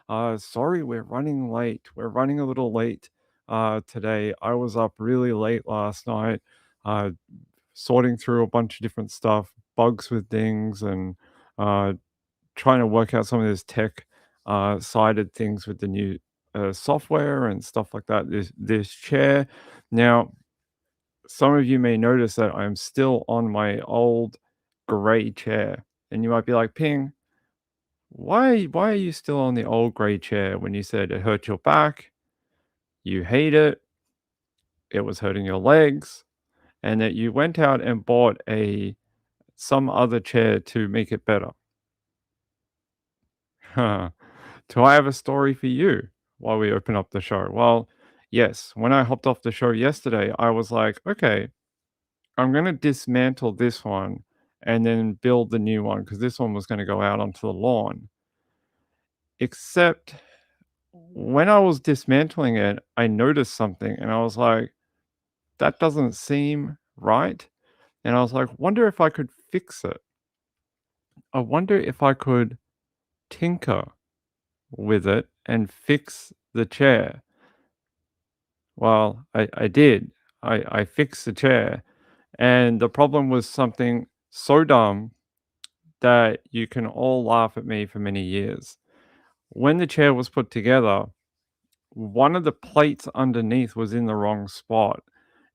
Sorry, we're running late. We're running a little late today. I was up really late last night, uh, sorting through a bunch of different stuff, bugs with things, and uh, trying to work out some of this tech sided things with the new software and stuff like that. This chair. Now, some of you may notice that I'm still on my old gray chair, and you might be like, "Ping, why are you still on the old gray chair when you said it hurt your back, you hate it, it was hurting your legs, and that you went out and bought a some other chair to make it better?" Huh. Do I have a story for you while we open up the show? Well, yes, when I hopped off the show yesterday, I was like, "Okay, I'm gonna dismantle this one and then build the new one because this one was gonna go out onto the lawn." Except when I was dismantling it, I noticed something and I was like, "That doesn't seem right." And I was like, "Wonder if I could fix it. I wonder if I could tinker with it and fix the chair." Well, I did. I fixed the chair, and the problem was something so dumb that you can all laugh at me for many years. When the chair was put together, one of the plates underneath was in the wrong spot,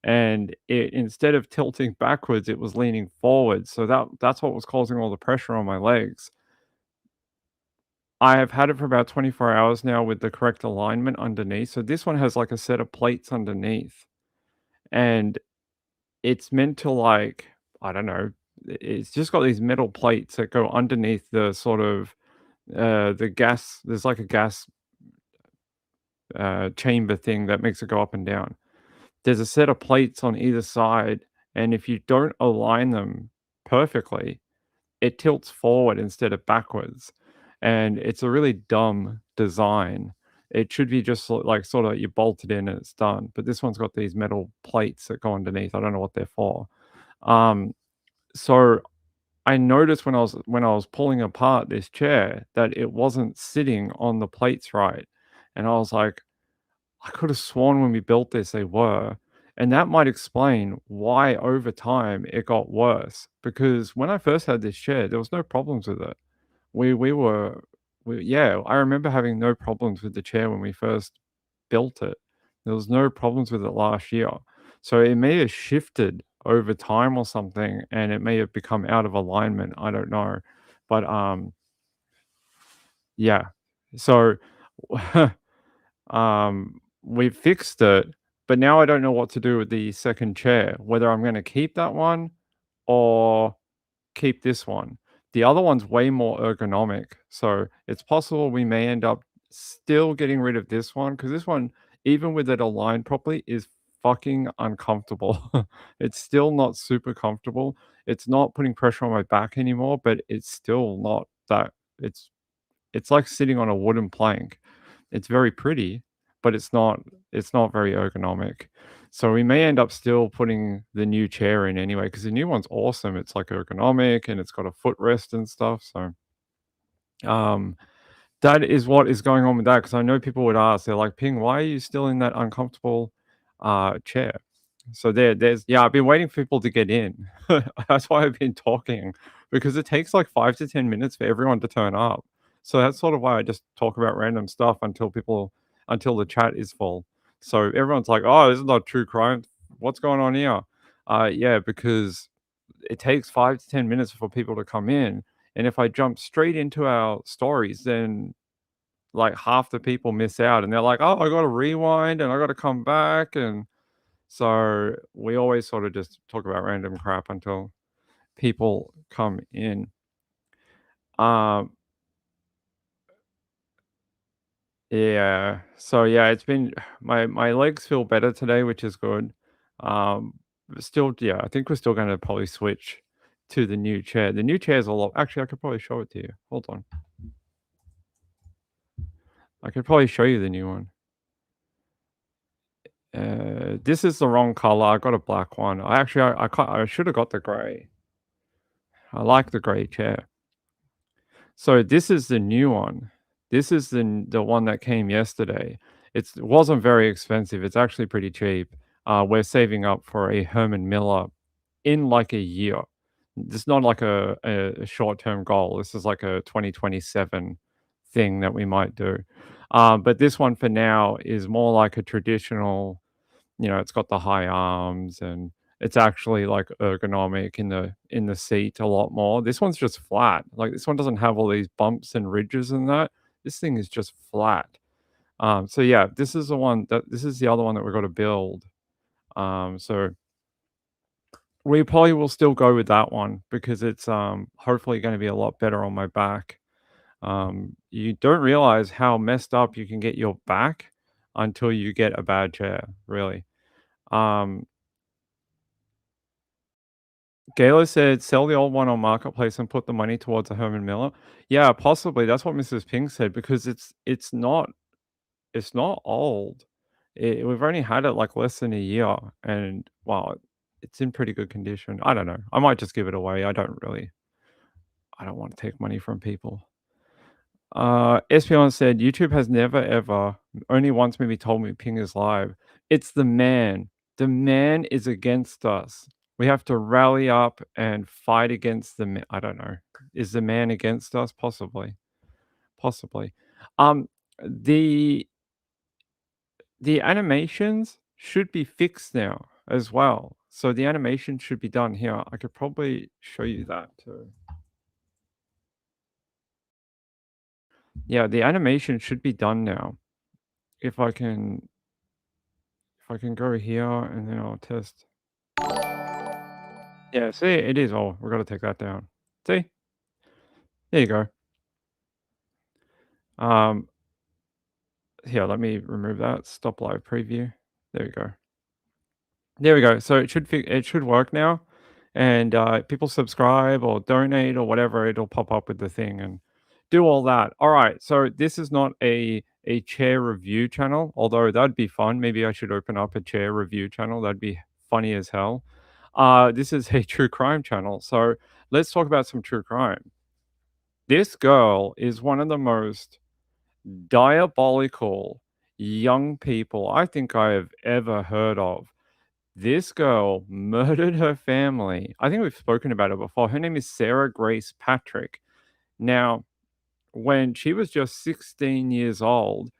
and it instead of tilting backwards, it was leaning forward, so that's what was causing all the pressure on my legs. I have had it for about 24 hours now with the correct alignment underneath, so this one has, like, a set of plates underneath, and it's meant to, like, I don't know, it's just got these metal plates that go underneath the sort of, the gas there's, like, a gas, chamber thing that makes it go up and down. There's a set of plates on either side, and if you don't align them perfectly, it tilts forward instead of backwards, and it's a really dumb design. It should be just like sort of you bolt it in and it's done, but this one's got these metal plates that go underneath. I don't know what they're for. Um, so I noticed when I was pulling apart this chair that it wasn't sitting on the plates right, and I was like, I could have sworn when we built this they were. And that might explain why over time it got worse. Because when I first had this chair, there was no problems with it. We were yeah, I remember having no problems with the chair when we first built it. There was no problems with it last year. So it may have shifted over time or something and it may have become out of alignment. I don't know. But yeah. So we fixed it, but now I don't know what to do with the second chair, whether I'm gonna keep that one or keep this one. The other one's way more ergonomic, so it's possible we may end up still getting rid of this one because this one, even with it aligned properly, is fucking uncomfortable. It's still not super comfortable. It's not putting pressure on my back anymore, but it's still not that it's it's like sitting on a wooden plank. It's very pretty, but it's not very ergonomic. So we may end up still putting the new chair in anyway, because the new one's awesome. It's like ergonomic and it's got a footrest and stuff. So um that is what is going on with that. Because I know people would ask, they're like, "Ping, why are you still in that uncomfortable chair?" So there's yeah, I've been waiting for people to get in. That's why I've been talking, because it takes like 5 to 10 minutes for everyone to turn up. So that's sort of why I just talk about random stuff until the chat is full. So everyone's like, "Oh, this is not true crime. What's going on here?" Yeah, because it takes 5 to 10 minutes for people to come in, and if I jump straight into our stories, then like half the people miss out and they're like, "Oh, I gotta rewind and I gotta come back," and so we always sort of just talk about random crap until people come in. Um, yeah. So yeah, it's been my legs feel better today, which is good. But still, yeah, I think we're still gonna probably switch to the new chair. The new chair is a lot. Actually, I could probably show it to you. Hold on. I could probably show you the new one. This is the wrong color. I got a black one. I should have got the gray. I like the gray chair. So this is the new one. This is the one that came yesterday. It wasn't very expensive, it's actually pretty cheap. We're saving up for a Herman Miller in, like, a year. It's not like a short-term goal, this is like a 2027 thing that we might do. But this one for now is more like a traditional, it's got the high arms and it's actually, like, ergonomic in the seat a lot more. This one's just flat, like, this one doesn't have all these bumps and ridges and that. This thing is just flat. So yeah, this is the other one that we've gotta build. So we probably will still go with that one because it's, hopefully gonna be a lot better on my back. You don't realize how messed up you can get your back until you get a bad chair, really. Um, Gayla said, "Sell the old one on marketplace and put the money towards a Herman Miller." Yeah, possibly. That's what Mrs. Ping said because it's not old. We've only had it like less than a year, and wow, it's in pretty good condition. I don't know. I might just give it away. I don't want to take money from people. Espion said, YouTube has never ever, only once maybe told me Ping is live. It's the man. The man is against us. We have to rally up and fight against the man. I don't know. Is the man against us? Possibly. Possibly. Um, the the animations should be fixed now as well. So the animation should be done here. I could probably show you that too. Yeah, the animation should be done now. If I can go here and then I'll test. Yeah, see, it is. Oh, we gotta take that down. See? There you go. Um, Here, let me remove that. Stop live preview. There we go. There we go. So it should work now, and people subscribe or donate or whatever, it'll pop up with the thing and do all that. All right. So this is not a chair review channel, although that'd be fun. Maybe I should open up a chair review channel. That'd be funny as hell. This is a true crime channel. So let's talk about some true crime. This girl is one of the most diabolical young people I think I have ever heard of. This girl murdered her family. I think we've spoken about it before. Her name is Sarah Grace Patrick. Now, when she was just 16 years old,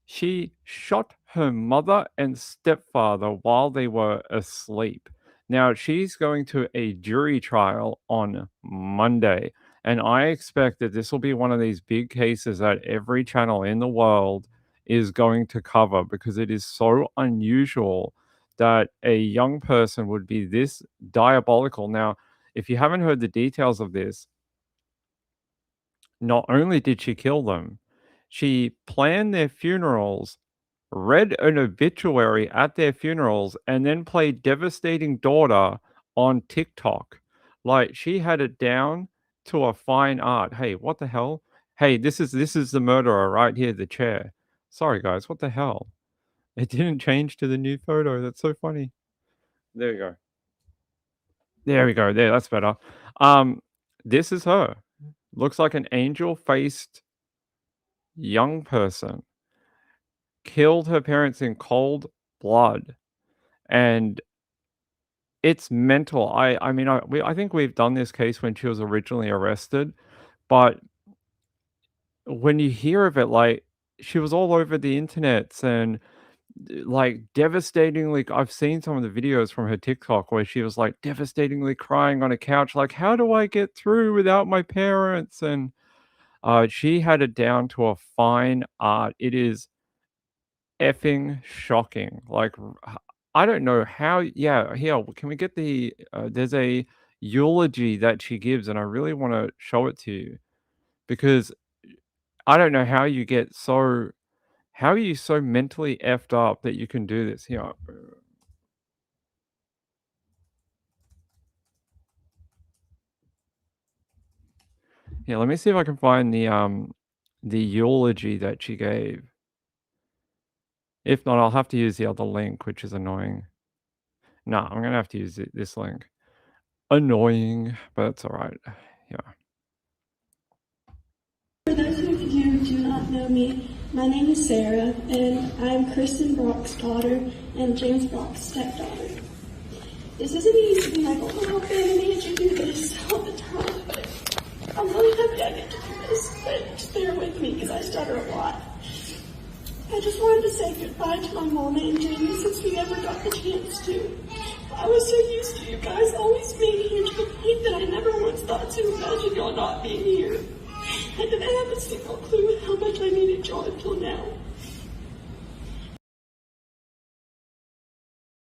she shot her mother and stepfather while they were asleep. Now, she's going to a jury trial on Monday, and I expect that this will be one of these big cases that every channel in the world is going to cover because it is so unusual that a young person would be this diabolical. Now, if you haven't heard the details of this, not only did she kill them, she planned their funerals, read an obituary at their funerals, and then played devastating daughter on TikTok. Like, she had it down to a fine art. Hey, what the hell? Hey, this is the murderer right here, the chair. Sorry guys, what the hell? It didn't change to the new photo. That's so funny. There you go. There we go. There, that's better. Um, this is her. Looks like an angel-faced young person. Killed her parents in cold blood, and it's mental. I mean, I think we've done this case when she was originally arrested, but when you hear of it, like, she was all over the internets and, like, devastatingly I've seen some of the videos from her TikTok where she was, like, devastatingly crying on a couch, like, "How do I get through without my parents?" And, she had it down to a fine art. It is effing shocking. Like, I don't know how. Yeah, here, can we get there's a eulogy that she gives, and I really wanna show it to you because I don't know how are you so mentally effed up that you can do this? Here, let me see if I can find the eulogy that she gave. If not, I'll have to use the other link, which is annoying. No, I'm gonna have to use this link. Annoying, but it's alright. Yeah. For those of you know me, my name is Sarah, and I'm Kristen Brock's daughter and James Brock's stepdaughter. This isn't easy, like, oh, Ben made you do this all the time, but I'm really happy I get to do this, but just bear with me because I stutter a lot. I just wanted to say goodbye to my mama and Jamie since we never got the chance to. I was so used to you guys always being here to the point that I never once thought to imagine y'all not being here. I didn't have a single clue how much I needed y'all until now.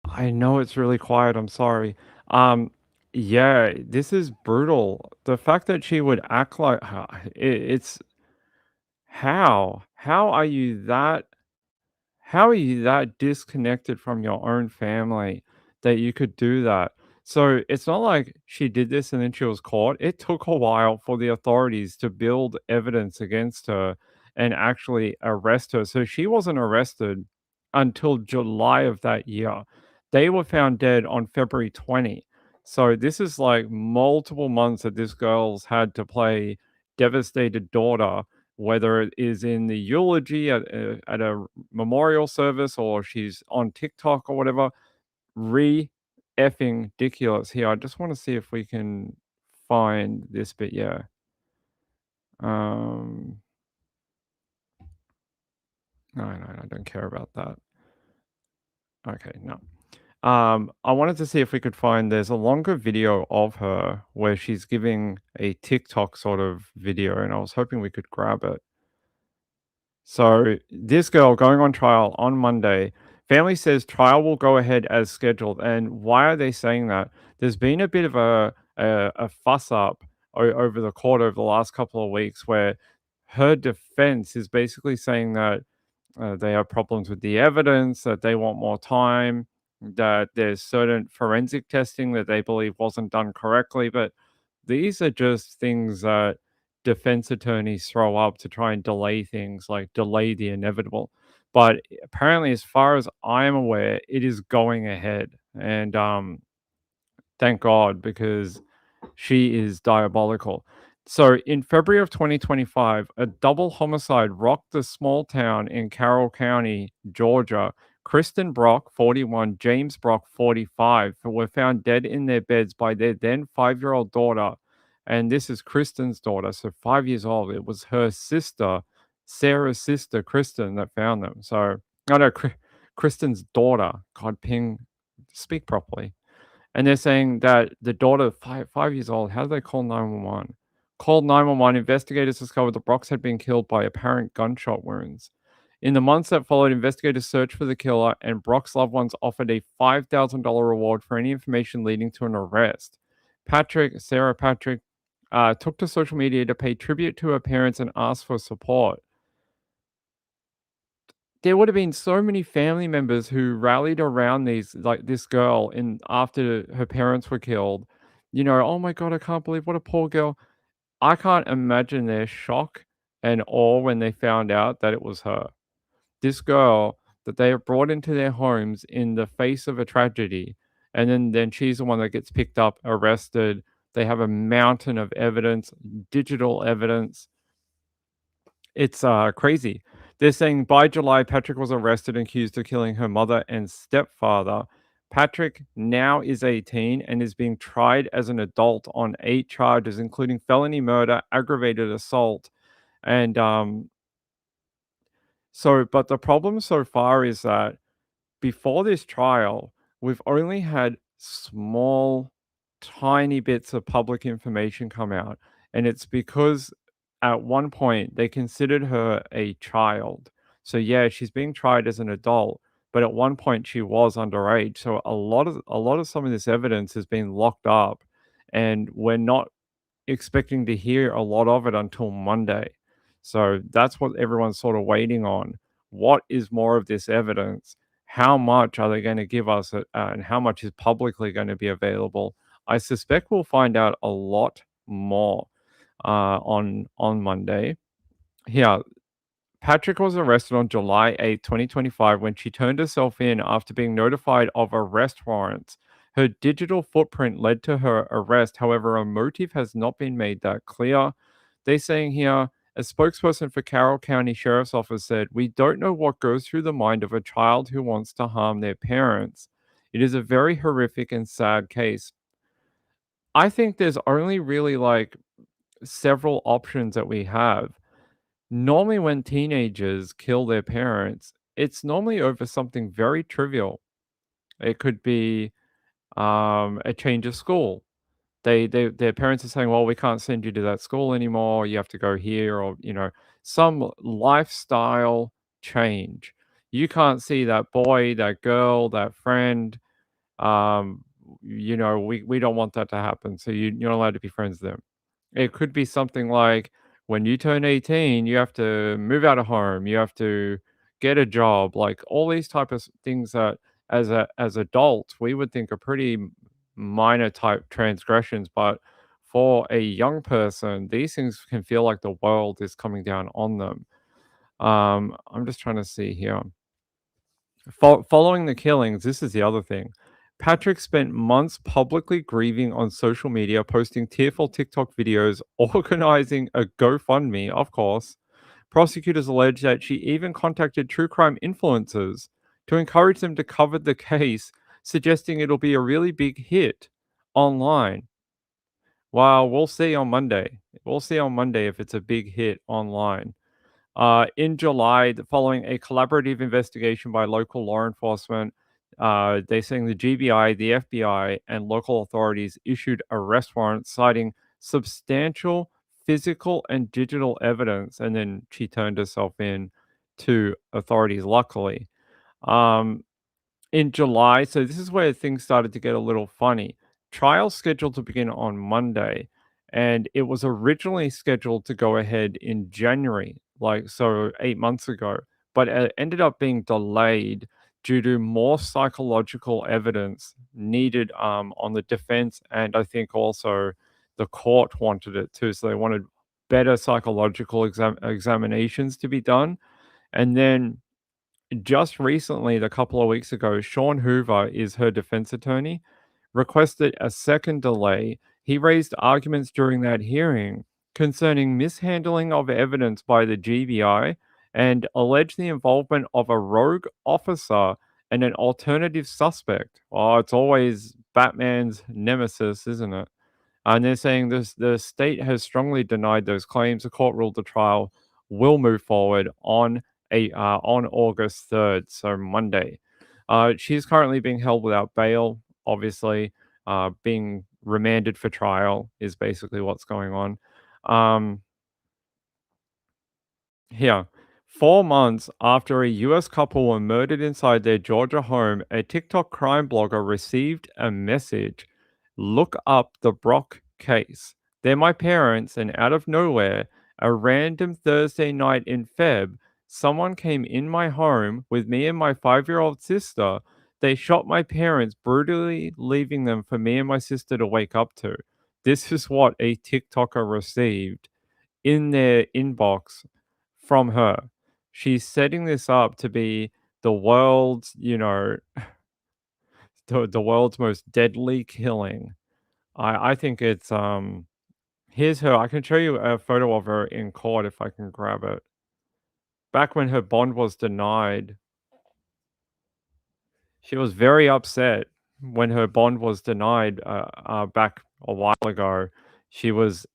I know it's really quiet, I'm sorry. Um, yeah, this is brutal. The fact that she would act like it's how are you that how are you that disconnected from your own family that you could do that? So it's not like she did this and then she was caught. It took a while for the authorities to build evidence against her and actually arrest her. So she wasn't arrested until July of that year. They were found dead on February 20. So this is like multiple months that this girl's had to play devastated daughter, whether it is in the eulogy at a memorial service or she's on TikTok or whatever. Re effing ridiculous. Here, I just want to see if we can find this bit. Yeah. Um, no, I don't care about that. Okay, no. I wanted to see if we could find there's a longer video of her where she's giving a TikTok sort of video, and I was hoping we could grab it. So this girl going on trial on Monday. Family says trial will go ahead as scheduled. And why are they saying that? There's been a bit of a fuss up over the court over the last couple of weeks where her defense is basically saying that they have problems with the evidence, that they want more time, that there's certain forensic testing that they believe wasn't done correctly. But these are just things that defense attorneys throw up to try and delay things, like delay the inevitable. But apparently, as far as I am aware, it is going ahead. And thank God, because she is diabolical. So in February of 2025, a double homicide rocked the small town in Carroll County, Georgia. Kristen Brock, 41, James Brock, 45, were found dead in their beds by their then 5-year-old daughter. And this is Kristen's daughter, so 5 years old. It was her sister, Sarah's sister, Kristen, that found them. So, no, no, Kristen's daughter. God, Ping, speak properly. And they're saying that the daughter, 5 years old, how do they call 911? Called 911, investigators discovered the Brocks had been killed by apparent gunshot wounds. In the months that followed, investigators searched for the killer, and Brock's loved ones offered a $5,000 reward for any information leading to an arrest. Sarah Patrick, took to social media to pay tribute to her parents and ask for support. There would have been so many family members who rallied around this girl in after her parents were killed. "Oh my god, I can't believe what a poor girl." I can't imagine their shock and awe when they found out that it was her. This girl that they have brought into their homes in the face of a tragedy, and then she's the one that gets picked up, arrested. They have a mountain of evidence, digital evidence. It's crazy. They're saying by July, Patrick was arrested and accused of killing her mother and stepfather. Patrick now is 18 and is being tried as an adult on 8 charges, including felony murder, aggravated assault, and but the problem so far is that before this trial, we've only had small, tiny bits of public information come out. And it's because at one point they considered her a child. So yeah, she's being tried as an adult, but at one point she was underage. So a lot of some of this evidence has been locked up, and we're not expecting to hear a lot of it until Monday. So that's what everyone's sort of waiting on. What is more of this evidence? How much are they going to give us, and how much is publicly going to be available? I suspect we'll find out a lot more on Monday. Here, Patrick was arrested on July 8, 2025, when she turned herself in after being notified of arrest warrants. Her digital footprint led to her arrest. However, a motive has not been made that clear. They're saying here A spokesperson for Carroll County Sheriff's Office said, "We don't know what goes through the mind of a child who wants to harm their parents. It is a very horrific and sad case." I think there's only really like several options that we have. Normally, when teenagers kill their parents, it's normally over something very trivial. It could be a change of school. Their parents are saying, "Well, we can't send you to that school anymore. You have to go here," or some lifestyle change. You can't see that boy, that girl, that friend. Um, we don't want that to happen. So you're not allowed to be friends with them. It could be something like when you turn 18, you have to move out of home, you have to get a job, like all these type of things that as adults we would think are pretty minor type transgressions, but for a young person, these things can feel like the world is coming down on them. I'm just trying to see here. Following the killings, this is the other thing. Patrick spent months publicly grieving on social media, posting tearful TikTok videos, organizing a GoFundMe, of course. Prosecutors allege that she even contacted true crime influencers to encourage them to cover the case, suggesting it'll be a really big hit online. Well, we'll see on Monday. We'll see on Monday if it's a big hit online. In July, following a collaborative investigation by local law enforcement, they're saying the GBI, the FBI, and local authorities issued arrest warrants citing substantial physical and digital evidence. And then she turned herself in to authorities, luckily. Um, in July. So this is where things started to get a little funny. Trial scheduled to begin on Monday, and it was originally scheduled to go ahead in January, like so 8 months ago, but it ended up being delayed due to more psychological evidence needed on the defense, and I think also the court wanted it too. So they wanted better psychological examinations to be done, and then just recently, a couple of weeks ago, Sean Hoover is her defense attorney, requested a second delay. He raised arguments during that hearing concerning mishandling of evidence by the GBI and alleged the involvement of a rogue officer and an alternative suspect. Oh, it's always Batman's nemesis, isn't it? And they're saying the state has strongly denied those claims. The court ruled the trial will move forward on August 3rd, so Monday. She's currently being held without bail, obviously. Being remanded for trial is basically what's going on. Um, here, 4 months after a US couple were murdered inside their Georgia home, a TikTok crime blogger received a message. Look up the Brock case. They're my parents, and out of nowhere, a random Thursday night in Feb, someone came in my home with me and my 5-year-old sister. They shot my parents, brutally leaving them for me and my sister to wake up to. This is what a TikToker received in their inbox from her. She's setting this up to be the world's, the world's most deadly killing. I think it's here's her. I can show you a photo of her in court if I can grab it. Back when her bond was denied, she was very upset when her bond was denied back a while ago. She was,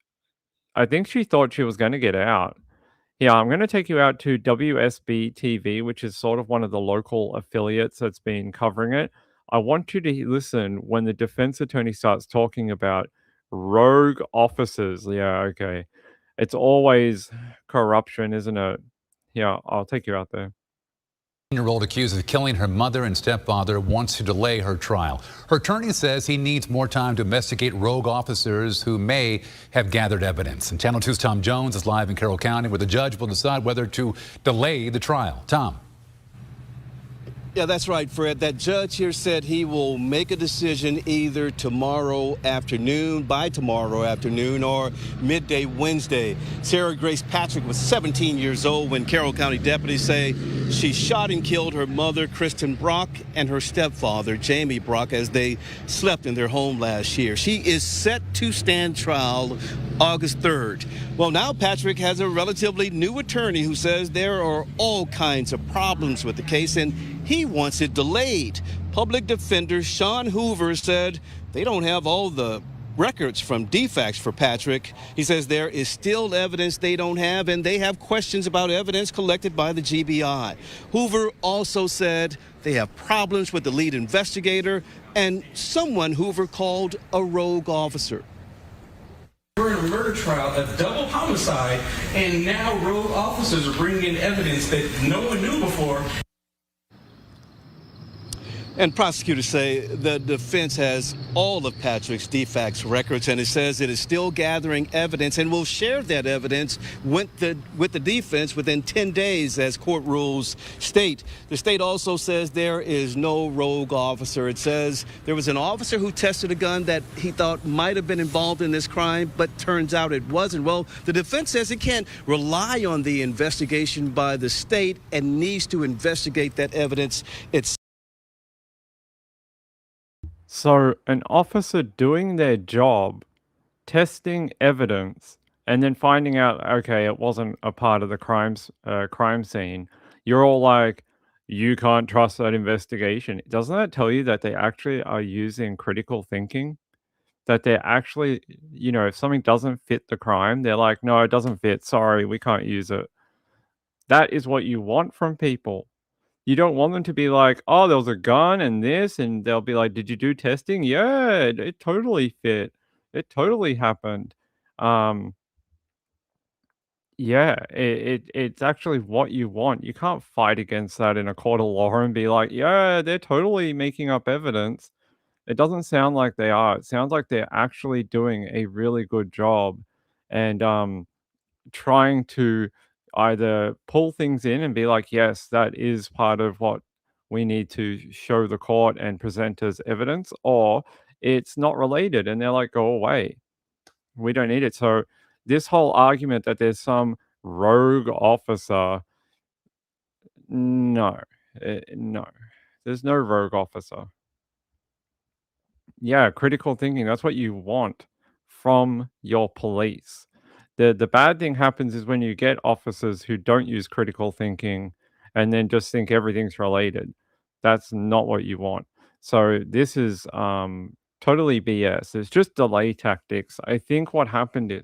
I think she thought she was going to get out. Yeah, I'm going to take you out to WSB TV, which is sort of one of the local affiliates that's been covering it. I want you to listen when the defense attorney starts talking about rogue officers. Yeah, okay. It's always corruption, isn't it? Yeah, I'll take you out there. Year-old accused of killing her mother and stepfather wants to delay her trial. Her attorney says he needs more time to investigate rogue officers who may have gathered evidence. And Channel 2's Tom Jones is live in Carroll County, where the judge will decide whether to delay the trial. Tom. Yeah, that's right, Fred. That judge here said he will make a decision either tomorrow afternoon, by tomorrow afternoon, or midday Wednesday. Sarah Grace Patrick was 17 years old when Carroll County deputies say She shot and killed her mother, Kristen Brock, and her stepfather, Jamie Brock, as they slept in their home last year. She is set to stand trial August 3rd. Well, now Patrick has a relatively new attorney who says there are all kinds of problems with the case, and he wants it delayed. Public defender Sean Hoover said they don't have all the records from DFACS for Patrick. He says there is still evidence they don't have, and they have questions about evidence collected by the GBI. Hoover also said they have problems with the lead investigator and someone Hoover called a rogue officer. We're in a murder trial, a double homicide, and now rogue officers are bringing in evidence that no one knew before. And prosecutors say the defense has all of Patrick's DFACS records, and it says it is still gathering evidence and will share that evidence with the defense within 10 days, as court rules state. The state also says there is no rogue officer. It says there was an officer who tested a gun that he thought might have been involved in this crime, but turns out it wasn't. Well, the defense says it can't rely on the investigation by the state and needs to investigate that evidence itself. So, an officer doing their job, testing evidence, and then finding out, okay, it wasn't a part of the crime scene. You're all like, you can't trust that investigation. Doesn't that tell you that they actually are using critical thinking? That they're actually, if something doesn't fit the crime, they're like, no, it doesn't fit. Sorry, we can't use it. That is what you want from people. You don't want them to be like, "Oh, there was a gun and this," and they'll be like, "Did you do testing?" "Yeah, it totally fit. It totally happened." Um, yeah, it's actually what you want. You can't fight against that in a court of law and be like, "Yeah, they're totally making up evidence." It doesn't sound like they are. It sounds like they're actually doing a really good job and, trying to either pull things in and be like, yes, that is part of what we need to show the court and present as evidence, or it's not related and they're like, go away. We don't need it. So, this whole argument that there's some rogue officer, no, no, there's no rogue officer. Yeah, critical thinking, that's what you want from your police. The bad thing happens is when you get officers who don't use critical thinking and then just think everything's related. That's not what you want. So this is totally BS. It's just delay tactics. I think what happened is,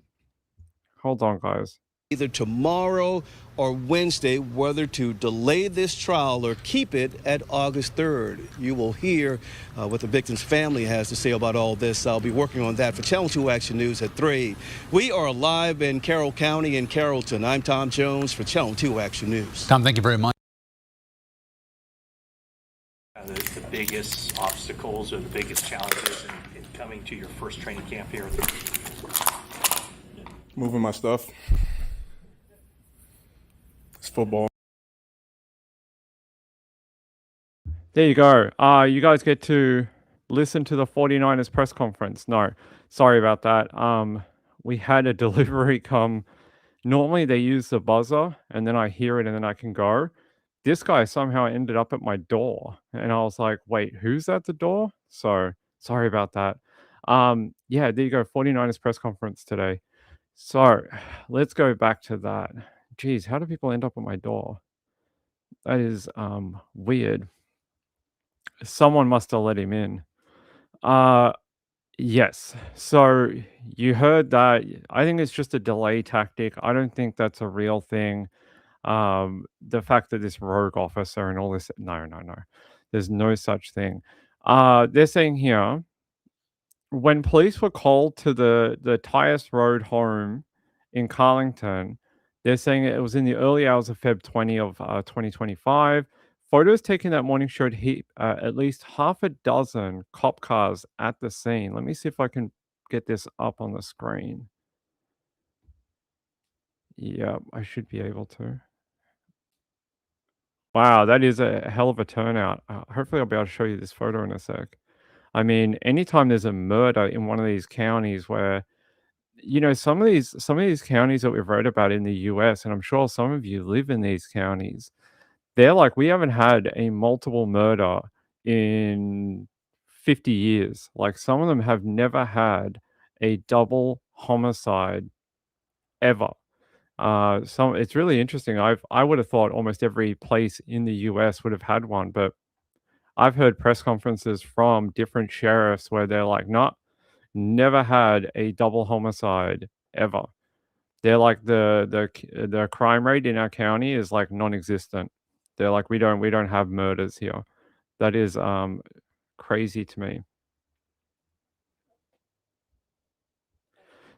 hold on, guys. Either tomorrow or Wednesday whether to delay this trial or keep it at August 3rd. You will hear what the victim's family has to say about all this. I'll be working on that for Channel 2 Action News at 3. We are live in Carroll County in Carrollton. I'm Tom Jones for Channel 2 Action News. Tom, thank you very much. The biggest obstacles or the biggest challenges in coming to your first training camp here? Moving my stuff. It's football. There you go. You guys get to listen to the 49ers press conference. No, sorry about that. We had a delivery come. Normally they use the buzzer and then I hear it and then I can go. This guy somehow ended up at my door and I was like, wait, who's at the door? So sorry about that. Yeah, there you go. 49ers press conference today. So let's go back to that. Geez, how do people end up at my door? That is weird. Someone must have let him in. Yes. So you heard that. I think it's just a delay tactic. I don't think that's a real thing. The fact that this rogue officer and all this, no. There's no such thing. They're saying here, when police were called to the Tyus Road home in Carlington, they're saying it was in the early hours of Feb 20 of 2025. Photos taken that morning showed at least half a dozen cop cars at the scene. Let me see if I can get this up on the screen. Yeah, I should be able to. Wow, that is a hell of a turnout. Hopefully, I'll be able to show you this photo in a sec. I mean, anytime there's a murder in one of these counties where, some of these counties that we've read about in the US, and I'm sure some of you live in these counties, They're like, "We haven't had a multiple murder in 50 years." Like, some of them have never had a double homicide ever. It's really interesting. I would have thought almost every place in the US would have had one, but I've heard press conferences from different sheriffs where they're like, "Nah, never had a double homicide ever." They're like, the crime rate in our county is, like, non-existent. They're like, "We don't have murders here." That is, crazy to me.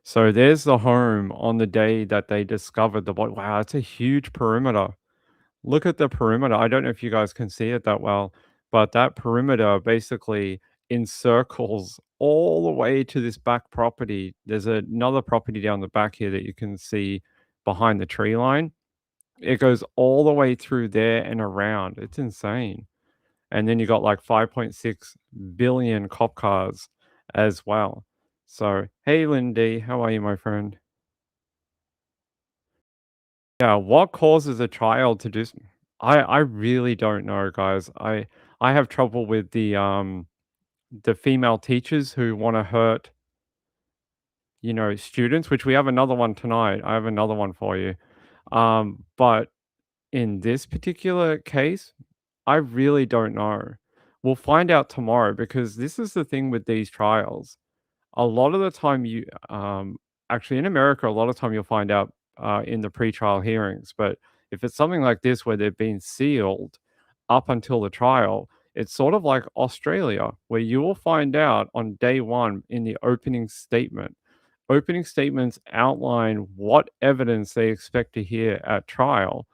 So there's the home on the day that they discovered the body. Wow, it's a huge perimeter. Look at the perimeter. I don't know if you guys can see it that well, but that perimeter basically encircles all the way to this back property. There's another property down the back here that you can see behind the tree line. It goes all the way through there and around. It's insane. And then you got like 5.6 billion cop cars as well. So, hey, Lindy, how are you, my friend? Yeah, what causes a child to do I really don't know, guys. I have trouble with the female teachers who wanna hurt, students, which we have another one tonight. I have another one for you. But in this particular case, I really don't know. We'll find out tomorrow because this is the thing with these trials. A lot of the time actually in America, a lot of time you'll find out, in the pretrial hearings, but if it's something like this where they've been sealed up until the trial, it's sort of like Australia, where you will find out on day 1 in the opening statement. Opening statements outline what evidence they expect to hear at trial.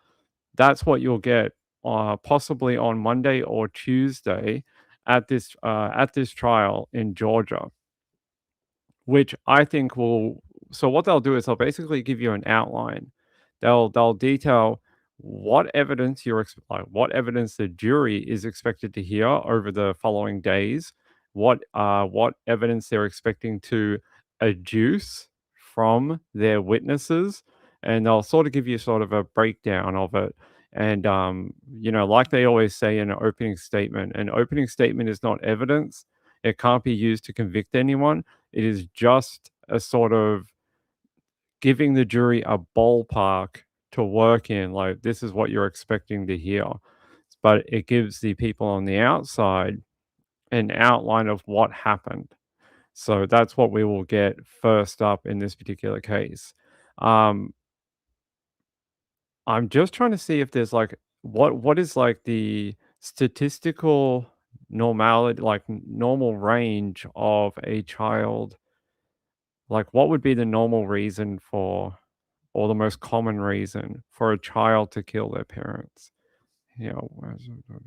That's what you'll get, possibly on Monday or Tuesday at this trial in Georgia. Which I think will so what they'll do is they'll basically give you an outline. They'll detail what evidence what evidence the jury is expected to hear over the following days, what evidence they're expecting to adduce from their witnesses, and they'll sort of give you sort of a breakdown of it. And like they always say in an opening statement is not evidence. It can't be used to convict anyone. It is just a sort of giving the jury a ballpark to work in, like, this is what you're expecting to hear. But it gives the people on the outside an outline of what happened. So that's what we will get first up in this particular case. Um, I'm just trying to see if there's like what is like the statistical normality, like normal range of a child. Like, what would be the normal reason for, or the most common reason for a child to kill their parents? Where's it?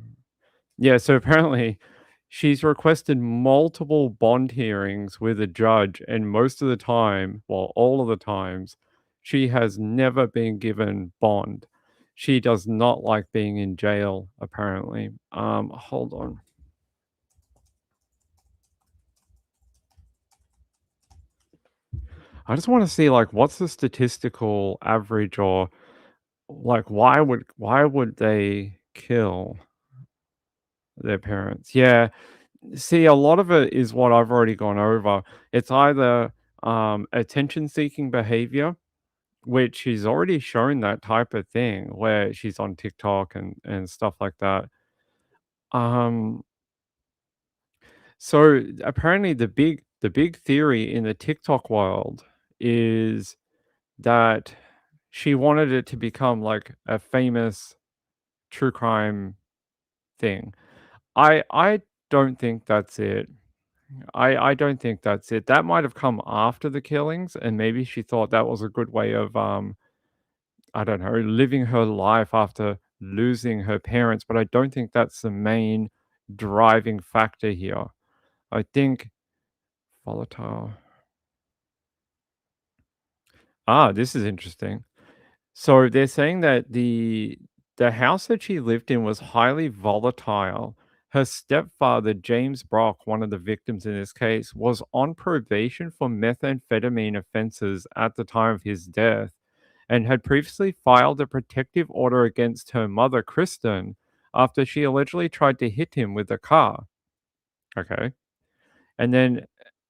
Yeah, so apparently she's requested multiple bond hearings with a judge, and most of the time, well, all of the times, she has never been given bond. She does not like being in jail, apparently. Hold on. I just want to see like what's the statistical average, or like why would they kill their parents? Yeah. See, a lot of it is what I've already gone over. It's either attention seeking behavior, which she's already shown that type of thing where she's on TikTok and stuff like that. Um so apparently the big theory in the TikTok world is that she wanted it to become like a famous true crime thing. I don't think that's it. I don't think that's it. That might have come after the killings, and maybe she thought that was a good way of, I don't know, living her life after losing her parents, but I don't think that's the main driving factor here. I think volatile. This is interesting. So they're saying that the house that she lived in was highly volatile. Her stepfather, James Brock, one of the victims in this case, was on probation for methamphetamine offenses at the time of his death. and had previously filed a protective order against her mother, Kristen, after she allegedly tried to hit him with a car. Okay. And then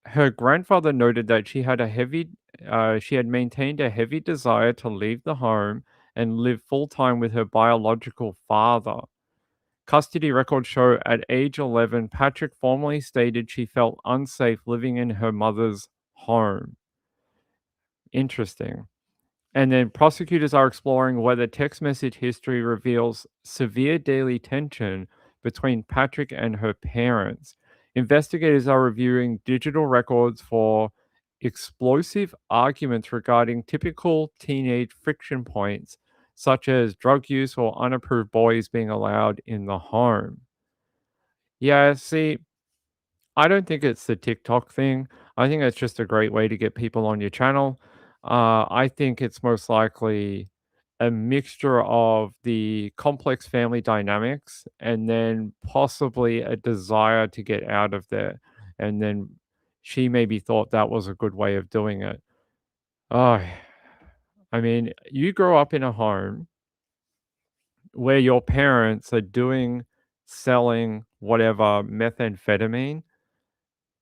her grandfather noted that she had maintained a heavy desire to leave the home and live full time with her biological father. Custody records show at age 11, Patrick formally stated she felt unsafe living in her mother's home. Interesting. And then prosecutors are exploring whether text message history reveals severe daily tension between Patrick and her parents. Investigators are reviewing digital records for explosive arguments regarding typical teenage friction points, such as drug use or unapproved boys being allowed in the home. Yeah, see, I don't think it's the TikTok thing. I think it's just a great way to get people on your channel. I think it's most likely a mixture of the complex family dynamics and then possibly a desire to get out of there. And then she maybe thought that was a good way of doing it. Oh, I mean, you grow up in a home where your parents are doing, selling, whatever, methamphetamine.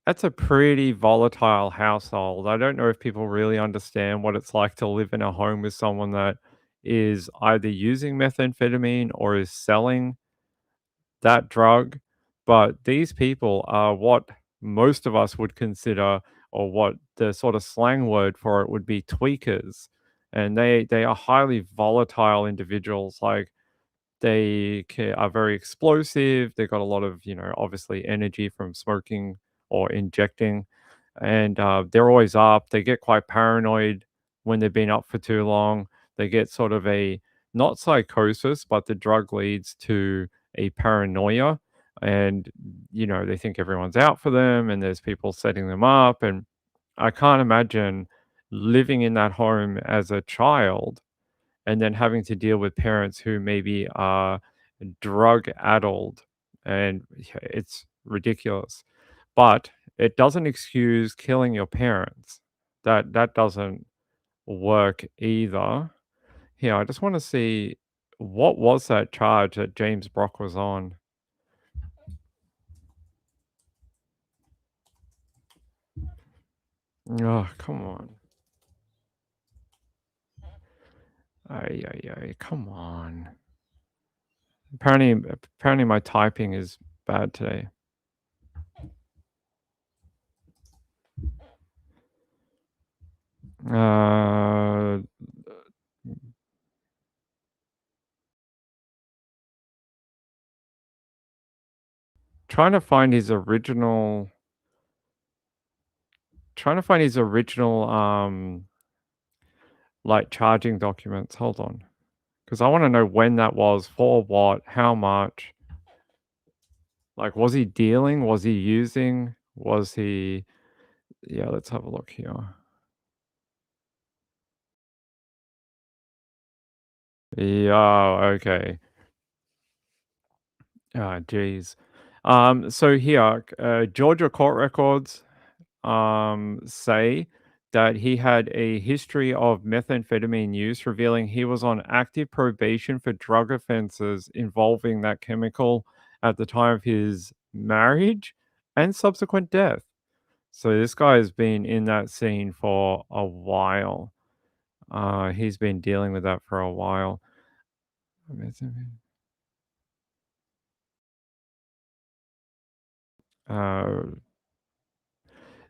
That's a pretty volatile household. I don't know if people really understand what it's like to live in a home with someone that is either using methamphetamine or is selling that drug. But these people are what most of us would consider, or what the sort of slang word for it would be, tweakers. And they are highly volatile individuals. Like are very explosive. They got a lot of, obviously energy from smoking or injecting, and they're always up. They get quite paranoid when they've been up for too long. They get sort of a not psychosis, but the drug leads to a paranoia, and they think everyone's out for them, and there's people setting them up, and I can't imagine living in that home as a child and then having to deal with parents who maybe are drug addled, and yeah, it's ridiculous. But it doesn't excuse killing your parents. That doesn't work either. Here, I just want to see what was that charge that James Brock was on. Oh, come on. Ay, ay, ay, come on. Apparently my typing is bad today. Uh, trying to find his original like, charging documents. Hold on, because I wanna know when that was, for what, how much. Like, was he dealing? Was he using? Was he Yeah, let's have a look here. Yeah, okay. Ah, jeez. So here, Georgia court records say that he had a history of methamphetamine use, revealing he was on active probation for drug offenses involving that chemical at the time of his marriage and subsequent death. So this guy has been in that scene for a while. He's been dealing with that for a while. Uh,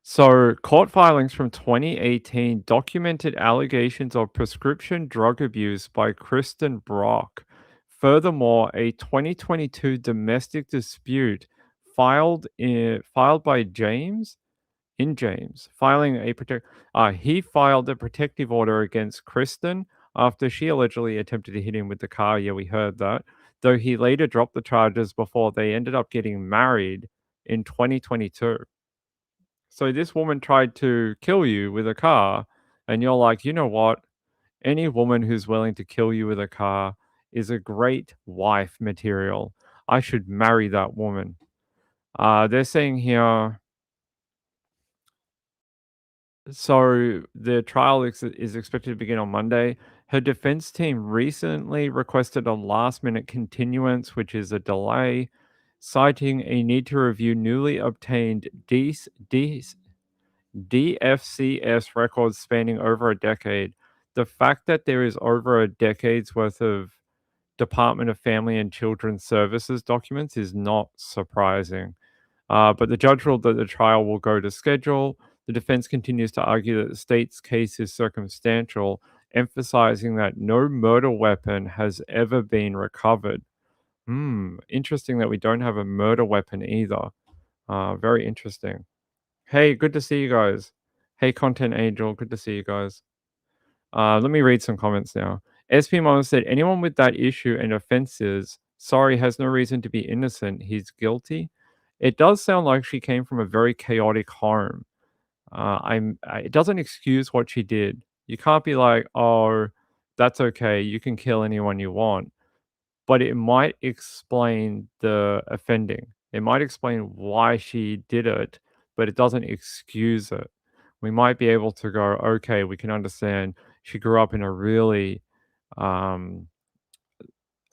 So, court filings from 2018 documented allegations of prescription drug abuse by Kristen Brock. Furthermore, a 2022 domestic dispute filed by James, he filed a protective order against Kristen after she allegedly attempted to hit him with the car. Yeah, we heard that. Though he later dropped the charges before they ended up getting married in 2022. So this woman tried to kill you with a car, and you're like, you know what? Any woman who's willing to kill you with a car is a great wife material. I should marry that woman. They're saying here, so the trial is expected to begin on Monday. Her defense team recently requested a last-minute continuance, which is a delay, citing a need to review newly obtained DFCS records spanning over a decade. The fact that there is over a decade's worth of Department of Family and Children's Services documents is not surprising. But the judge ruled that the trial will go to schedule. The defense continues to argue that the state's case is circumstantial, emphasizing that no murder weapon has ever been recovered. Interesting that we don't have a murder weapon either. Very interesting. Hey, good to see you guys. Hey, Content Angel, good to see you guys. Let me read some comments now. SP Mama said, anyone with that issue and offenses, sorry, has no reason to be innocent. He's guilty. It does sound like she came from a very chaotic home. It doesn't excuse what she did. You can't be like, oh, that's okay. You can kill anyone you want. But it might explain the offending. It might explain why she did it, but it doesn't excuse it. We might be able to go, okay, we can understand she grew up in a really um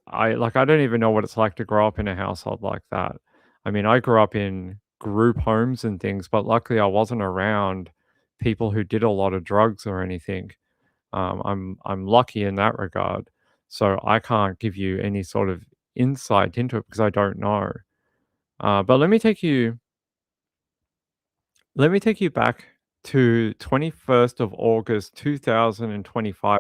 I don't even know what it's like to grow up in a household like that. I mean, I grew up in group homes and things, but luckily I wasn't around people who did a lot of drugs or anything. I'm lucky in that regard. So I can't give you any sort of insight into it because I don't know. But let me take you back to 21st of August 2025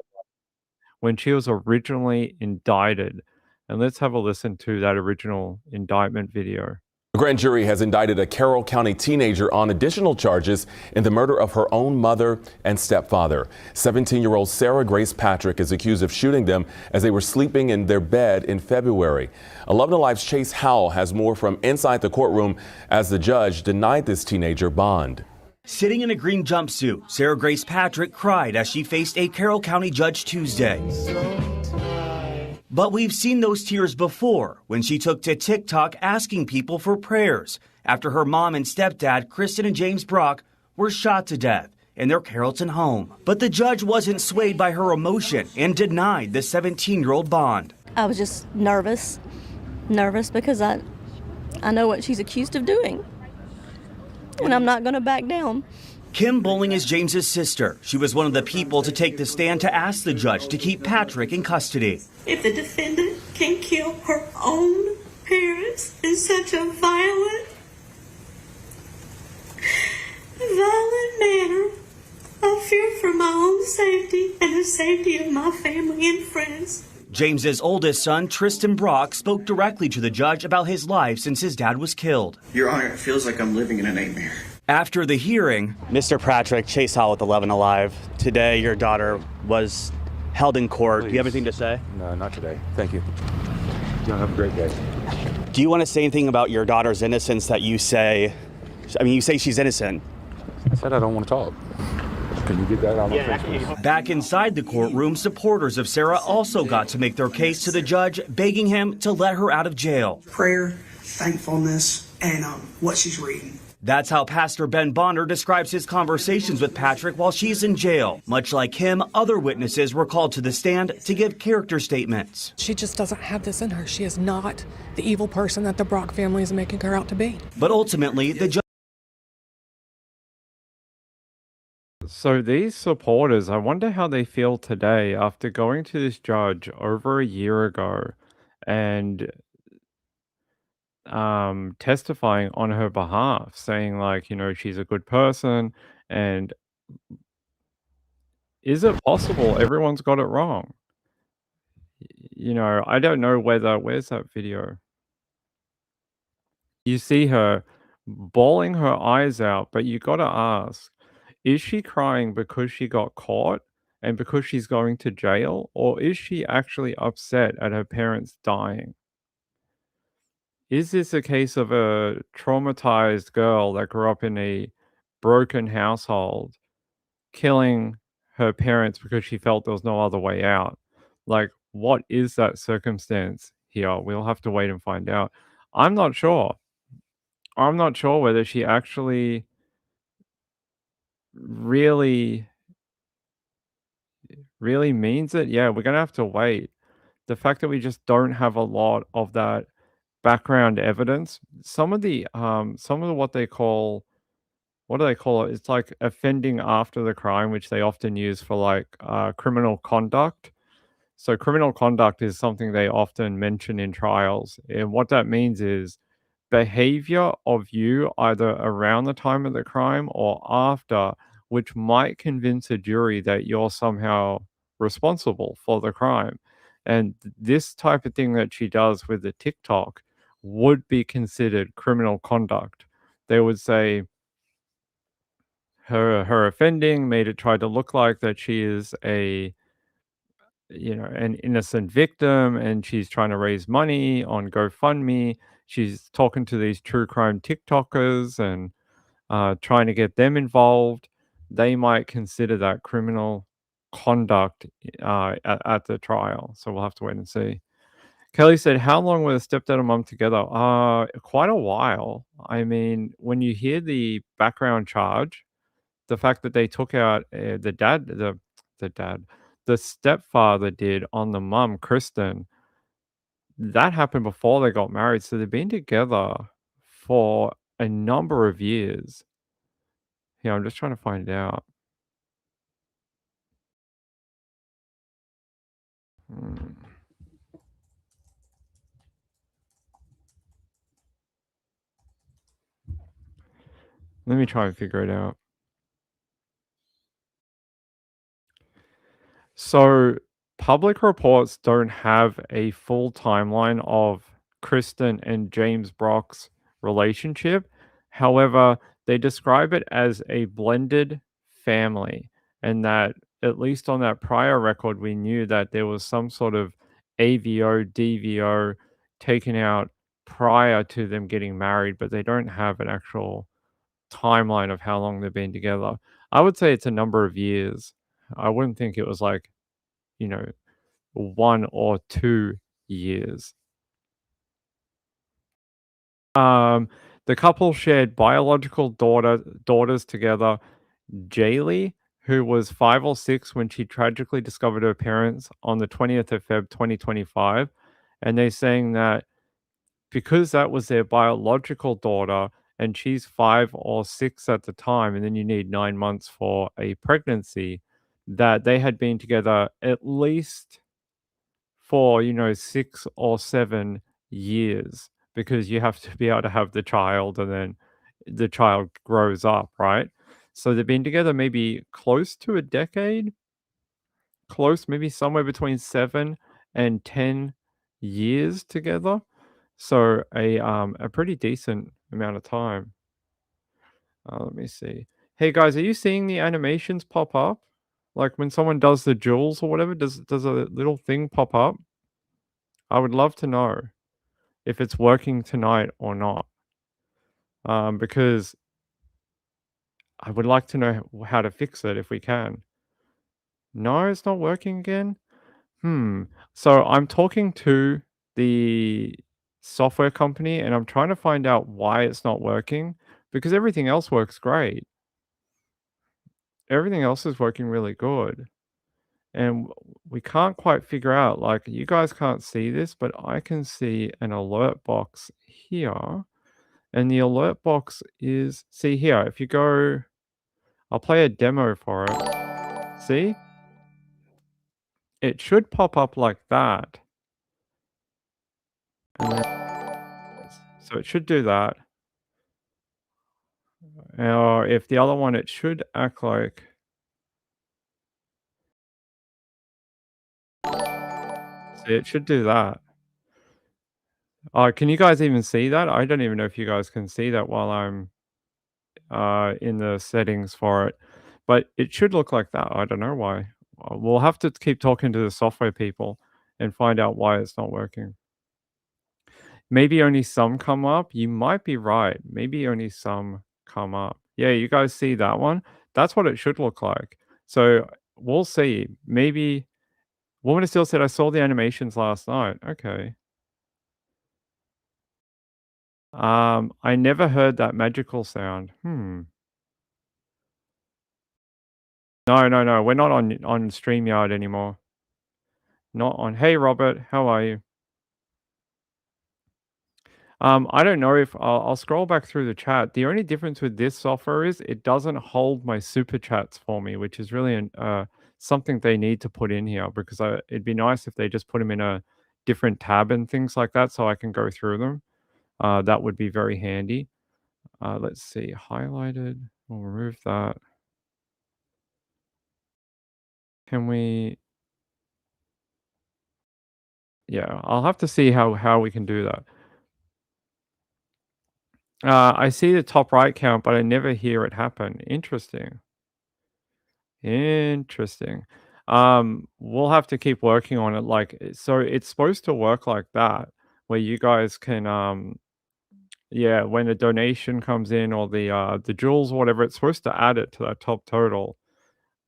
when she was originally indicted. And let's have a listen to that original indictment video. A grand jury has indicted a Carroll County teenager on additional charges in the murder of her own mother and stepfather. 17-year-old Sarah Grace Patrick is accused of shooting them as they were sleeping in their bed in February. 11 Alive's Chase Howell has more from inside the courtroom as the judge denied this teenager bond. Sitting in a green jumpsuit, Sarah Grace Patrick cried as she faced a Carroll County judge Tuesday. But we've seen those tears before when she took to TikTok asking people for prayers after her mom and stepdad, Kristen and James Brock, were shot to death in their Carrollton home. But the judge wasn't swayed by her emotion and denied the 17-year-old bond. I was just nervous because I know what she's accused of doing, and I'm not going to back down. Kim Bowling is James's sister. She was one of the people to take the stand to ask the judge to keep Patrick in custody. If the defendant can kill her own parents in such a violent manner, I fear for my own safety and the safety of my family and friends. James's oldest son, Tristan Brock, spoke directly to the judge about his life since his dad was killed. Your Honor, it feels like I'm living in a nightmare. After the hearing, Mr. Patrick, Chase Howell with 11 Alive. Today, your daughter was held in court. Please. Do you have anything to say? No, not today. Thank you. Y'all have a great day. Do you want to say anything about your daughter's innocence that you say, you say she's innocent? I said I don't want to talk. Can you get that out of my face? Back inside the courtroom, supporters of Sarah also got to make their case to the judge, begging him to let her out of jail. Prayer, thankfulness, and what she's reading. That's how Pastor Ben Bonner describes his conversations with Patrick while she's in jail. Much like him, other witnesses were called to the stand to give character statements. She just doesn't have this in her. She is not the evil person that the Brock family is making her out to be. But ultimately, the judge. So these supporters, I wonder how they feel today after going to this judge over a year ago and testifying on her behalf, saying like, she's a good person. And is it possible everyone's got it wrong? I don't know where's that video? You see her bawling her eyes out, but you got to ask, is she crying because she got caught and because she's going to jail, or is she actually upset at her parents dying? Is this a case of a traumatized girl that grew up in a broken household killing her parents because she felt there was no other way out? Like, what is that circumstance here? We'll have to wait and find out. I'm not sure. I'm not sure whether she actually really means it, yeah, we're gonna have to wait. The fact that we just don't have a lot of that background evidence, some of the what do they call it? It's like offending after the crime, which they often use for like criminal conduct. So criminal conduct is something they often mention in trials. And what that means is behavior of you either around the time of the crime or after, which might convince a jury that you're somehow responsible for the crime. And this type of thing that she does with the TikTok would be considered criminal conduct. They would say her offending made it try to look like that she is an innocent victim and she's trying to raise money on GoFundMe. She's talking to these true crime TikTokers and trying to get them involved. They might consider that criminal conduct at the trial. So we'll have to wait and see. Kelly said, "How long were the stepdad and mom together?" Quite a while. I mean, when you hear the background charge, the fact that they took out the dad, the stepfather did on the mum, Kristen, that happened before they got married. So they've been together for a number of years. Yeah, I'm just trying to find out. Hmm. Let me try and figure it out. So, public reports don't have a full timeline of Kristen and James Brock's relationship. However, they describe it as a blended family, and that at least on that prior record, we knew that there was some sort of AVO, DVO taken out prior to them getting married, but they don't have an actual timeline of how long they've been together. I would say it's a number of years. I wouldn't think it was like, you know, 1 or 2 years. Um, the couple shared biological daughters together. Jaylee, who was 5 or 6 when she tragically discovered her parents on the 20th of Feb 2025, and they're saying that because that was their biological daughter and she's 5 or 6 at the time, and then you need 9 months for a pregnancy, that they had been together at least for, 6 or 7 years because you have to be able to have the child and then the child grows up, right? So they've been together maybe close to a decade, close, maybe somewhere between 7 and 10 years together. So a pretty decent amount of time. Let me see. Hey guys, are you seeing the animations pop up? Like when someone does the jewels or whatever, does a little thing pop up? I would love to know if it's working tonight or not. Because I would like to know how to fix it if we can. No, it's not working again. So I'm talking to the software company and I'm trying to find out why it's not working because everything else works great. Everything else is working really good. And we can't quite figure out, like, you guys can't see this, but I can see an alert box here. And the alert box is, see here, if you go, I'll play a demo for it. See? It should pop up like that. And then, so it should do that. Or if the other one, it should act like. See, it should do that. Can you guys even see that? I don't even know if you guys can see that while I'm in the settings for it, but it should look like that. I don't know why. We'll have to keep talking to the software people and find out why it's not working. Maybe only some come up. You might be right. Maybe only some come up. Yeah, you guys see that one? That's what it should look like. So we'll see. Maybe Woman of Steel said, I saw the animations last night. Okay. I never heard that magical sound. No, no, no, we're not on StreamYard anymore. Not on Hey, Robert, how are you? I don't know if I'll scroll back through the chat. The only difference with this software is it doesn't hold my super chats for me, which is really something they need to put in here because it'd be nice if they just put them in a different tab and things like that so I can go through them. That would be very handy. Let's see, highlighted. We'll remove that. Can we? Yeah, I'll have to see how we can do that. I see the top right count, but I never hear it happen. Interesting. Interesting. We'll have to keep working on it. Like, so it's supposed to work like that, where you guys can, yeah, when a donation comes in or the jewels or whatever, it's supposed to add it to that top total.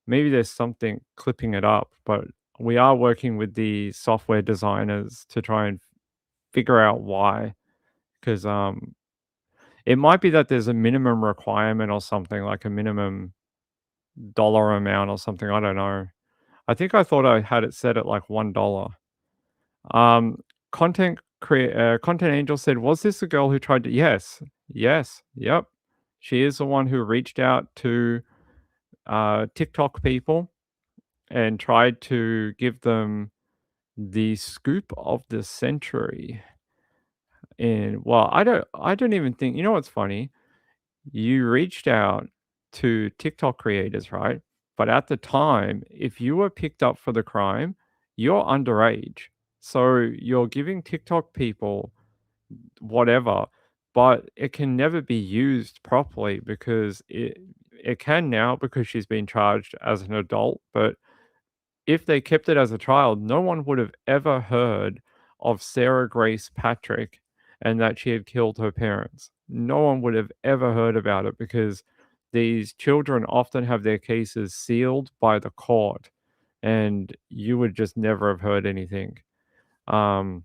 Maybe there's something clipping it up, but we are working with the software designers to try and figure out why. Because it might be that there's a minimum requirement or something, like a minimum dollar amount or something. I don't know. I think I thought I had it set at like $1. Um, Content Angel said, "Was this the girl who tried to?" Yes, yes, yep. She is the one who reached out to TikTok people and tried to give them the scoop of the century. And well, I don't even think, you know what's funny? You reached out to TikTok creators, right? But at the time, if you were picked up for the crime, you're underage. So you're giving TikTok people whatever, but it can never be used properly because it can now because she's been charged as an adult, but if they kept it as a child, no one would have ever heard of Sarah Grace Patrick and that she had killed her parents. No one would have ever heard about it because these children often have their cases sealed by the court and you would just never have heard anything. Um,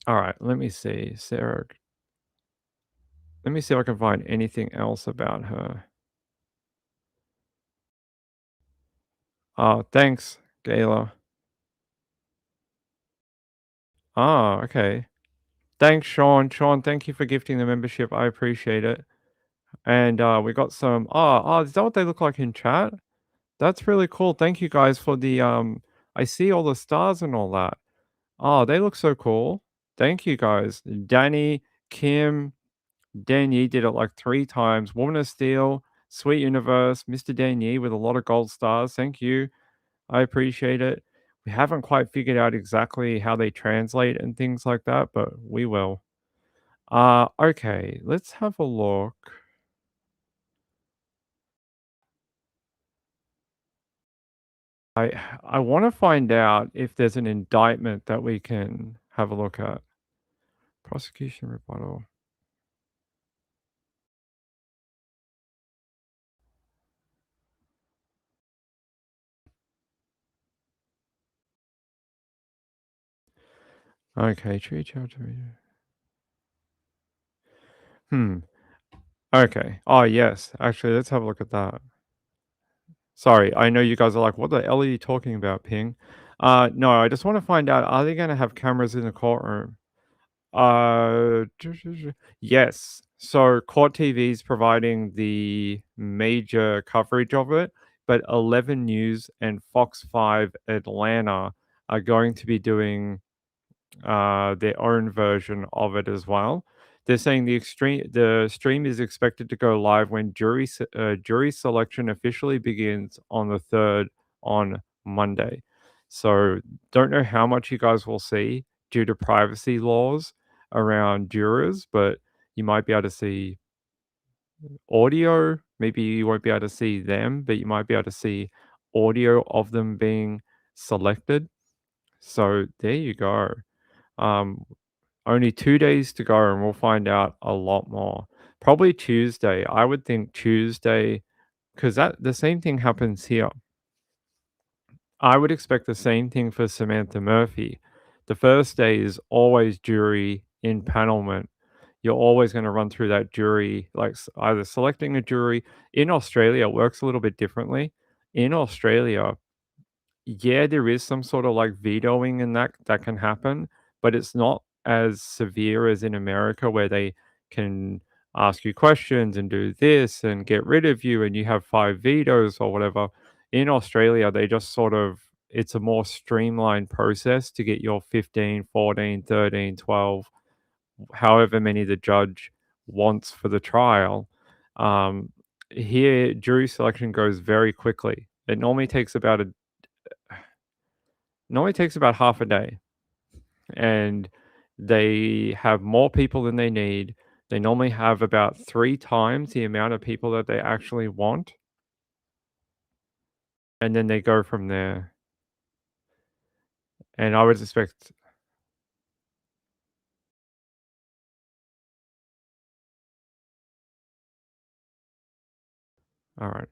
all right, let me see. Sarah, let me see if I can find anything else about her. Oh, thanks, Gayla. Oh, okay. Thanks, Sean. Sean, thank you for gifting the membership. I appreciate it. And we got some. Is that what they look like in chat? That's really cool. Thank you guys for the. I see all the stars and all that. Oh, they look so cool. Thank you guys. Danny, Kim, Dan Yee did it like 3 times. Woman of Steel, Sweet Universe, Mr. Dan Yee with a lot of gold stars. Thank you. I appreciate it. We haven't quite figured out exactly how they translate and things like that, but we will. Okay, let's have a look. I want to find out if there's an indictment that we can have a look at. Prosecution rebuttal. Okay, tree child. Hmm. Okay. Oh yes. Actually, let's have a look at that. Sorry, I know you guys are like, what the hell are you talking about, Ping? No, I just want to find out, are they going to have cameras in the courtroom? Uh, yes. So Court TV is providing the major coverage of it, but 11 News and Fox 5 Atlanta are going to be doing their own version of it as well. They're saying the stream is expected to go live when jury selection officially begins on the 3rd on Monday. So don't know how much you guys will see due to privacy laws around jurors, but you might be able to see audio. Maybe you won't be able to see them, but you might be able to see audio of them being selected. So there you go. Um, Only 2 days to go, and we'll find out a lot more. Probably Tuesday. I would think Tuesday, because that the same thing happens here. I would expect the same thing for Samantha Murphy. The first day is always jury impanelment. you're always gonna run through that jury, like, either selecting a jury. In Australia, it works a little bit differently. In Australia, yeah, there is some sort of, like, vetoing and that can happen, but it's not as severe as in America where they can ask you questions and do this and get rid of you, and you have 5 vetoes or whatever. In Australia, they just sort of it's a more streamlined process to get your 15, 14, 13, 12, however many the judge wants for the trial. Um, Here, jury selection goes very quickly. It normally takes about half a day, and they have more people than they need. They normally have about 3 times the amount of people that they actually want, and then they go from there. And I would expect alright.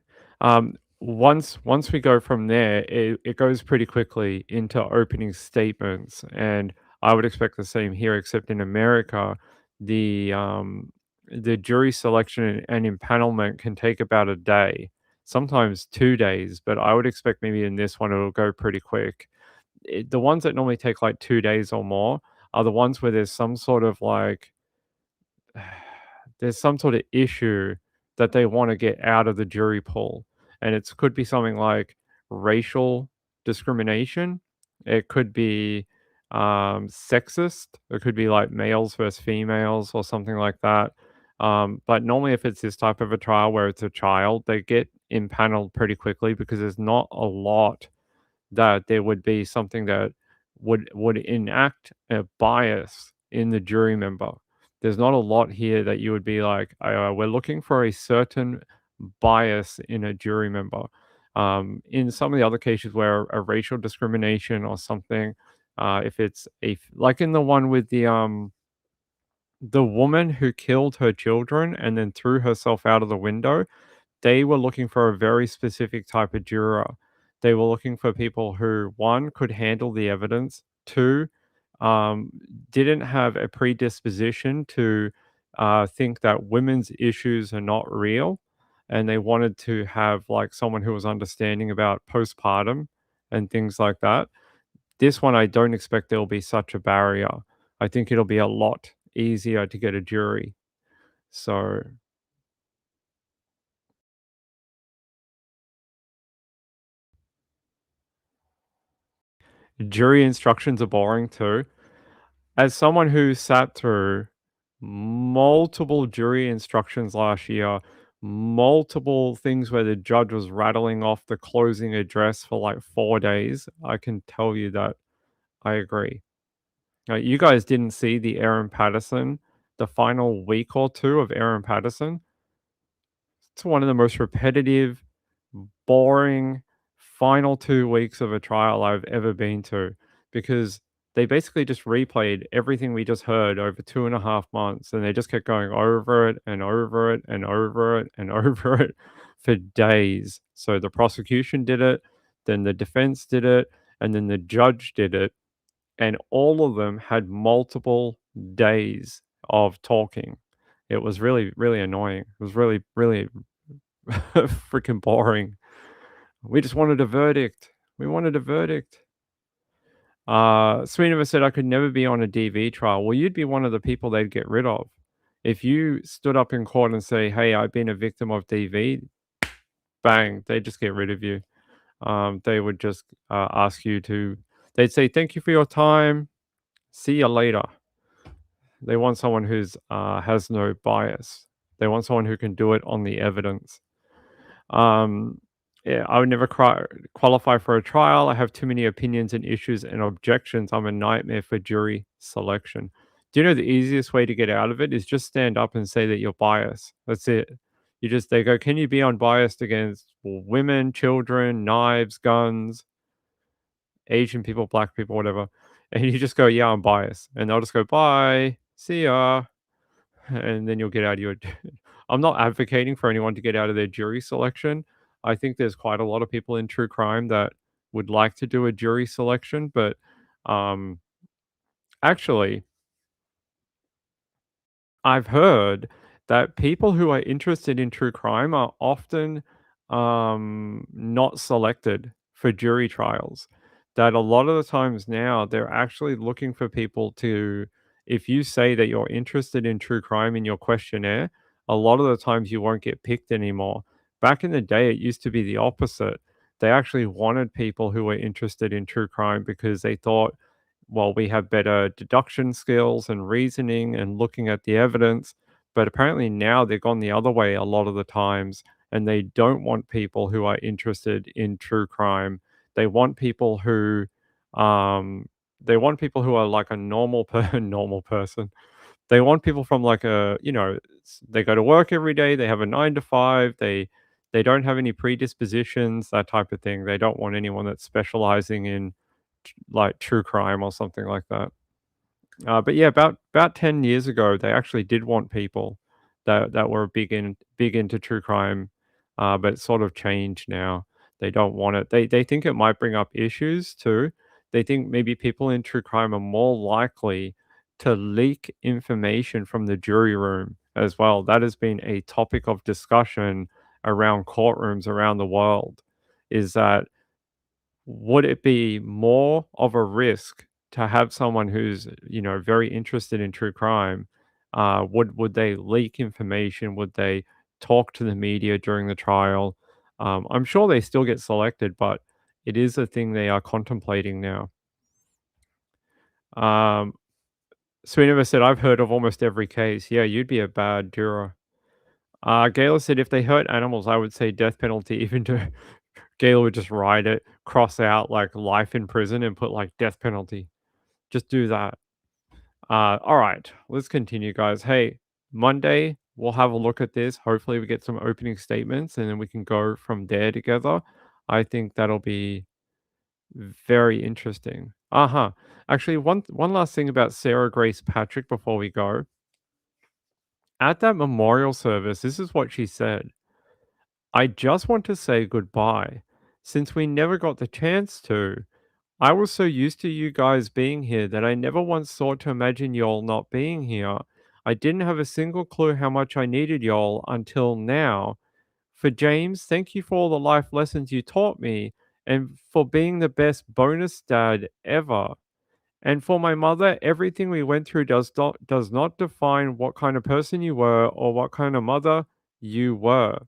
Once we go from there, it goes pretty quickly into opening statements, and I would expect the same here, except in America, the, um, the jury selection and impanelment can take about a day, sometimes 2 days, but I would expect maybe in this one it'll go pretty quick. The ones that normally take, like, 2 days or more are the ones where there's some sort of, like there's some sort of issue that they wanna get out of the jury pool, and it could be something like racial discrimination, it could be, sexist, it could be, like, males versus females or something like that, but normally if it's this type of a trial where it's a child, they get impaneled pretty quickly because there's not a lot that there would be something that would enact a bias in the jury member. There's not a lot here that you would be like, we're looking for a certain bias in a jury member. In some of the other cases where a racial discrimination or something, if it's like in the one with the woman who killed her children and then threw herself out of the window, they were looking for a very specific type of juror. They were looking for people who, 1, could handle the evidence, 2, um, didn't have a predisposition to, think that women's issues are not real, and they wanted to have, like, someone who was understanding about postpartum and things like that. This one, I don't expect there will be such a barrier. I think it'll be a lot easier to get a jury. So jury instructions are boring too. As someone who sat through multiple jury instructions last year, multiple things where the judge was rattling off the closing address for like 4 days, I can tell you that I agree. You guys didn't see the final week or 2 of Aaron Patterson. It's one of the most repetitive, boring final 2 weeks of a trial I've ever been to, because they basically just replayed everything we just heard over 2.5 months, and they just kept going over it and over it and over it and over it for days. So the prosecution did it, then the defense did it, and then the judge did it, and all of them had multiple days of talking. It was really, really annoying. It was really, really freaking boring. We just wanted a verdict. We wanted a verdict. Sweetness said I could never be on a DV trial. Well, you'd be one of the people they'd get rid of. If you stood up in court and say, "Hey, I've been a victim of DV," bang, they'd just get rid of you. They would just ask you to. They'd say, "Thank you for your time. See you later." They want someone who's has no bias. They want someone who can do it on the evidence. Um, yeah, I would never qualify for a trial. I have too many opinions and issues and objections. I'm a nightmare for jury selection. Do you know the easiest way to get out of it is just stand up and say that you're biased. That's it. They go, can you be unbiased against women, children, knives, guns, Asian people, black people, whatever? And you just go, yeah, I'm biased. And they'll just go, bye, see ya. And then you'll get out of your I'm not advocating for anyone to get out of their jury selection. I think there's quite a lot of people in true crime that would like to do a jury selection, but, actually I've heard that people who are interested in true crime are often not selected for jury trials. That a lot of the times now they're actually looking for people to, if you say that you're interested in true crime in your questionnaire, a lot of the times you won't get picked anymore. Back in the day, it used to be the opposite. They actually wanted people who were interested in true crime because they thought, well, we have better deduction skills and reasoning and looking at the evidence. But apparently now they've gone the other way a lot of the times, and they don't want people who are interested in true crime. They want people who, um, they want people who are like a normal person. They want people from like a, they go to work every day, they have a 9 to 5, they don't have any predispositions, that type of thing. They don't want anyone that's specializing in like true crime or something like that. But yeah, about 10 years ago, they actually did want people that were big into true crime, but it's sort of changed now. They don't want it. They think it might bring up issues too. They think maybe people in true crime are more likely to leak information from the jury room as well. That has been a topic of discussion around courtrooms around the world. Is that would it be more of a risk to have someone who's, very interested in true crime? Would they leak information? Would they talk to the media during the trial? I'm sure they still get selected, but it is a thing they are contemplating now. Um, Sweenover said, "I've heard of almost every case." Yeah, you'd be a bad juror. Gayla said, "If they hurt animals, I would say death penalty, even to Gail would just write it, cross out like life in prison and put like death penalty. Just do that." All right, let's continue, guys. Hey, Monday, we'll have a look at this. Hopefully, we get some opening statements and then we can go from there together. I think that'll be very interesting. Actually, one last thing about Sarah Grace Patrick before we go. At that memorial service, this is what she said. "I just want to say goodbye. Since we never got the chance to, I was so used to you guys being here that I never once thought to imagine y'all not being here. I didn't have a single clue how much I needed y'all until now. For James, thank you for all the life lessons you taught me and for being the best bonus dad ever. And for my mother, everything we went through does not define what kind of person you were or what kind of mother you were."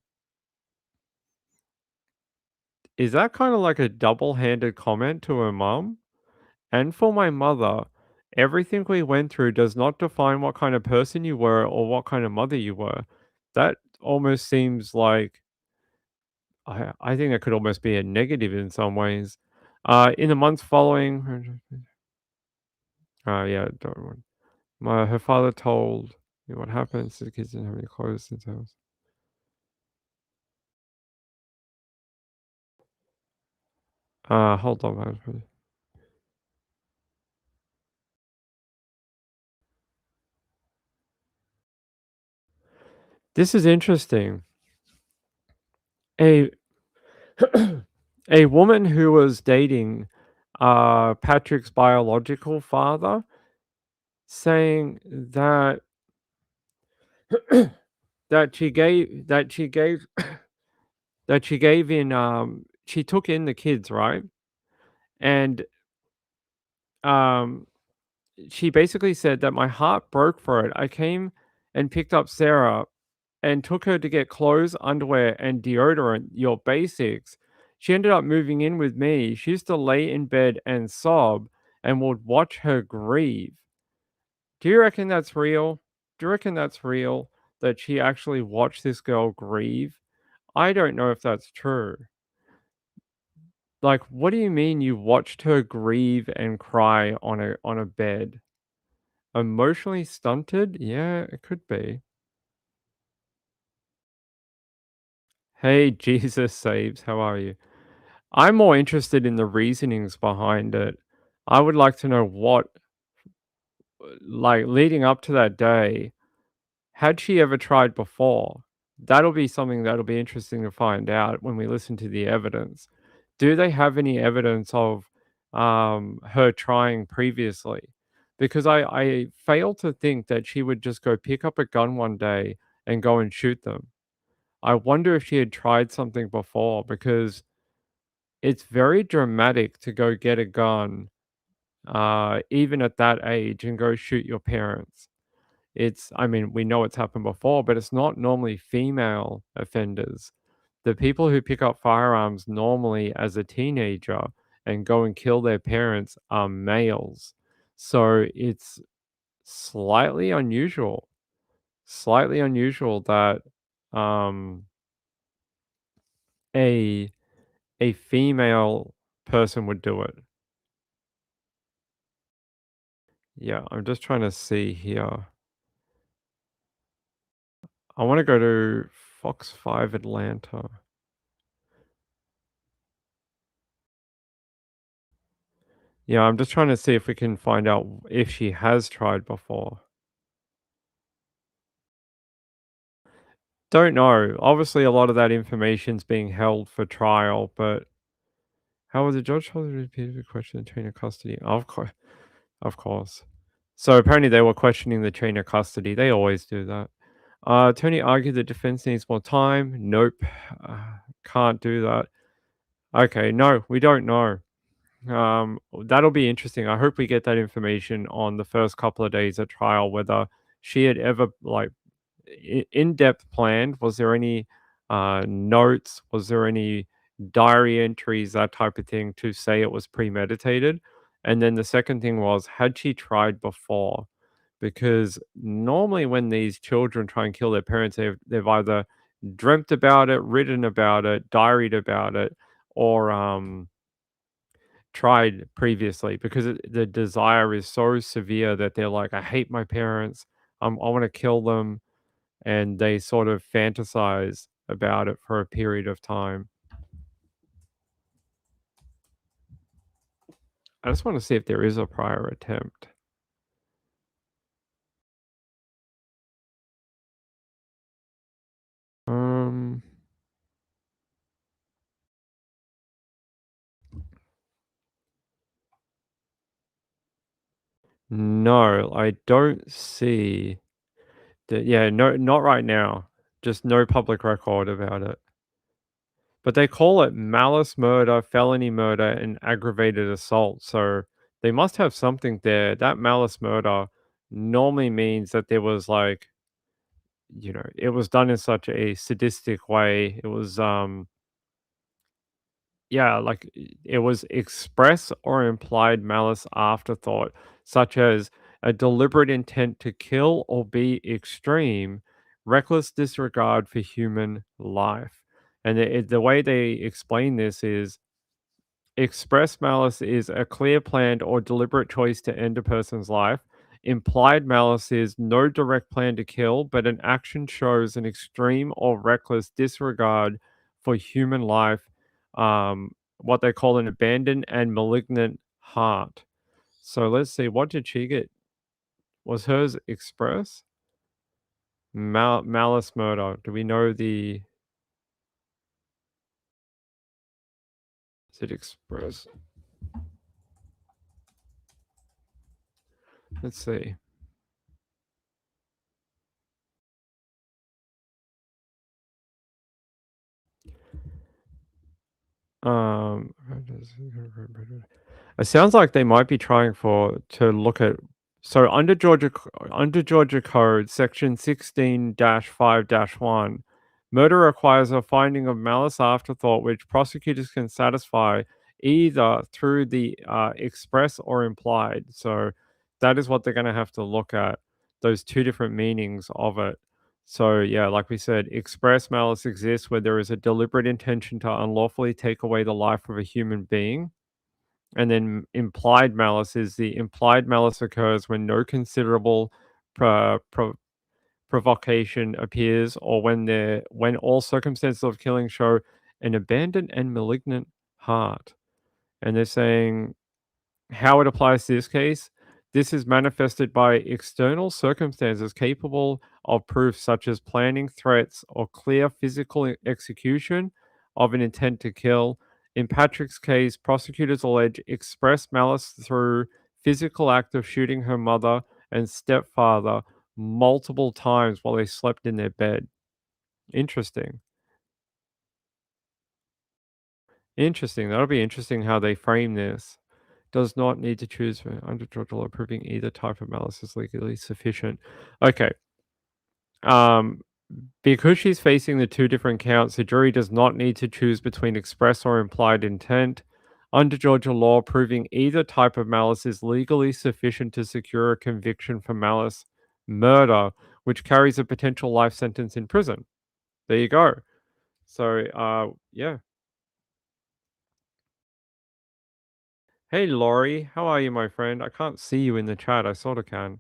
Is that kind of like a double-handed comment to her mum? "And for my mother, everything we went through does not define what kind of person you were or what kind of mother you were." That almost seems like I think that could almost be a negative in some ways. In the months following, yeah, don't worry. Her father told me what happened. So the kids didn't have any clothes since I was. Hold on. This is interesting. A a woman who was dating Patrick's biological father saying that that she gave that she gave in she took in the kids, right? And um she basically said that my heart broke for it. I came and picked up Sarah and took her to get clothes, underwear, and deodorant, your basics. She ended up moving in with me. She used to lay in bed and sob and would watch her grieve. Do you reckon that's real? Do you reckon that's real that she actually watched this girl grieve? I don't know if that's true. Like, what do you mean you watched her grieve and cry on a bed? Emotionally stunted? Yeah, it could be. Hey, Jesus saves. How are you? I'm more interested in the reasonings behind it. I would like to know what, like, leading up to that day, had she ever tried before? That'll be something that'll be interesting to find out when we listen to the evidence. Do they have any evidence of her trying previously? because I fail to think that she would just go pick up a gun one day and go and shoot them. I wonder if she had tried something before, because it's very dramatic to go get a gun, even at that age, and go shoot your parents. I mean, we know it's happened before, but it's not normally female offenders. The people who pick up firearms normally as a teenager and go and kill their parents are males. So it's slightly unusual. Slightly unusual that um, a a female person would do it. Yeah, I'm just trying to see here. I want to go to Fox 5 Atlanta. Yeah, I'm just trying to see if we can find out if she has tried before. Don't know. Obviously, a lot of that information's being held for trial, but how was the judge told to repeat the question of chain of custody? Of course. So apparently they were questioning the chain of custody. They always do that. Tony argued the defense needs more time. Nope. Can't do that. Okay, no, we don't know. That'll be interesting. I hope we get that information on the first couple of days at trial, whether she had ever like in-depth planned. Was there any notes? Was there any diary entries, that type of thing, to say it was premeditated? And then the second thing was, had she tried before? Because normally when these children try and kill their parents, they've either dreamt about it, written about it, diaried about it, or tried previously, because the desire is so severe that they're like, I hate my parents. I want to kill them. And they sort of fantasize about it for a period of time. I just want to see if there is a prior attempt. Um, no, I don't see that. Yeah, no, not right now. Just no public record about it. But they call it malice murder, felony murder, and aggravated assault. So they must have something there. That malice murder normally means that there was like, it was done in such a sadistic way. It was yeah, like it was express or implied malice afterthought, such as a deliberate intent to kill or be extreme, reckless disregard for human life. And the way they explain this is, express malice is a clear, planned, or deliberate choice to end a person's life. Implied malice is no direct plan to kill, but an action shows an extreme or reckless disregard for human life, what they call an abandoned and malignant heart. So let's see, what did she get? Was hers express? Malice murder. Do we know the. Is it express? Let's see. Um, it sounds like they might be trying to look at. So under Georgia Code Section 16-5-1, murder requires a finding of malice afterthought, which prosecutors can satisfy either through the express or implied. So that is what they're going to have to look at, those two different meanings of it. So yeah, like we said, express malice exists where there is a deliberate intention to unlawfully take away the life of a human being. And then implied malice is the implied malice occurs when no considerable provocation appears, or when all circumstances of killing show an abandoned and malignant heart. And they're saying how it applies to this case. This is manifested by external circumstances capable of proof, such as planning, threats, or clear physical execution of an intent to kill. In Patrick's case, prosecutors allege express malice through physical act of shooting her mother and stepfather multiple times while they slept in their bed. Interesting. Interesting. That'll be interesting how they frame this. Does not need to choose under Georgia law, proving either type of malice is legally sufficient. Okay. Because she's facing the two different counts, the jury does not need to choose between express or implied intent. Under Georgia law, proving either type of malice is legally sufficient to secure a conviction for malice murder, which carries a potential life sentence in prison. There you go. So, yeah. Hey, Laurie, how are you, my friend? I can't see you in the chat. I sort of can.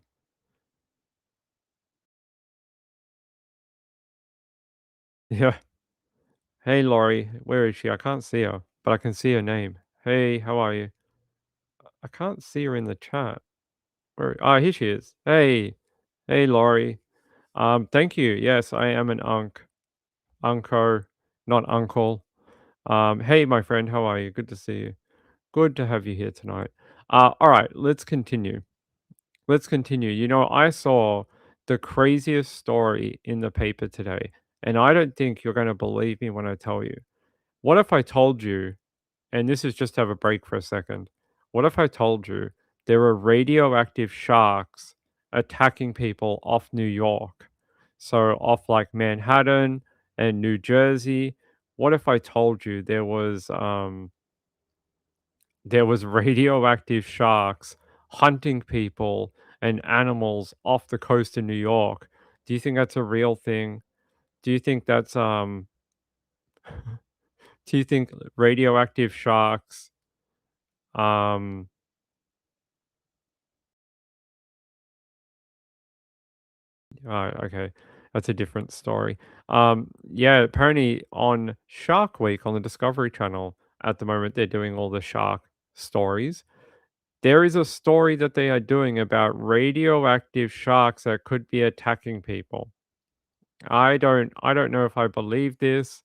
Yeah. Hey, Laurie, where is she? I can't see her, but I can see her name. Hey, how are you? I can't see her in the chat. Where? Ah, here she is. Hey, hey, Laurie. Thank you. Yes, I am an unco, not uncle. Hey, my friend, how are you? Good to see you. Good to have you here tonight. All right, let's continue. Let's continue. You know, I saw the craziest story in the paper today, and I don't think you're going to believe me when I tell you. What if I told you, and this is just to have a break for a second, what if I told you there are radioactive sharks attacking people off New York? So, off like Manhattan and New Jersey. What if I told you there was radioactive sharks hunting people and animals off the coast of New York? Do you think that's a real thing? Do you think that's do you think radioactive sharks um okay, that's a different story. Yeah, apparently on Shark Week on the Discovery Channel at the moment they're doing all the shark stories. There is a story that they are doing about radioactive sharks that could be attacking people. I don't know if I believe this.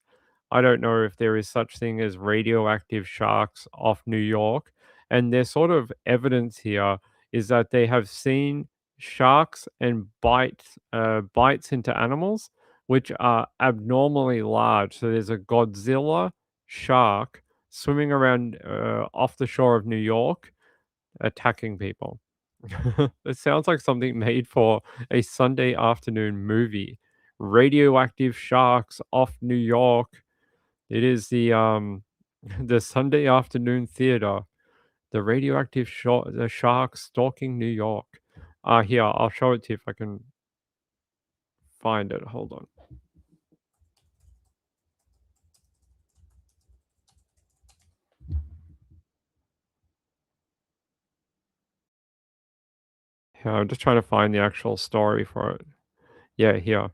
I don't know if there is such thing as radioactive sharks off New York. And their sort of evidence here is that they have seen sharks and bites into animals which are abnormally large. So there's a Godzilla shark swimming around off the shore of New York attacking people. It sounds like something made for a Sunday afternoon movie. Radioactive sharks off New York. It is the the Sunday afternoon theater. The radioactive the shark stalking New York. Here, I'll show it to you if I can find it. Hold on. Yeah, I'm just trying to find the actual story for it. Yeah, here.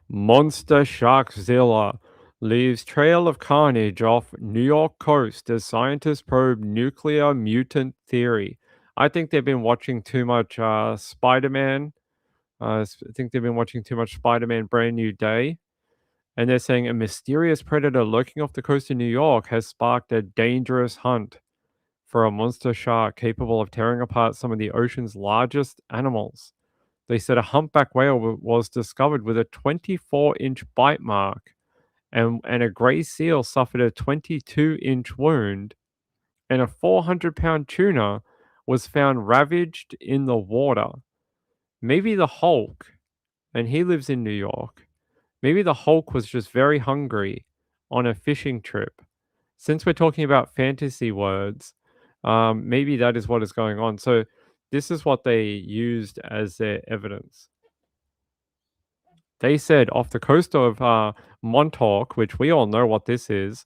Monster Sharkzilla leaves trail of carnage off New York coast as scientists probe nuclear mutant theory. I think they've been watching too much Spider-Man. I think they've been watching too much Spider-Man Brand New Day. And they're saying a mysterious predator lurking off the coast of New York has sparked a dangerous hunt for a monster shark capable of tearing apart some of the ocean's largest animals. They said a humpback whale was discovered with a 24-inch bite mark, and a gray seal suffered a 22-inch wound, and a 400-pound tuna was found ravaged in the water. Maybe the Hulk, and he lives in New York, maybe the Hulk was just very hungry on a fishing trip. Since we're talking about fantasy words, maybe that is what is going on. So this is what they used as their evidence. They said off the coast of Montauk, which we all know what this is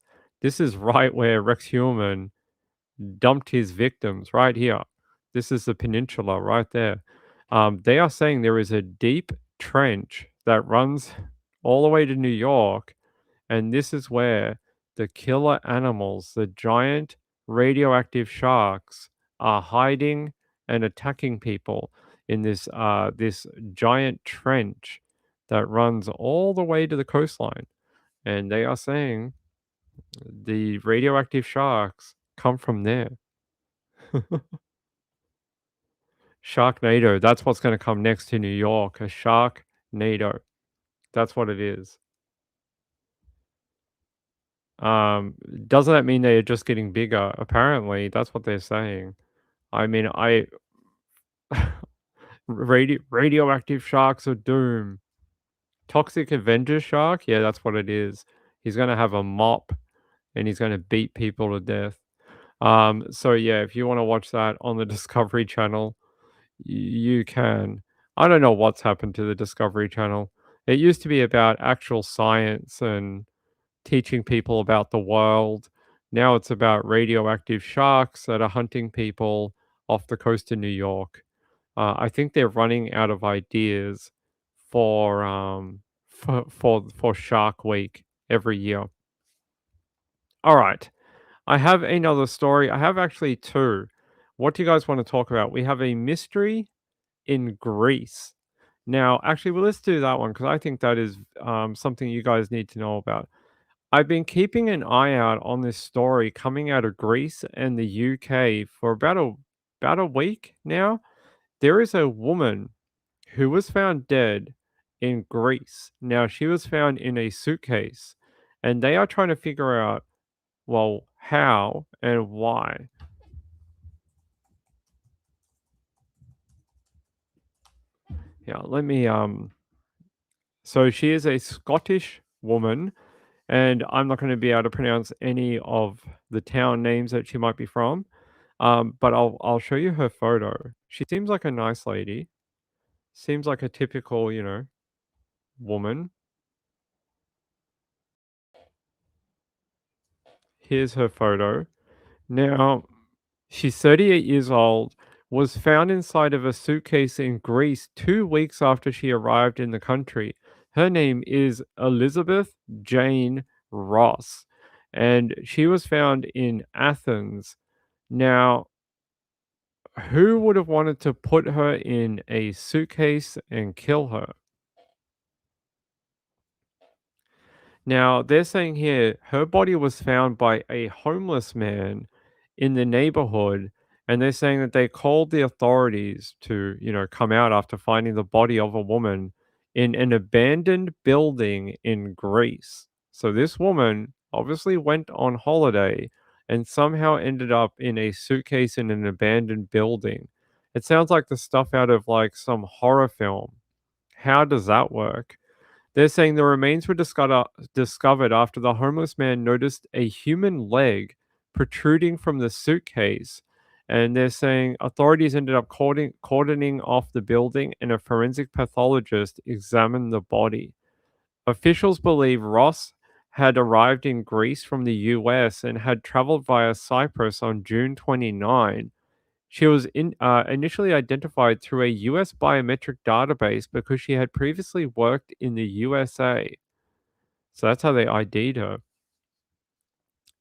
right where Rex Human dumped his victims, right here. This is the peninsula right there. They are saying there is a deep trench that runs all the way to New York, and this is where the killer animals, the giant radioactive sharks, are hiding and attacking people in this giant trench that runs all the way to the coastline. And they are saying the radioactive sharks come from there. Sharknado, that's what's gonna come next to New York, a Sharknado. That's what it is. Doesn't that mean they're just getting bigger? Apparently, that's what they're saying. I mean, radioactive sharks of doom. Toxic Avenger shark? Yeah, that's what it is. He's gonna have a mop, and he's gonna beat people to death. So yeah, if you wanna watch that on the Discovery Channel, you can. I don't know what's happened to the Discovery Channel. It used to be about actual science and teaching people about the world. Now it's about radioactive sharks that are hunting people off the coast of New York. I think they're running out of ideas for Shark Week every year. All right, I have another story. I have actually two. What do you guys want to talk about? We have a mystery in Greece. Now, actually, well, let's do that one because I think that is something you guys need to know about. I've been keeping an eye out on this story coming out of Greece and the UK for about a week now. There is a woman who was found dead in Greece. Now, she was found in a suitcase, and they are trying to figure out, well, how and why. Yeah, let me so she is a Scottish woman, and I'm not going to be able to pronounce any of the town names that she might be from. But I'll show you her photo. She seems like a nice lady. Seems like a typical, woman. Here's her photo. Now, she's 38 years old, was found inside of a suitcase in Greece 2 weeks after she arrived in the country. Her name is Elizabeth Jane Ross, and she was found in Athens. Now, who would have wanted to put her in a suitcase and kill her? Now, they're saying here her body was found by a homeless man in the neighborhood, and they're saying that they called the authorities to, come out after finding the body of a woman in an abandoned building in Greece. So this woman obviously went on holiday and somehow ended up in a suitcase in an abandoned building. It sounds like the stuff out of like some horror film. How does that work? They're saying the remains were discovered after the homeless man noticed a human leg protruding from the suitcase. And they're saying authorities ended up cordoning off the building and a forensic pathologist examined the body. Officials believe Ross had arrived in Greece from the US and had traveled via Cyprus on June 29. She was initially identified through a US biometric database because she had previously worked in the USA. So that's how they ID'd her.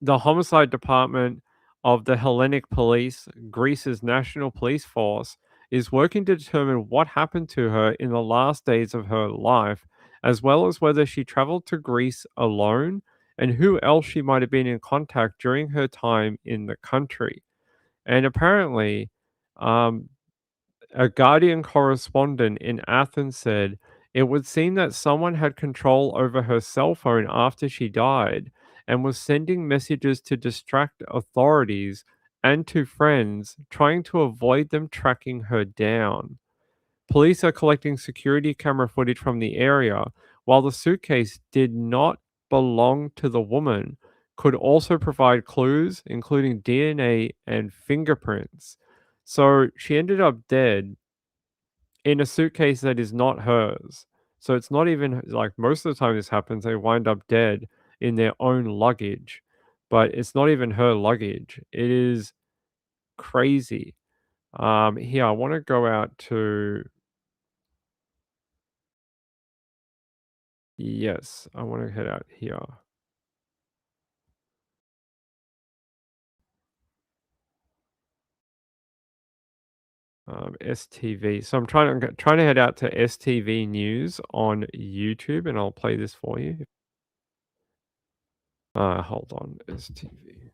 The homicide department of the Hellenic Police, Greece's national police force, is working to determine what happened to her in the last days of her life, as well as whether she traveled to Greece alone and who else she might have been in contact during her time in the country. And apparently, um, a Guardian correspondent in Athens said it would seem that someone had control over her cell phone after she died and was sending messages to distract authorities and to friends, trying to avoid them tracking her down. Police are collecting security camera footage from the area, while the suitcase did not belong to the woman, could also provide clues, including DNA and fingerprints. So she ended up dead in a suitcase that is not hers. So it's not even like most of the time this happens, they wind up dead in their own luggage, but it's not even her luggage. It is crazy. Here, I want to go out to, yes, I want to head out here. STV. So I'm trying to head out to STV News on YouTube, and I'll play this for you. Hold on, STV.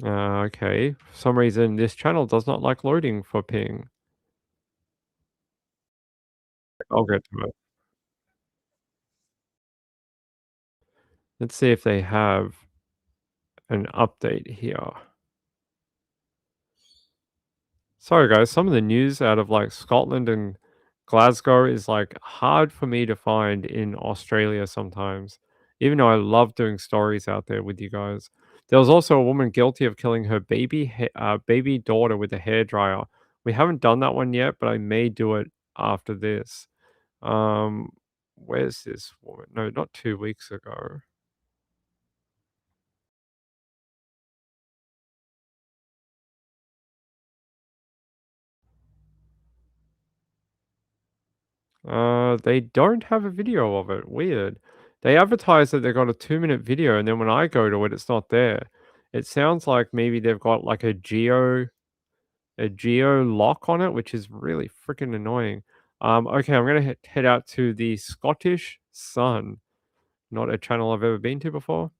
Okay. For some reason, this channel does not like loading for ping. I'll get to it. Let's see if they have an update here. Sorry, guys. Some of the news out of like Scotland and Glasgow is like hard for me to find in Australia sometimes, even though I love doing stories out there with you guys. There was also a woman guilty of killing her baby daughter with a hairdryer. We haven't done that one yet, but I may do it after this. Um, where's this woman? No, not 2 weeks ago. They don't have a video of it. Weird. They advertise that they got a 2-minute video, and then when I go to it, it's not there. It sounds like maybe they've got like a geo lock on it, which is really freaking annoying. Okay, I'm gonna head out to the Scottish Sun, not a channel I've ever been to before.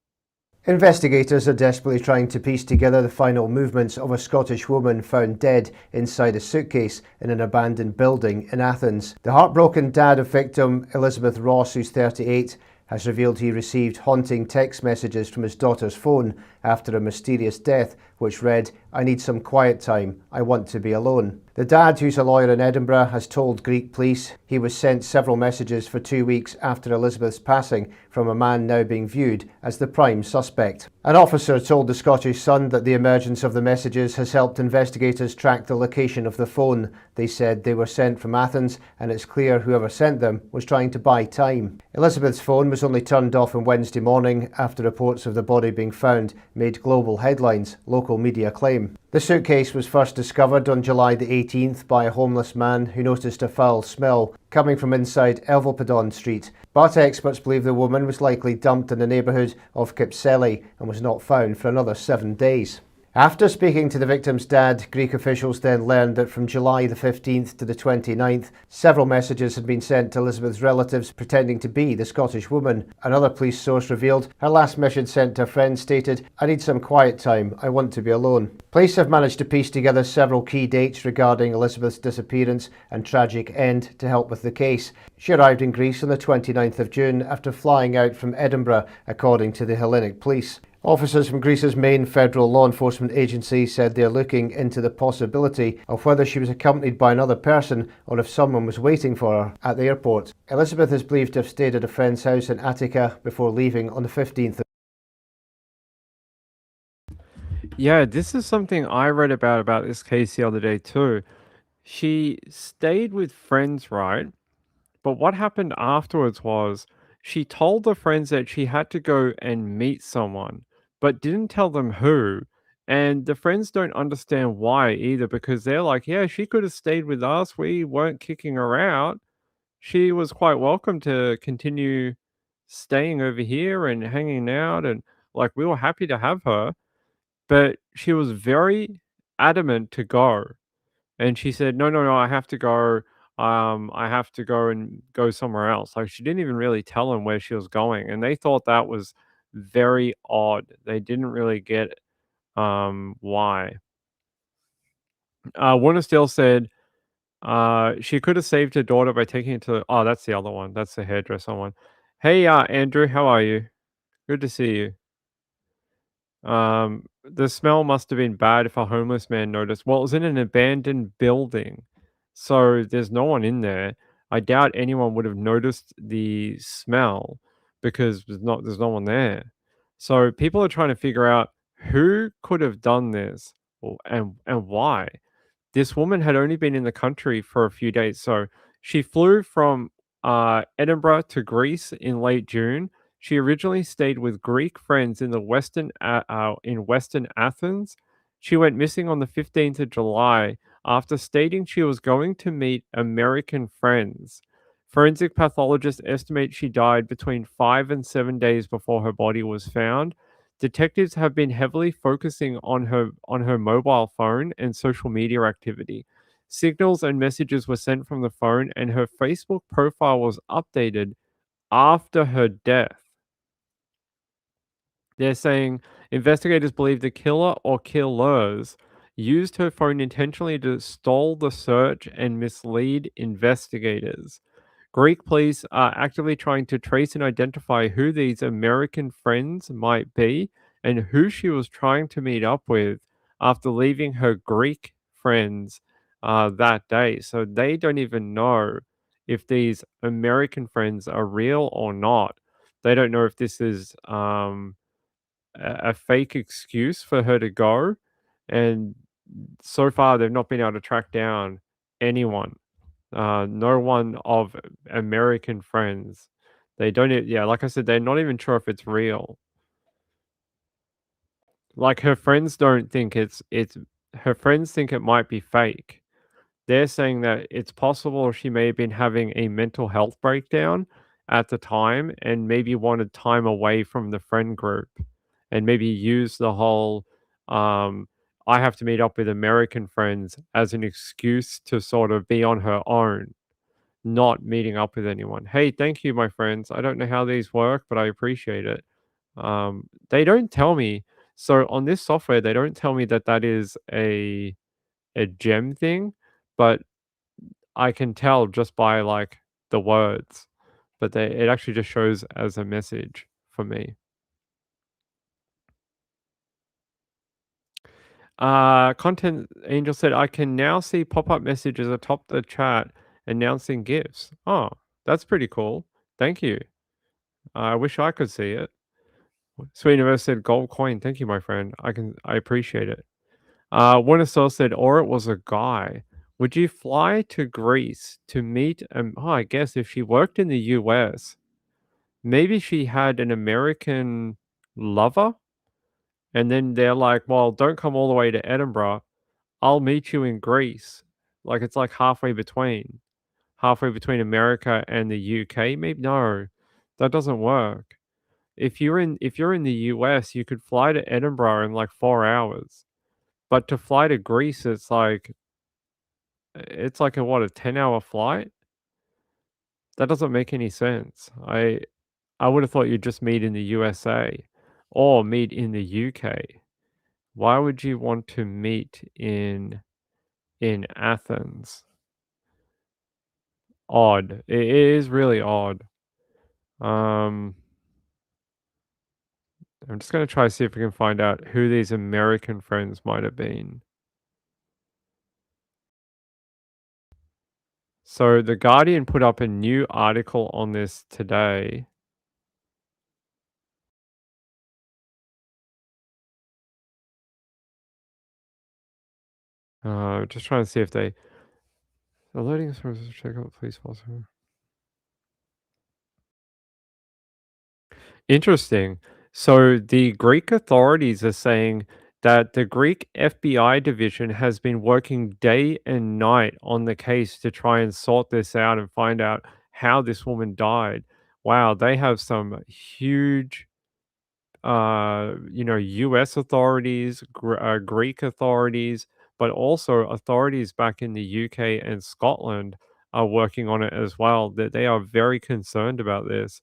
Investigators are desperately trying to piece together the final movements of a Scottish woman found dead inside a suitcase in an abandoned building in Athens. The heartbroken dad of victim Elizabeth Ross, who's 38, has revealed he received haunting text messages from his daughter's phone after a mysterious death, which read, "I need some quiet time. I want to be alone." The dad, who's a lawyer in Edinburgh, has told Greek police he was sent several messages for 2 weeks after Elizabeth's passing from a man now being viewed as the prime suspect. An officer told the Scottish Sun that the emergence of the messages has helped investigators track the location of the phone. They said they were sent from Athens, and it's clear whoever sent them was trying to buy time. Elizabeth's phone was only turned off on Wednesday morning after reports of the body being found made global headlines, local media claim. The suitcase was first discovered on July the 18th by a homeless man who noticed a foul smell coming from inside Elvelpidon Street, but experts believe the woman was likely dumped in the neighbourhood of Kypseli and was not found for another 7 days. After speaking to the victim's dad, Greek officials then learned that from July the 15th to the 29th, several messages had been sent to Elizabeth's relatives pretending to be the Scottish woman. Another police source revealed her last message sent to a friend stated, "I need some quiet time. I want to be alone." Police have managed to piece together several key dates regarding Elizabeth's disappearance and tragic end to help with the case. She arrived in Greece on the 29th of June after flying out from Edinburgh, according to the Hellenic police. Officers from Greece's main federal law enforcement agency said they are looking into the possibility of whether she was accompanied by another person or if someone was waiting for her at the airport. Elizabeth is believed to have stayed at a friend's house in Attica before leaving on the 15th. Yeah, this is something I read about this case the other day too. She stayed with friends, right? But what happened afterwards was she told the friends that she had to go and meet someone, but didn't tell them who. And the friends don't understand why either because they're like, yeah, she could have stayed with us. We weren't kicking her out. She was quite welcome to continue staying over here and hanging out. And like, we were happy to have her, but she was very adamant to go. And she said, "No, no, no, I have to go. I have to go and go somewhere else." Like she didn't even really tell them where she was going, and they thought that was very odd. They didn't really get why. Warner Steele said she could have saved her daughter by taking it to. Oh, that's the other one. That's the hairdresser one. Hey, Andrew, how are you? Good to see you. The smell must have been bad if a homeless man noticed. Well, it was in an abandoned building, so there's no one in there. I doubt anyone would have noticed the smell because there's no one there. So people are trying to figure out who could have done this and why. This woman had only been in the country for a few days, so she flew from Edinburgh to Greece in late June. She originally stayed with Greek friends in Western Athens. She went missing on the 15th of July after stating she was going to meet American friends. Forensic pathologists estimate she died between 5 and 7 days before her body was found. Detectives have been heavily focusing on her mobile phone and social media activity. Signals and messages were sent from the phone, and her Facebook profile was updated after her death. They're saying Investigators believe the killer or killers used her phone intentionally to stall the search and mislead investigators. Greek police are actively trying to trace and identify who these American friends might be and who she was trying to meet up with after leaving her Greek friends that day. So they don't even know if these American friends are real or not. They don't know if this is a fake excuse for her to go. And so far, they've not been able to track down anyone. No one of American friends. They don't yeah, like I said, they're not even sure if it's real. Like, her friends don't think it's her friends think it might be fake. They're saying that it's possible she may have been having a mental health breakdown at the time and maybe wanted time away from the friend group and maybe use the whole, um, "I have to meet up with American friends" as an excuse to sort of be on her own, not meeting up with anyone. Hey, thank you, my friends. I don't know how these work, but I appreciate it. They don't tell me. So on this software, they don't tell me that that is a gem thing, but I can tell just by like the words. But it actually just shows as a message for me. Content Angel said, I can now see pop-up messages atop the chat announcing gifts. Oh, that's pretty cool. Thank you. I wish I could see it. Sweet Universe said gold coin. Thank you, my friend. I appreciate it. Wintersoul said, or it was a guy. Would you fly to Greece to meet I guess if she worked in the US, maybe she had an American lover, and then they're like, well, don't come all the way to Edinburgh. I'll meet you in Greece. Like it's like halfway between America and the UK. Maybe no, that doesn't work. If you're in the US, you could fly to Edinburgh in like 4 hours. But to fly to Greece, it's like a what, a 10-hour flight? That doesn't make any sense. I would have thought you'd just meet in the USA or meet in the UK. Why would you want to meet in Athens? Odd. It is really odd. I'm just gonna try to see if we can find out who these American friends might have been. So The Guardian put up a new article on this today. Just trying to see if they alerting sources check out police force. Interesting. So the Greek authorities are saying that the Greek FBI division has been working day and night on the case to try and sort this out and find out how this woman died. Wow, they have some huge US authorities, Greek authorities, but also authorities back in the UK and Scotland are working on it as well. That they are very concerned about this.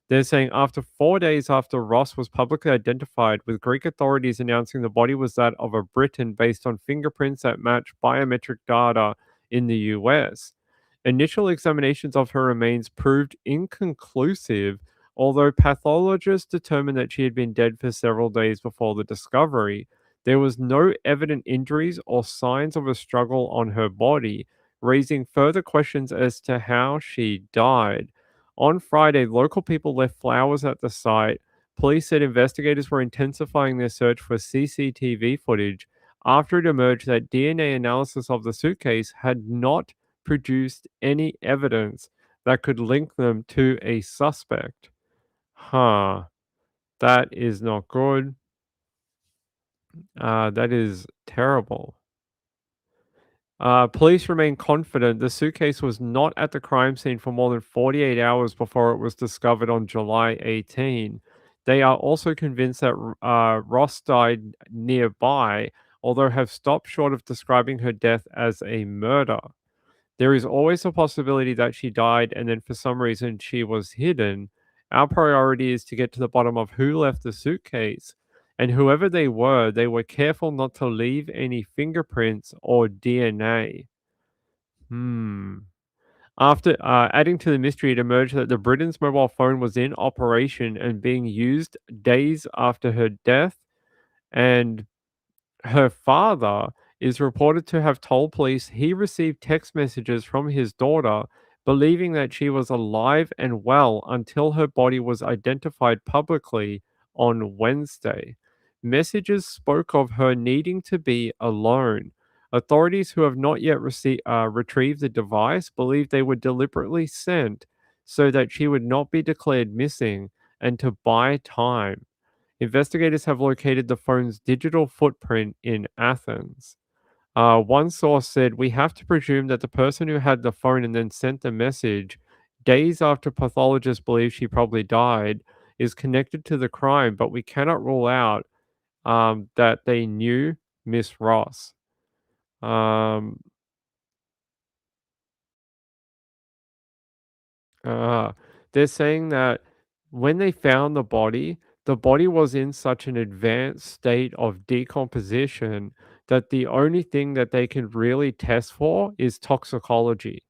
They're saying after 4 days after Ross was publicly identified, with Greek authorities announcing the body was that of a Briton based on fingerprints that match biometric data in the US. Initial examinations of her remains proved inconclusive, although pathologists determined that she had been dead for several days before the discovery. There was no evident injuries or signs of a struggle on her body, raising further questions as to how she died. On Friday, local people left flowers at the site. Police said investigators were intensifying their search for CCTV footage after it emerged that DNA analysis of the suitcase had not produced any evidence that could link them to a suspect. Huh. That is not good. That is terrible. Police remain confident the suitcase was not at the crime scene for more than 48 hours before it was discovered on July 18. They are also convinced that Ross died nearby, although have stopped short of describing her death as a murder. There is always a possibility that she died and then for some reason she was hidden. Our priority is to get to the bottom of who left the suitcase And whoever they were careful not to leave any fingerprints or DNA. Hmm. After adding to the mystery, it emerged that the Britain's mobile phone was in operation and being used days after her death, and her father is reported to have told police he received text messages from his daughter believing that she was alive and well until her body was identified publicly on Wednesday. Messages spoke of her needing to be alone. Authorities who have not yet retrieved the device believe they were deliberately sent so that she would not be declared missing and to buy time. Investigators have located the phone's digital footprint in Athens. One source said, "We have to presume that the person who had the phone and then sent the message days after pathologists believe she probably died is connected to the crime, but we cannot rule out that they knew Miss Ross." Um, Uh, they're saying that when they found the body was in such an advanced state of decomposition that the only thing that they can really test for is toxicology.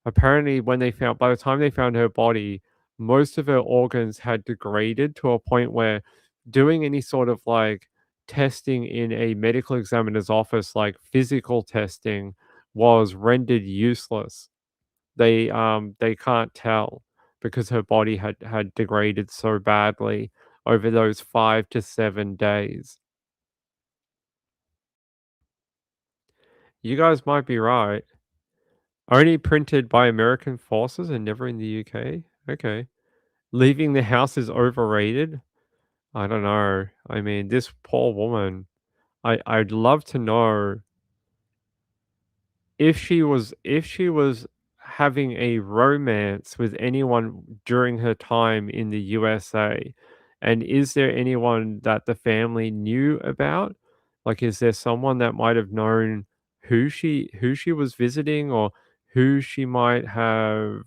Apparently, by the time they found her body, most of her organs had degraded to a point where doing any sort of like testing in a medical examiner's office, like physical testing, was rendered useless. They can't tell because her body had degraded so badly over those 5 to 7 days. You guys might be right. Only printed by American forces and never in the UK? Okay. Leaving the house is overrated? I don't know. I mean, this poor woman, I'd love to know if she was having a romance with anyone during her time in the USA, and is there anyone that the family knew about? Like, is there someone that might have known who she was visiting or who she might have,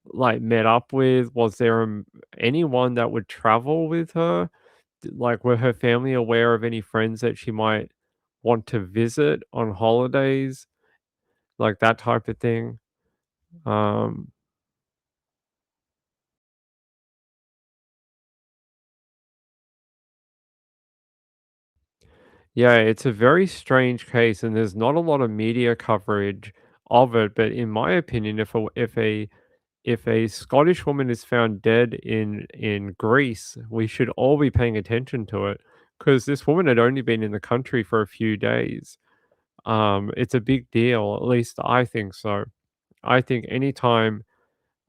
like, met up with? Was there, anyone that would travel with her? Like, were her family aware of any friends that she might want to visit on holidays? Like that type of thing. Um, yeah, it's a very strange case, and there's not a lot of media coverage of it. But in my opinion, if a Scottish woman is found dead in Greece, we should all be paying attention to it because this woman had only been in the country for a few days. It's a big deal. At least I think so. I think anytime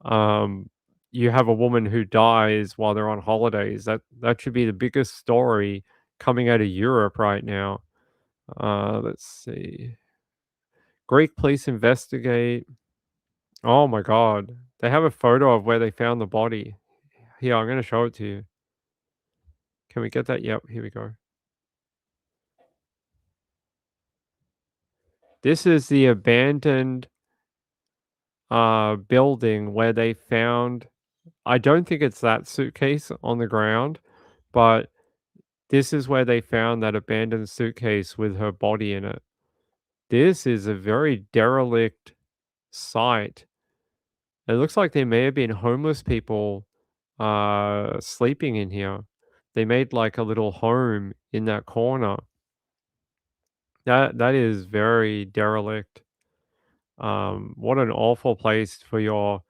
um, you have a woman who dies while they're on holidays. That should be the biggest story coming out of Europe right now. Let's see. Greek police investigate. Oh my god. They have a photo of where they found the body. Here, I'm gonna show it to you. Can we get that? Yep, here we go. This is the abandoned building where they found, I don't think it's that suitcase on the ground, but this is where they found that abandoned suitcase with her body in it. This is a very derelict site. It looks like there may have been homeless people sleeping in here. They made like a little home in that corner. That is very derelict. What an awful place for your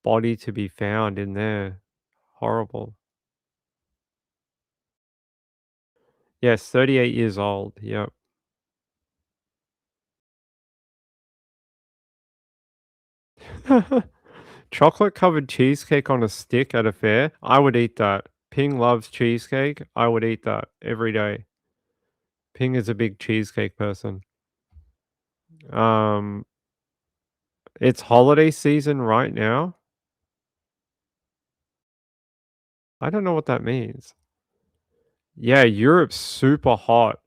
body to be found in there. Horrible. Yes, 38 years old. Yep. Chocolate covered cheesecake on a stick at a fair? I would eat that. Ping loves cheesecake. I would eat that every day. Ping is a big cheesecake person. Um, it's holiday season right now. I don't know what that means. Yeah, Europe's super hot.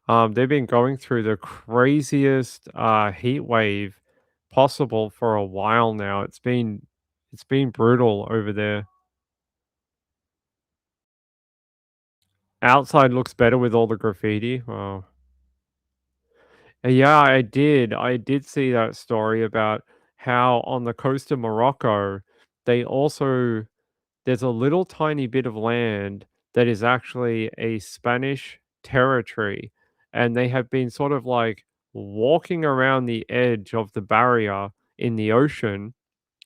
They've been going through the craziest heat wave possible for a while now. It's been brutal over there. Outside looks better with all the graffiti. Wow. Yeah, I did. I did see that story about how on the coast of Morocco, they also there's a little tiny bit of land that is actually a Spanish territory, and they have been sort of like walking around the edge of the barrier in the ocean.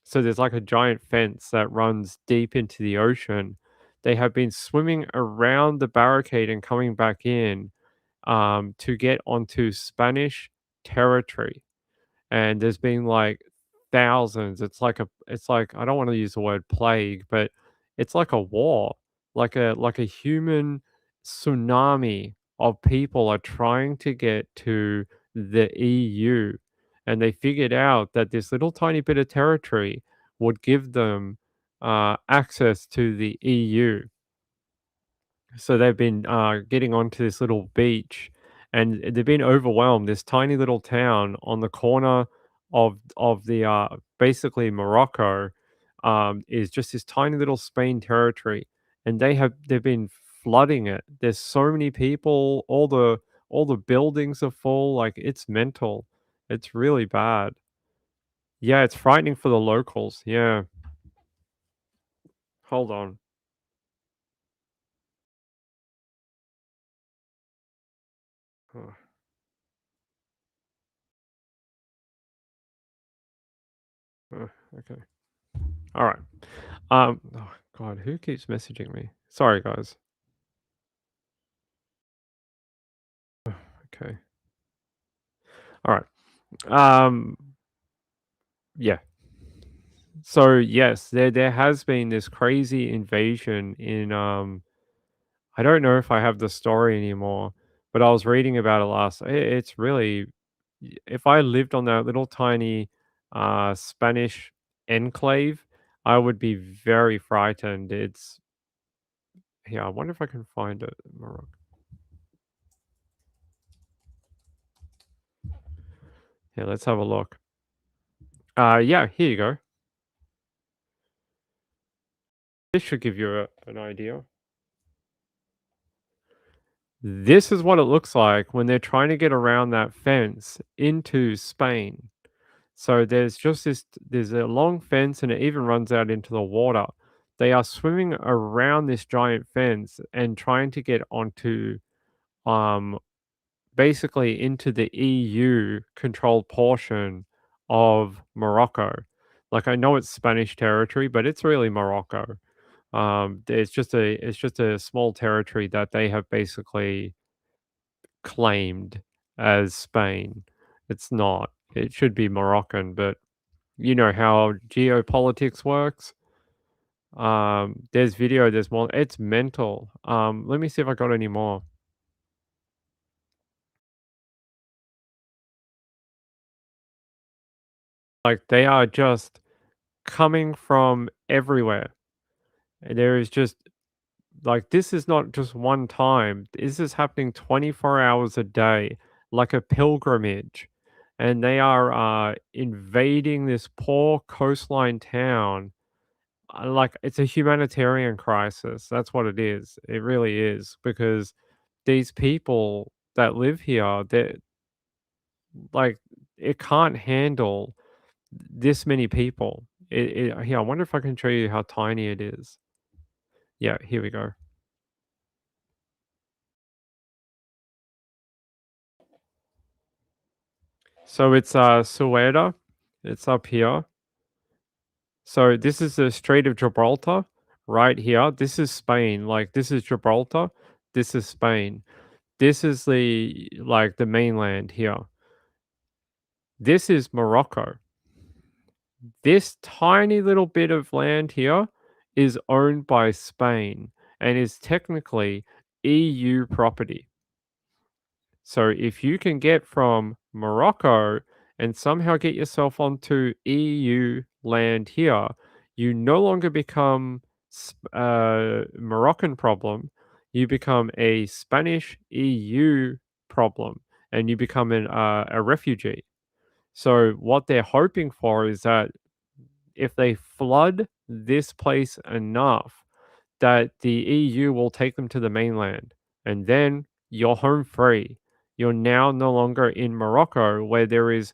So there's like a giant fence that runs deep into the ocean. They have been swimming around the barricade and coming back in to get onto Spanish territory, and there's been like thousands. It's like I don't want to use the word plague, but it's like a war, like a human tsunami of people are trying to get to the EU, and they figured out that this little tiny bit of territory would give them access to the EU. So they've been getting onto this little beach, and they've been overwhelmed. This tiny little town on the corner of the basically Morocco is just this tiny little Spain territory, and they've been flooding it. There's so many people. All the buildings are full. Like it's mental. It's really bad. Yeah, it's frightening for the locals. Yeah. Hold on. Oh, okay. All right. Oh God, who keeps messaging me? Sorry, guys. Okay. All right. Um, yeah. So yes, there has been this crazy invasion in I don't know if I have the story anymore, but I was reading about it last. It's really if I lived on that little tiny Spanish enclave, I would be very frightened. It's yeah, I wonder if I can find it. Morocco. Yeah, let's have a look. Yeah, here you go. This should give you an idea. This is what it looks like when they're trying to get around that fence into Spain. So there's a long fence and it even runs out into the water. They are swimming around this giant fence and trying to get onto um basically into the EU controlled portion of Morocco. Like I know it's Spanish territory, but it's really Morocco. It's just a small territory that they have basically claimed as Spain. It's not. It should be Moroccan, but you know how geopolitics works. There's video, there's more. It's mental. Let me see if I got any more. Like they are just coming from everywhere. There is just like this is not just one time. This is happening 24 hours a day, like a pilgrimage. And they are invading this poor coastline town. Like it's a humanitarian crisis. That's what it is. It really is because these people that live here, they like it can't handle this many people. Here, I wonder if I can show you how tiny it is. Yeah, here we go. So it's Sueda. It's up here. So this is the Strait of Gibraltar right here. This is Spain. Like this is Gibraltar. This is Spain. This is the mainland here. This is Morocco. This tiny little bit of land here is owned by Spain and is technically EU property. So if you can get from Morocco and somehow get yourself onto EU land here, you no longer become a Moroccan problem. You become a Spanish EU problem, and you become a refugee. So what they're hoping for is that if they flood this place enough, that the EU will take them to the mainland. and then you're home free. You're now no longer in Morocco, where there is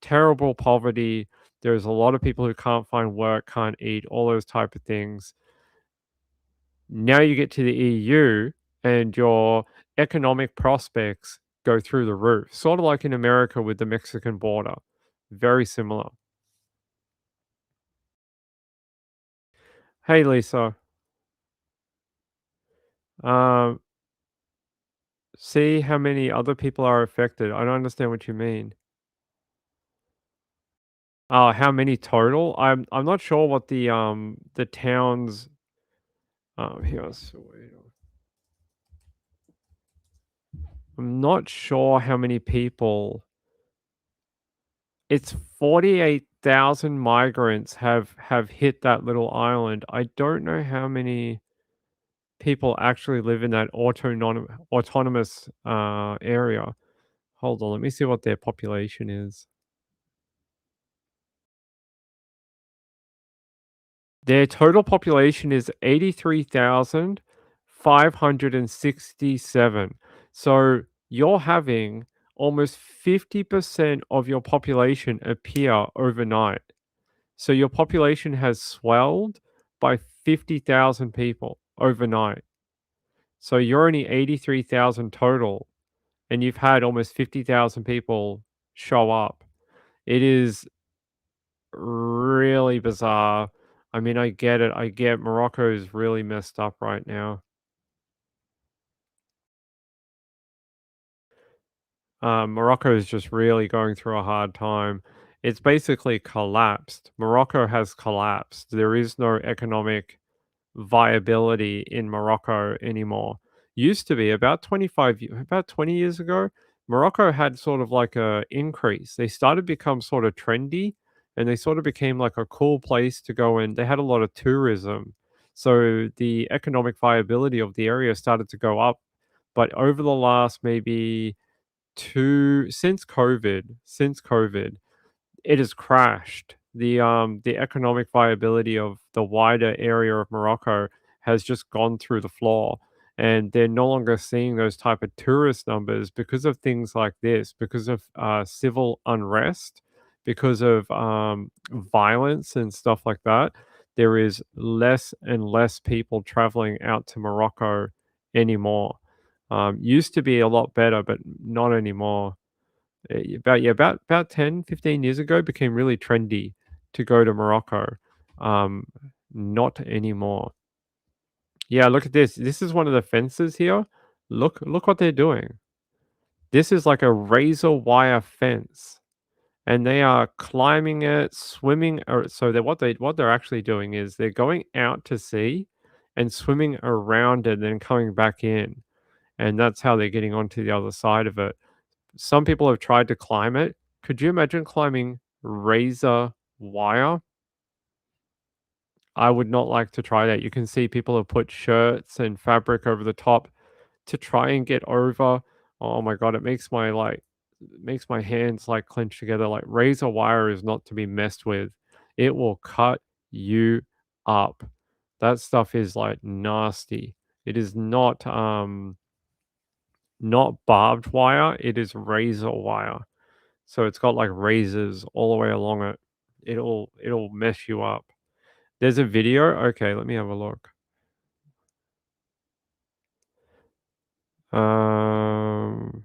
terrible poverty. There's a lot of people who can't find work, can't eat, all those type of things. Now you get to the EU and your economic prospects go through the roof, sort of like in America with the Mexican border. Very similar. Hey, Lisa. Um, see how many other people are affected. I don't understand what you mean. Oh, how many total? I'm not sure what the towns. Here, I'm not sure how many people. It's 48,000 migrants have hit that little island. I don't know how many people actually live in that autonomous area. Hold on, let me see what their population is. Their total population is 83,567. So you're having almost 50% of your population appear overnight. So your population has swelled by 50,000 people overnight. So you're only 83,000 total, and you've had almost 50,000 people show up. It is really bizarre. I mean, I get it. I get Morocco is really messed up right now. Morocco is just really going through a hard time. It's basically collapsed. Morocco has collapsed. There is no economic viability in Morocco anymore. Used to be about 20 years ago, Morocco had sort of like a increase. They started to become sort of trendy, and they sort of became like a cool place to go in. They had a lot of tourism. So the economic viability of the area started to go up. But over the last maybe since COVID, it has crashed. The economic viability of the wider area of Morocco has just gone through the floor, and they're no longer seeing those type of tourist numbers because of things like this, because of civil unrest, because of violence and stuff like that. There is less and less people traveling out to Morocco anymore. Used to be a lot better, but not anymore. About 10, 15 years ago, it became really trendy to go to Morocco. Um, Not anymore. Yeah, look at this. This is one of the fences here. Look what they're doing. This is like a razor wire fence, and they are climbing it, swimming. So what they're actually doing is they're going out to sea and swimming around it, and then coming back in, and that's how they're getting onto the other side of it. Some people have tried to climb it. Could you imagine climbing razor wire? I would not like to try that. You can see people have put shirts and fabric over the top to try and get over. Oh my god, it makes my hands like clench together. Like razor wire is not to be messed with. It will cut you up. That stuff is like nasty. It is not barbed wire, it is razor wire. So it's got like razors all the way along it. It'll mess you up. There's a video. Okay, let me have a look. Um,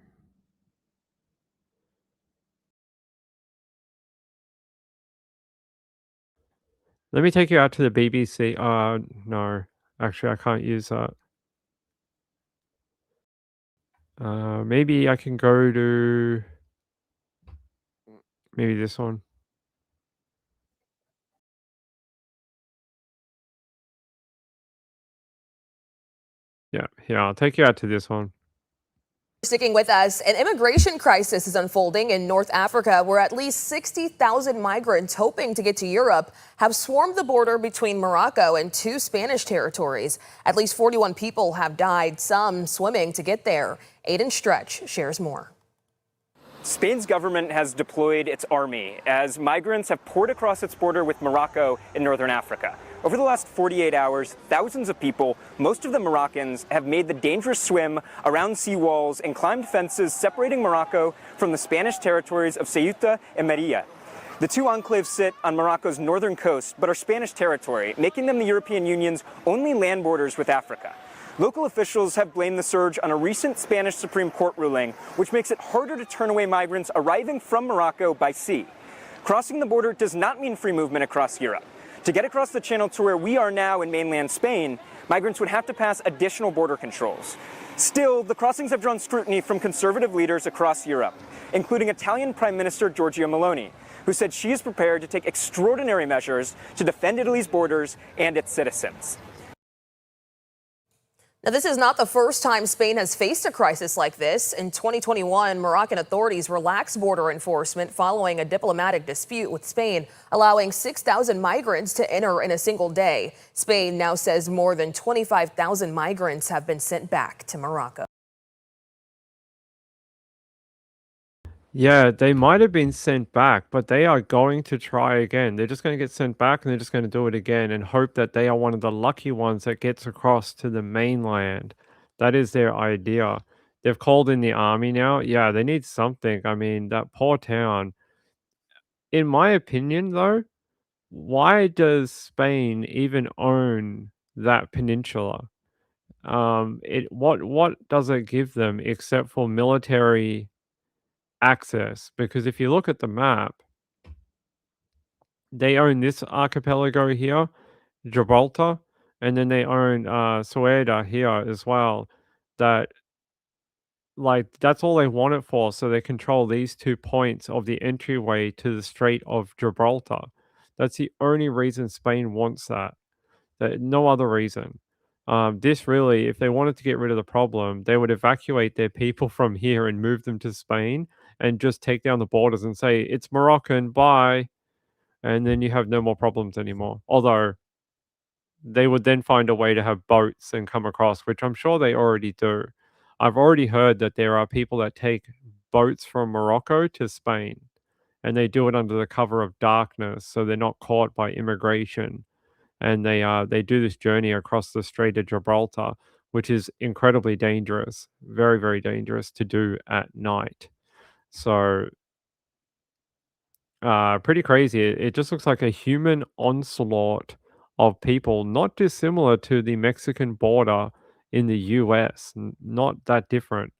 Let me take you out to the BBC. No, actually, I can't use that. Maybe I can go to maybe this one. Yeah, here, I'll take you out to this one. Sticking with us, an immigration crisis is unfolding in North Africa, where at least 60,000 migrants hoping to get to Europe have swarmed the border between Morocco and two Spanish territories. At least 41 people have died, some swimming to get there. Aiden Stretch shares more. Spain's government has deployed its army as migrants have poured across its border with Morocco in northern Africa. Over the last 48 hours, thousands of people, most of them Moroccans, have made the dangerous swim around seawalls and climbed fences separating Morocco from the Spanish territories of Ceuta and Melilla. The two enclaves sit on Morocco's northern coast, but are Spanish territory, making them the European Union's only land borders with Africa. Local officials have blamed the surge on a recent Spanish Supreme Court ruling, which makes it harder to turn away migrants arriving from Morocco by sea. Crossing the border does not mean free movement across Europe. To get across the channel to where we are now in mainland Spain, migrants would have to pass additional border controls. Still, the crossings have drawn scrutiny from conservative leaders across Europe, including Italian Prime Minister Giorgia Meloni, who said she is prepared to take extraordinary measures to defend Italy's borders and its citizens. Now, this is not the first time Spain has faced a crisis like this. In 2021, Moroccan authorities relaxed border enforcement following a diplomatic dispute with Spain, allowing 6,000 migrants to enter in a single day. Spain now says more than 25,000 migrants have been sent back to Morocco. Yeah, they might have been sent back, but they are going to try again. They're just going to get sent back and they're just going to do it again and hope that they are one of the lucky ones that gets across to the mainland. That is their idea. They've called in the army now. Yeah, they need something. I mean, that poor town. In my opinion, though, why does Spain even own that peninsula? What does it give them except for military access? Because if you look at the map, they own this archipelago here, Gibraltar, and then they own Ceuta here as well. That like that's all they want it for, so they control these 2 points of the entryway to the Strait of Gibraltar. That's the only reason Spain wants that. No other reason. This really, if they wanted to get rid of the problem, they would evacuate their people from here and move them to Spain and just take down the borders and say, it's Moroccan, bye. And then you have no more problems anymore. Although they would then find a way to have boats and come across, which I'm sure they already do. I've already heard that there are people that take boats from Morocco to Spain and they do it under the cover of darkness so they're not caught by immigration. And they do this journey across the Strait of Gibraltar, which is incredibly dangerous, very, very dangerous to do at night. So pretty crazy. It just looks like a human onslaught of people, not dissimilar to the Mexican border in the US, not that different.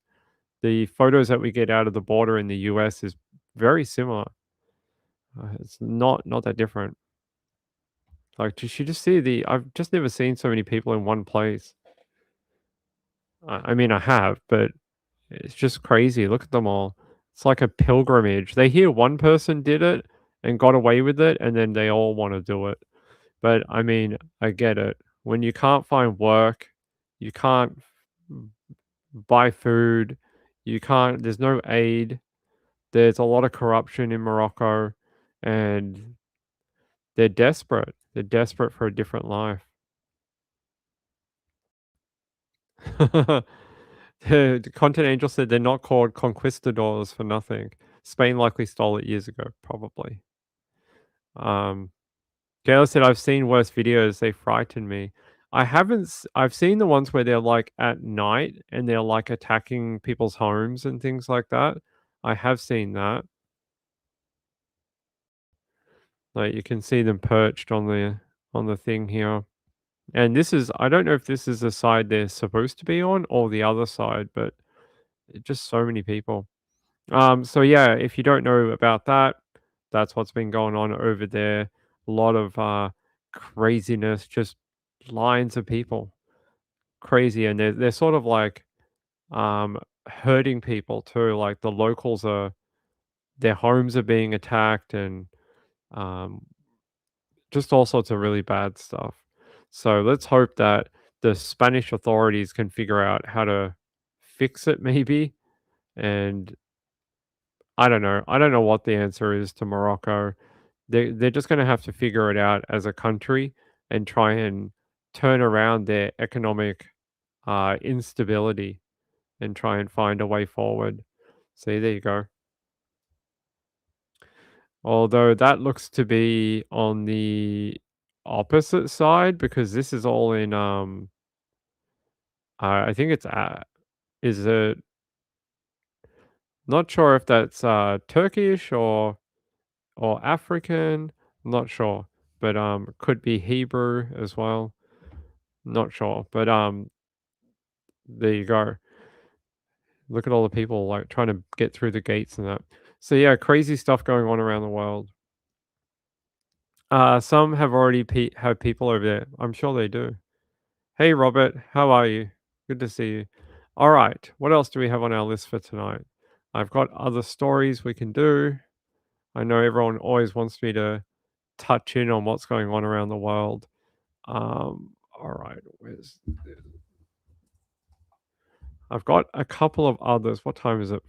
The photos that we get out of the border in the US is very similar. It's not that different. Like, did you just see I've just never seen so many people in one place. I mean, I have, but it's just crazy. Look at them all. It's like a pilgrimage. They hear one person did it and got away with it, and then they all want to do it. But I mean, I get it. When you can't find work, you can't buy food, there's no aid, there's a lot of corruption in Morocco, and they're desperate. They're desperate for a different life. The Content Angel said they're not called conquistadors for nothing. Spain likely stole it years ago, probably. Gail said, I've seen worse videos. They frighten me. I've seen the ones where they're like at night and they're like attacking people's homes and things like that. I have seen that. Like you can see them perched on the thing here. And I don't know if this is the side they're supposed to be on or the other side, but just so many people. So yeah, if you don't know about that, that's what's been going on over there. A lot of craziness, just lines of people. Crazy, and they're sort of like hurting people too. Like the locals their homes are being attacked and um just all sorts of really bad stuff. So let's hope that the Spanish authorities can figure out how to fix it maybe. And I don't know. I don't know what the answer is to Morocco. They're just going to have to figure it out as a country and try and turn around their economic instability and try and find a way forward. See, there you go. Although that looks to be on the opposite side because this is all in, I think it's, is it not sure if that's, Turkish or African, not sure, but, could be Hebrew as well, not sure, but, there you go. Look at all the people, like, trying to get through the gates and that. So, yeah, crazy stuff going on around the world. Some have already have people over there. I'm sure they do. Hey, Robert, how are you? Good to see you. All right, what else do we have on our list for tonight? I've got other stories we can do. I know everyone always wants me to touch in on what's going on around the world. All right, I've got a couple of others. What time is it?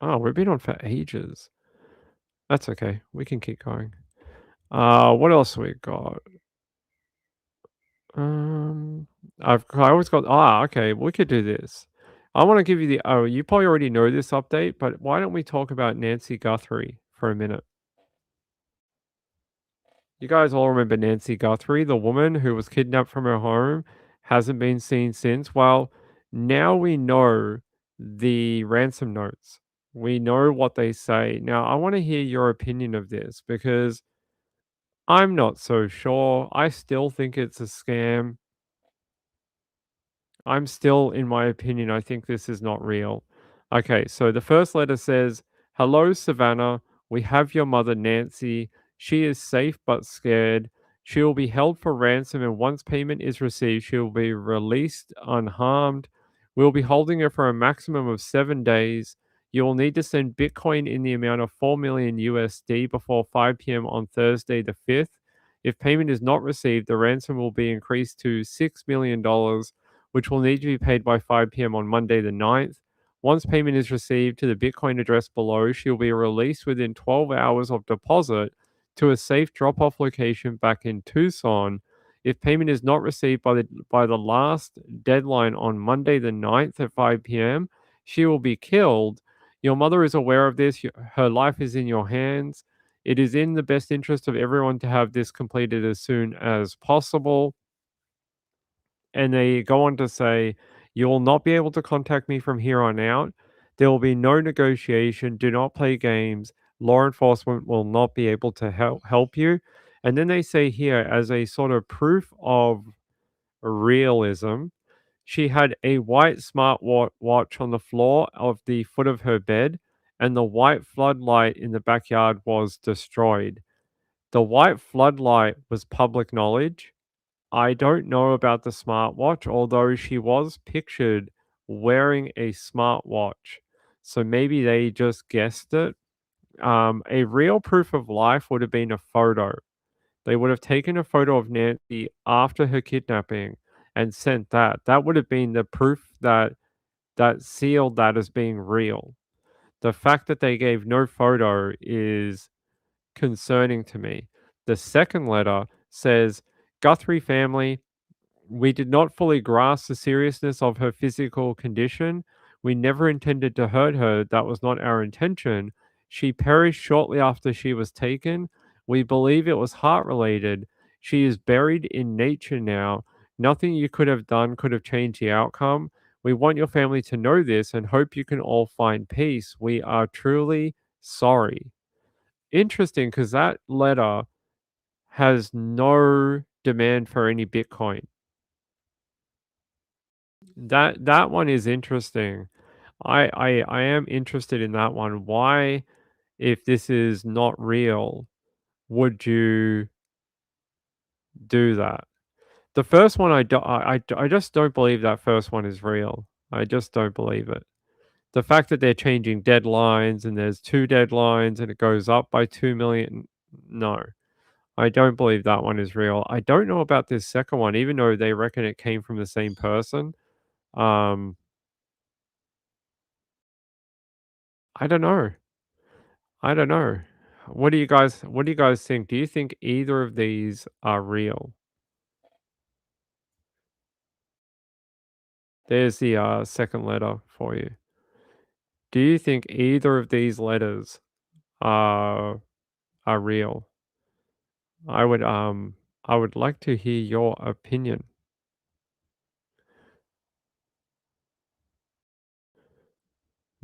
Oh, we've been on for ages. That's okay. We can keep going. What else we got? Um, I always got. Okay. We could do this. I want to give you the. Oh, you probably already know this update, but why don't we talk about Nancy Guthrie for a minute? You guys all remember Nancy Guthrie, the woman who was kidnapped from her home, hasn't been seen since. Well, now we know the ransom notes. We know what they say. Now, I want to hear your opinion of this because I'm not so sure. I still think it's a scam. I'm still, in my opinion, I think this is not real. Okay, so the first letter says, "Hello, Savannah. We have your mother, Nancy. She is safe but scared. She will be held for ransom, and once payment is received, she will be released unharmed. We'll be holding her for a maximum of 7 days. You will need to send Bitcoin in the amount of 4 million USD before 5 p.m. on Thursday, the 5th. If payment is not received, the ransom will be increased to $6 million, which will need to be paid by 5 p.m. on Monday, the 9th. Once payment is received to the Bitcoin address below, she will be released within 12 hours of deposit to a safe drop off location back in Tucson. If payment is not received by the last deadline on Monday, the 9th at 5 p.m., she will be killed. Your mother is aware of this. Her life is in your hands. It is in the best interest of everyone to have this completed as soon as possible." And they go on to say, "You will not be able to contact me from here on out. There will be no negotiation. Do not play games. Law enforcement will not be able to help you." And then they say here, as a sort of proof of realism, she had a white smart watch on the floor of the foot of her bed, and the white floodlight in the backyard was destroyed. The white floodlight was public knowledge. I don't know about the smartwatch, although she was pictured wearing a smartwatch. So maybe they just guessed it. A real proof of life would have been a photo. They would have taken a photo of Nancy after her kidnapping and sent that. That would have been the proof that sealed that as being real. The fact that they gave no photo is concerning to me. The second letter says, "Guthrie family, we did not fully grasp the seriousness of her physical condition. We never intended to hurt her. That was not our intention. She perished shortly after she was taken. We believe it was heart related. She is buried in nature now. Nothing you could have done could have changed the outcome. We want your family to know this and hope you can all find peace. We are truly sorry." Interesting, because that letter has no demand for any Bitcoin. That one is interesting. I am interested in that one. Why, if this is not real, would you do that? The first one, I just don't believe that first one is real. I just don't believe it. The fact that they're changing deadlines and there's 2 deadlines and it goes up by 2 million, no. I don't believe that one is real. I don't know about this second one, even though they reckon it came from the same person. Um, I don't know. I don't know. What do you guys think? Do you think either of these are real? There's the second letter for you. Do you think either of these letters are real? I would I would like to hear your opinion.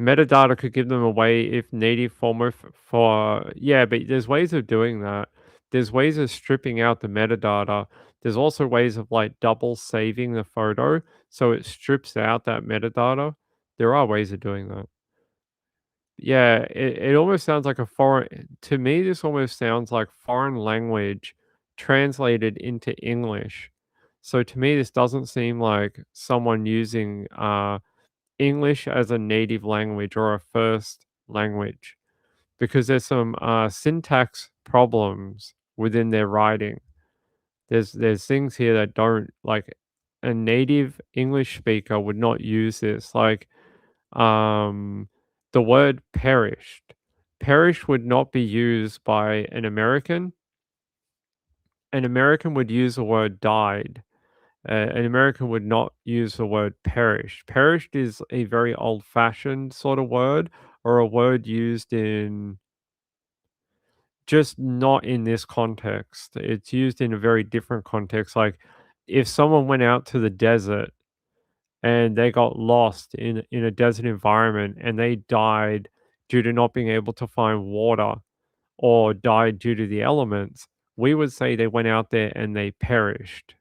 Metadata could give them away if native for yeah, but there's ways of doing that. There's ways of stripping out the metadata. There's also ways of like double saving the photo so it strips out that metadata. There are ways of doing that. Yeah, it almost sounds like a foreign to me, this almost sounds like foreign language translated into English. So to me, this doesn't seem like someone using English as a native language or a first language because there's some syntax problems within their writing. There's things here that don't like a native English speaker would not use this. Like um, the word perished. Perished would not be used by an American. An American would use the word died. An American would not use the word perished. Perished is a very old fashioned sort of word or a word used in just not in this context. It's used in a very different context. Like if someone went out to the desert and they got lost in a desert environment and they died due to not being able to find water or died due to the elements, we would say they went out there and they perished.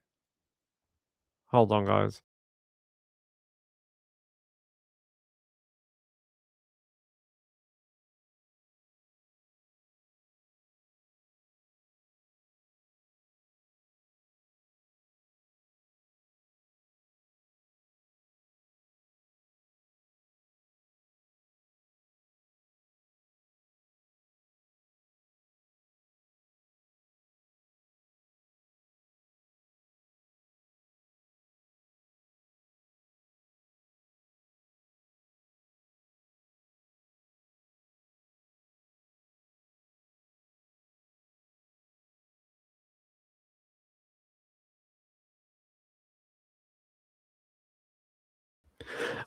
Hold on, guys.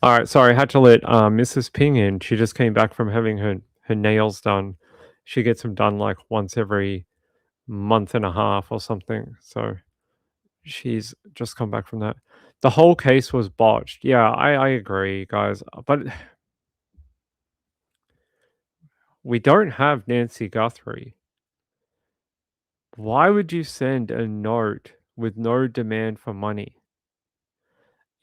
All right, sorry, I had to let Mrs. Ping in. She just came back from having her nails done. She gets them done like once every month and a half or something. So she's just come back from that. The whole case was botched. Yeah, I agree, guys. But we don't have Nancy Guthrie. Why would you send a note with no demand for money?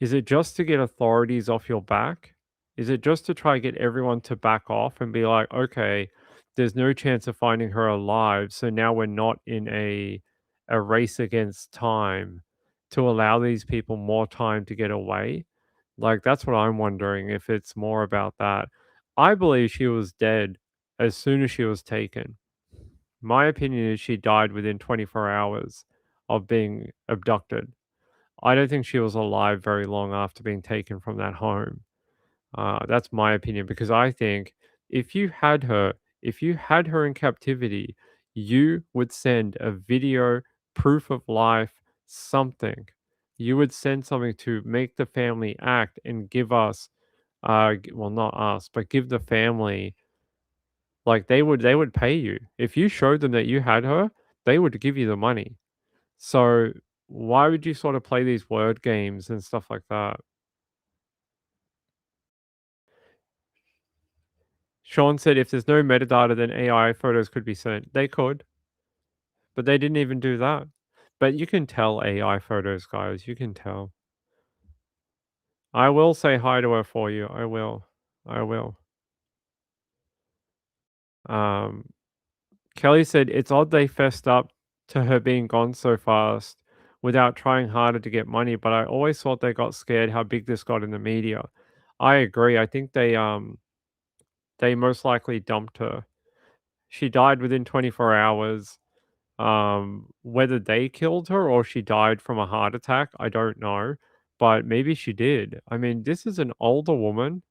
Is it just to get authorities off your back? Is it just to try to get everyone to back off and be like, okay, there's no chance of finding her alive, so now we're not in a race against time to allow these people more time to get away? Like that's what I'm wondering if it's more about that. I believe she was dead as soon as she was taken. My opinion is she died within 24 hours of being abducted. I don't think she was alive very long after being taken from that home. That's my opinion because I think if you had her, if you had her in captivity, you would send a video, proof of life, something. You would send something to make the family act and give us, well, not us, but give the family like they would pay you if you showed them that you had her. They would give you the money. So why would you sort of play these word games and stuff like that? Sean said if there's no metadata, then AI photos could be sent. They could, but they didn't even do that. But you can tell AI photos, guys. You can tell. I will say hi to her for you. I will. I will. Um, Kelly said it's odd they fessed up to her being gone so fast without trying harder to get money, but I always thought they got scared how big this got in the media. I agree. I think they most likely dumped her. She died within 24 hours. Whether they killed her or she died from a heart attack, I don't know, but maybe she did. I mean, this is an older woman.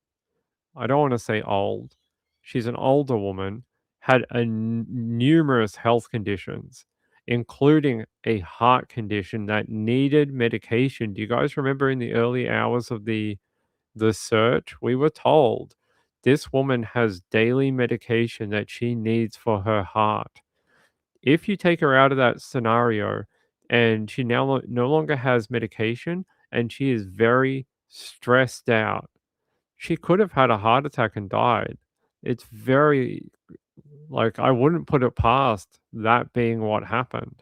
I don't want to say old. She's an older woman, had numerous health conditions, including a heart condition that needed medication. Do you guys remember in the early hours of the search, we were told this woman has daily medication that she needs for her heart. If you take her out of that scenario and she now no longer has medication, and she is very stressed out. She could have had a heart attack and died. It's very, like, I wouldn't put it past that being what happened.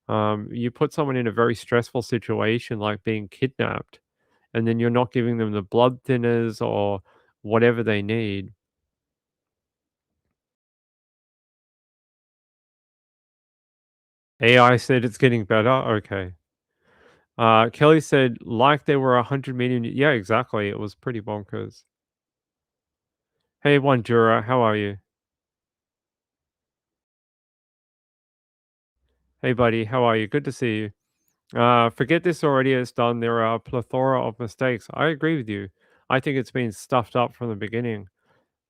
You put someone in a very stressful situation like being kidnapped, and then you're not giving them the blood thinners or whatever they need. AI said it's getting better. Okay. Kelly said, like there were 100 million. Yeah, exactly. It was pretty bonkers. Hey, Wanjura, how are you? Hey, buddy, how are you? Good to see you. Forget this already. It's done. There are a plethora of mistakes. I agree with you. I think it's been stuffed up from the beginning.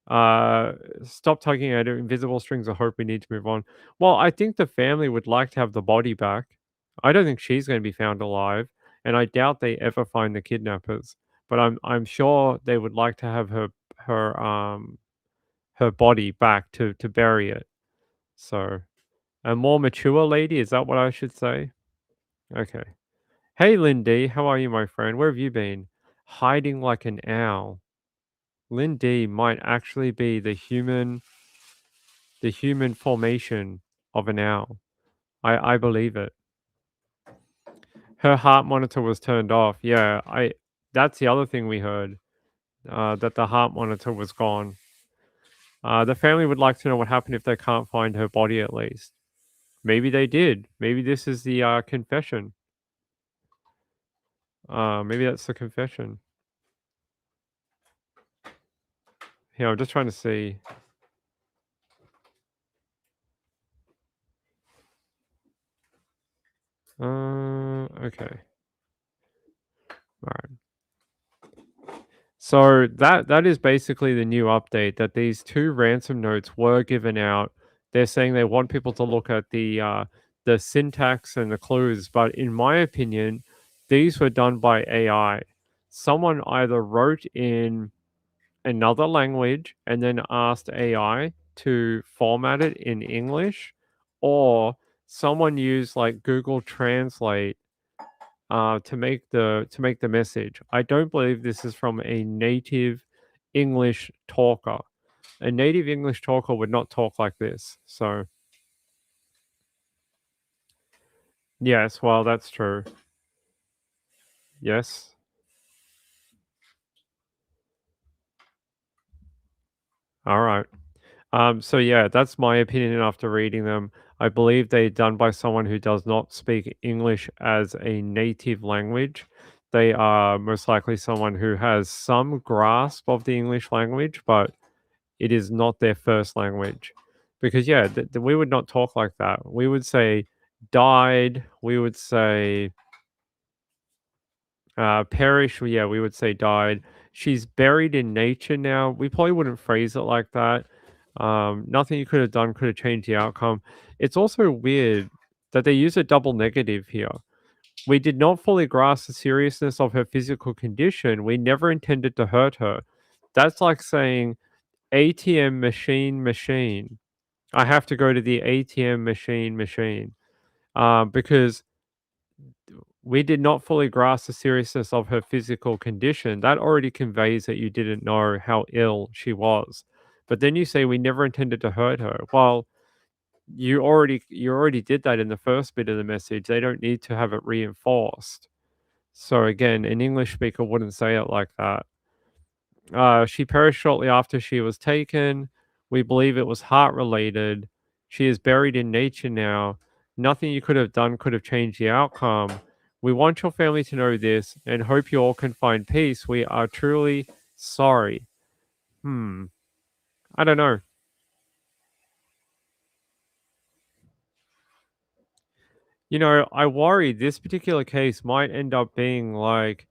Uh, Stop tugging at it. Invisible strings of hope. We need to move on. Well, I think the family would like to have the body back. I don't think she's going to be found alive, and I doubt they ever find the kidnappers. But I'm sure they would like to have her body back to bury it. So a more mature lady, is that what I should say? Okay. Hey Lindy, how are you, my friend? Where have you been? Hiding like an owl. Lindy might actually be the human formation of an owl. I believe it. Her heart monitor was turned off. Yeah, I that's the other thing we heard. That the heart monitor was gone. The family would like to know what happened if they can't find her body at least. Maybe they did. Maybe this is the confession. Maybe that's the confession. Yeah, I'm just trying to see. Okay. All right. So that is basically the new update, that these 2 ransom notes were given out. They're saying they want people to look at the syntax and the clues, but in my opinion, these were done by AI. Someone either wrote in another language and then asked AI to format it in English, or someone used like Google Translate to make the message. I don't believe this is from a native English talker. A native English talker would not talk like this. So yes, well, that's true. Yes. All right. So yeah, that's my opinion after reading them. I believe they're done by someone who does not speak English as a native language. They are most likely someone who has some grasp of the English language, but it is not their first language. Because yeah, we would not talk like that. We would say died. We would say perish. Yeah, we would say died. She's buried in nature now. We probably wouldn't phrase it like that. Nothing you could have done could have changed the outcome. It's also weird that they use a double negative here. We did not fully grasp the seriousness of her physical condition. We never intended to hurt her. That's like saying ATM machine. I have to go to the ATM machine. Because we did not fully grasp the seriousness of her physical condition. That already conveys that you didn't know how ill she was. But then you say we never intended to hurt her. Well, you already did that in the first bit of the message. They don't need to have it reinforced. So again, an English speaker wouldn't say it like that. She perished shortly after she was taken. We believe it was heart related. She is buried in nature now. Nothing you could have done could have changed the outcome. We want your family to know this and hope you all can find peace. We are truly sorry. I don't know. You know, I worry this particular case might end up being like,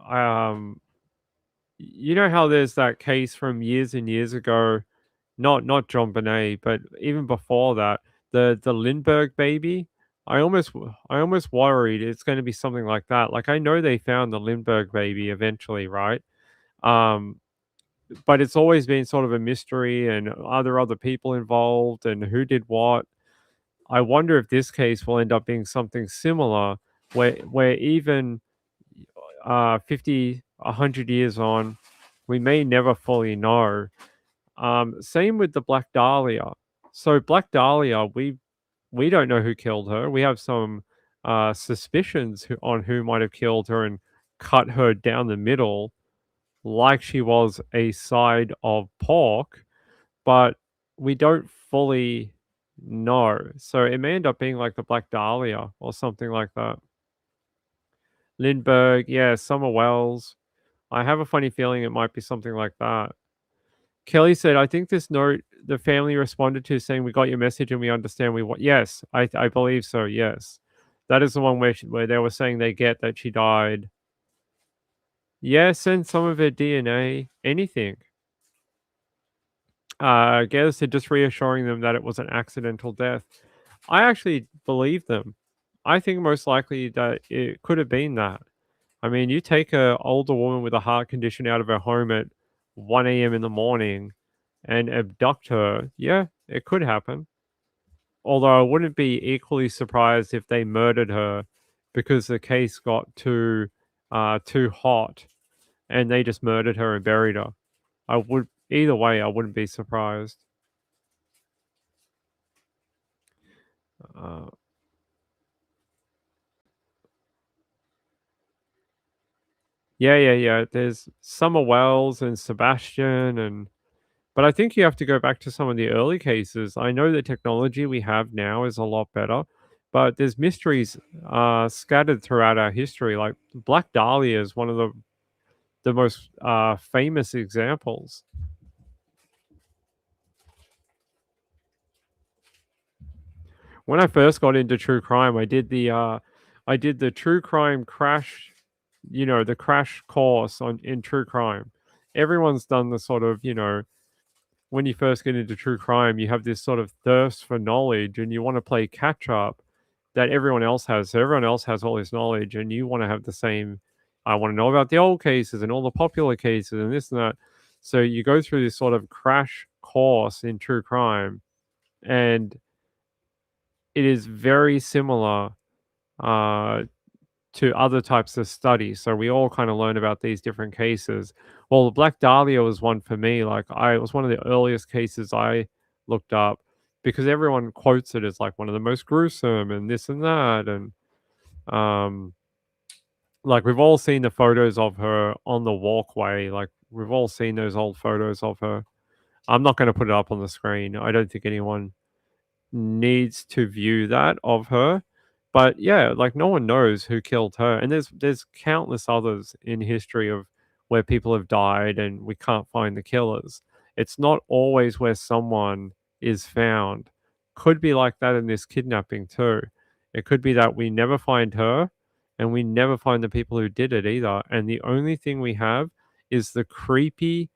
um, you know how there's that case from years and years ago, not John Bonet, but even before that, the Lindbergh baby. I almost worried it's going to be something like that. Like I know they found the Lindbergh baby eventually, right? Um, but it's always been sort of a mystery, and are there other people involved, and who did what? I wonder if this case will end up being something similar, where even 50, 100 years on, we may never fully know. Same with the Black Dahlia. So Black Dahlia, we don't know who killed her. We have some suspicions on who might have killed her and cut her down the middle, like she was a side of pork, but we don't fully know. So it may end up being like the Black Dahlia or something like that. Lindbergh, yeah, Summer Wells. I have a funny feeling it might be something like that. Kelly said, I think this note the family responded to saying, we got your message and we understand we want. Yes, I believe so. Yes. That is the one where they were saying they get that she died. Yeah, send some of her DNA, anything. Gail said, just reassuring them that it was an accidental death. I actually believe them. I think most likely that it could have been that. I mean, you take a older woman with a heart condition out of her home at 1 a.m. in the morning and abduct her. Yeah, it could happen. Although I wouldn't be equally surprised if they murdered her because the case got too hot and they just murdered her and buried her. Either way, I wouldn't be surprised. Uh, yeah. There's Summer Wells and Sebastian but I think you have to go back to some of the early cases. I know the technology we have now is a lot better, but there's mysteries scattered throughout our history. Like Black Dahlia is one of the most famous examples. When I first got into true crime, I did the true crime crash, the crash course in true crime. Everyone's done the sort of, when you first get into true crime, you have this sort of thirst for knowledge and you want to play catch up that everyone else has. So everyone else has all this knowledge and you want to have the same. I want to know about the old cases and all the popular cases and this and that. So you go through this sort of crash course in true crime and it is very similar uh, to other types of studies. So we all kind of learn about these different cases. Well, the Black Dahlia was one for me. It was one of the earliest cases I looked up because everyone quotes it as like one of the most gruesome and this and that. And like we've all seen the photos of her on the walkway. Like we've all seen those old photos of her. I'm not going to put it up on the screen. I don't think anyone needs to view that of her. But yeah, like no one knows who killed her, and there's countless others in history of where people have died and we can't find the killers. It's not always where someone is found. Could be like that in this kidnapping too. It could be that we never find her and we never find the people who did it either. And the only thing we have is the creepy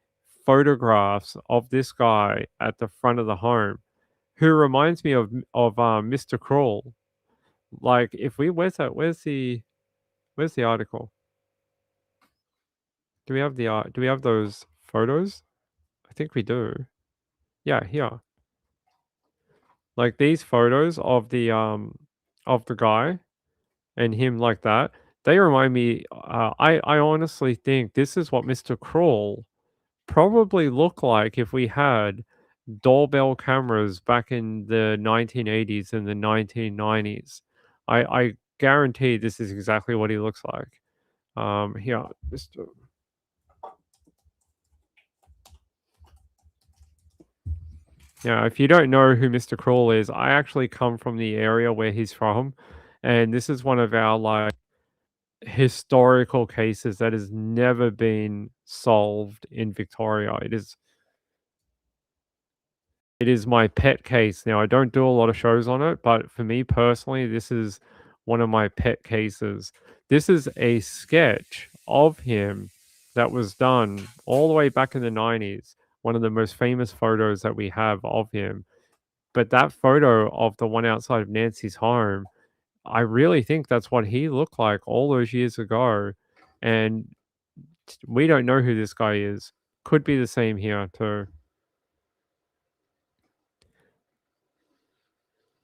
photographs of this guy at the front of the home who reminds me of Mr. Cruel. Like if we where's the article? Do we have those photos? I think we do. Yeah, here. Like these photos of the guy and him like that. They remind me I honestly think this is what Mr. Cruel probably looked like if we had doorbell cameras back in the 1980s and the 1990s. I guarantee this is exactly what he looks like. Here, Mr. Yeah, if you don't know who Mr. Cruel is, I actually come from the area where he's from, and this is one of our like historical cases that has never been solved in Victoria. It is my pet case. Now, I don't do a lot of shows on it, but for me personally, this is one of my pet cases. This is a sketch of him that was done all the way back in the 90s. One of the most famous photos that we have of him. But that photo of the one outside of Nancy's home, I really think that's what he looked like all those years ago. And we don't know who this guy is. Could be the same here, too.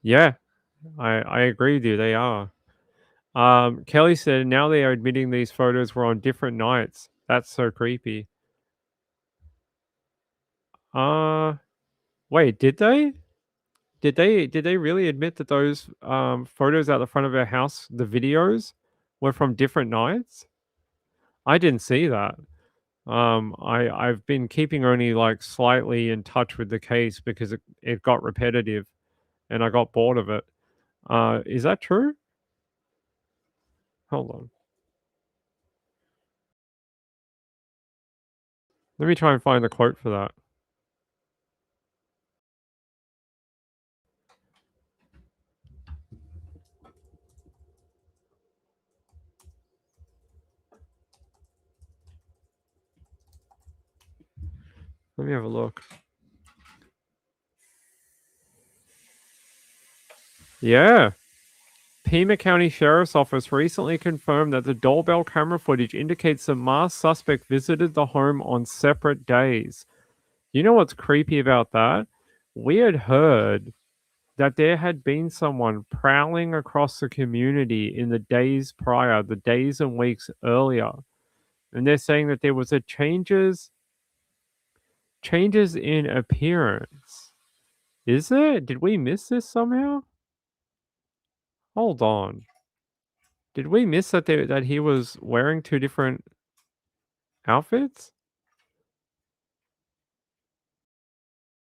Yeah, I agree with you, they are. Kelly said now they are admitting these photos were on different nights. That's so creepy. Wait, did they? Did they really admit that those photos out the front of her house, the videos, were from different nights? I didn't see that. I've been keeping only like slightly in touch with the case because it got repetitive and I got bored of it. Is that true? Hold on. Let me try and find the quote for that. Let me have a look. Yeah. Pima County Sheriff's Office recently confirmed that the doorbell camera footage indicates the masked suspect visited the home on separate days. You know what's creepy about that? We had heard that there had been someone prowling across the community in the days prior, the days and weeks earlier. And they're saying that there was a changes in appearance. Is there? Did we miss this somehow? Hold on. Did we miss that he was wearing two different outfits?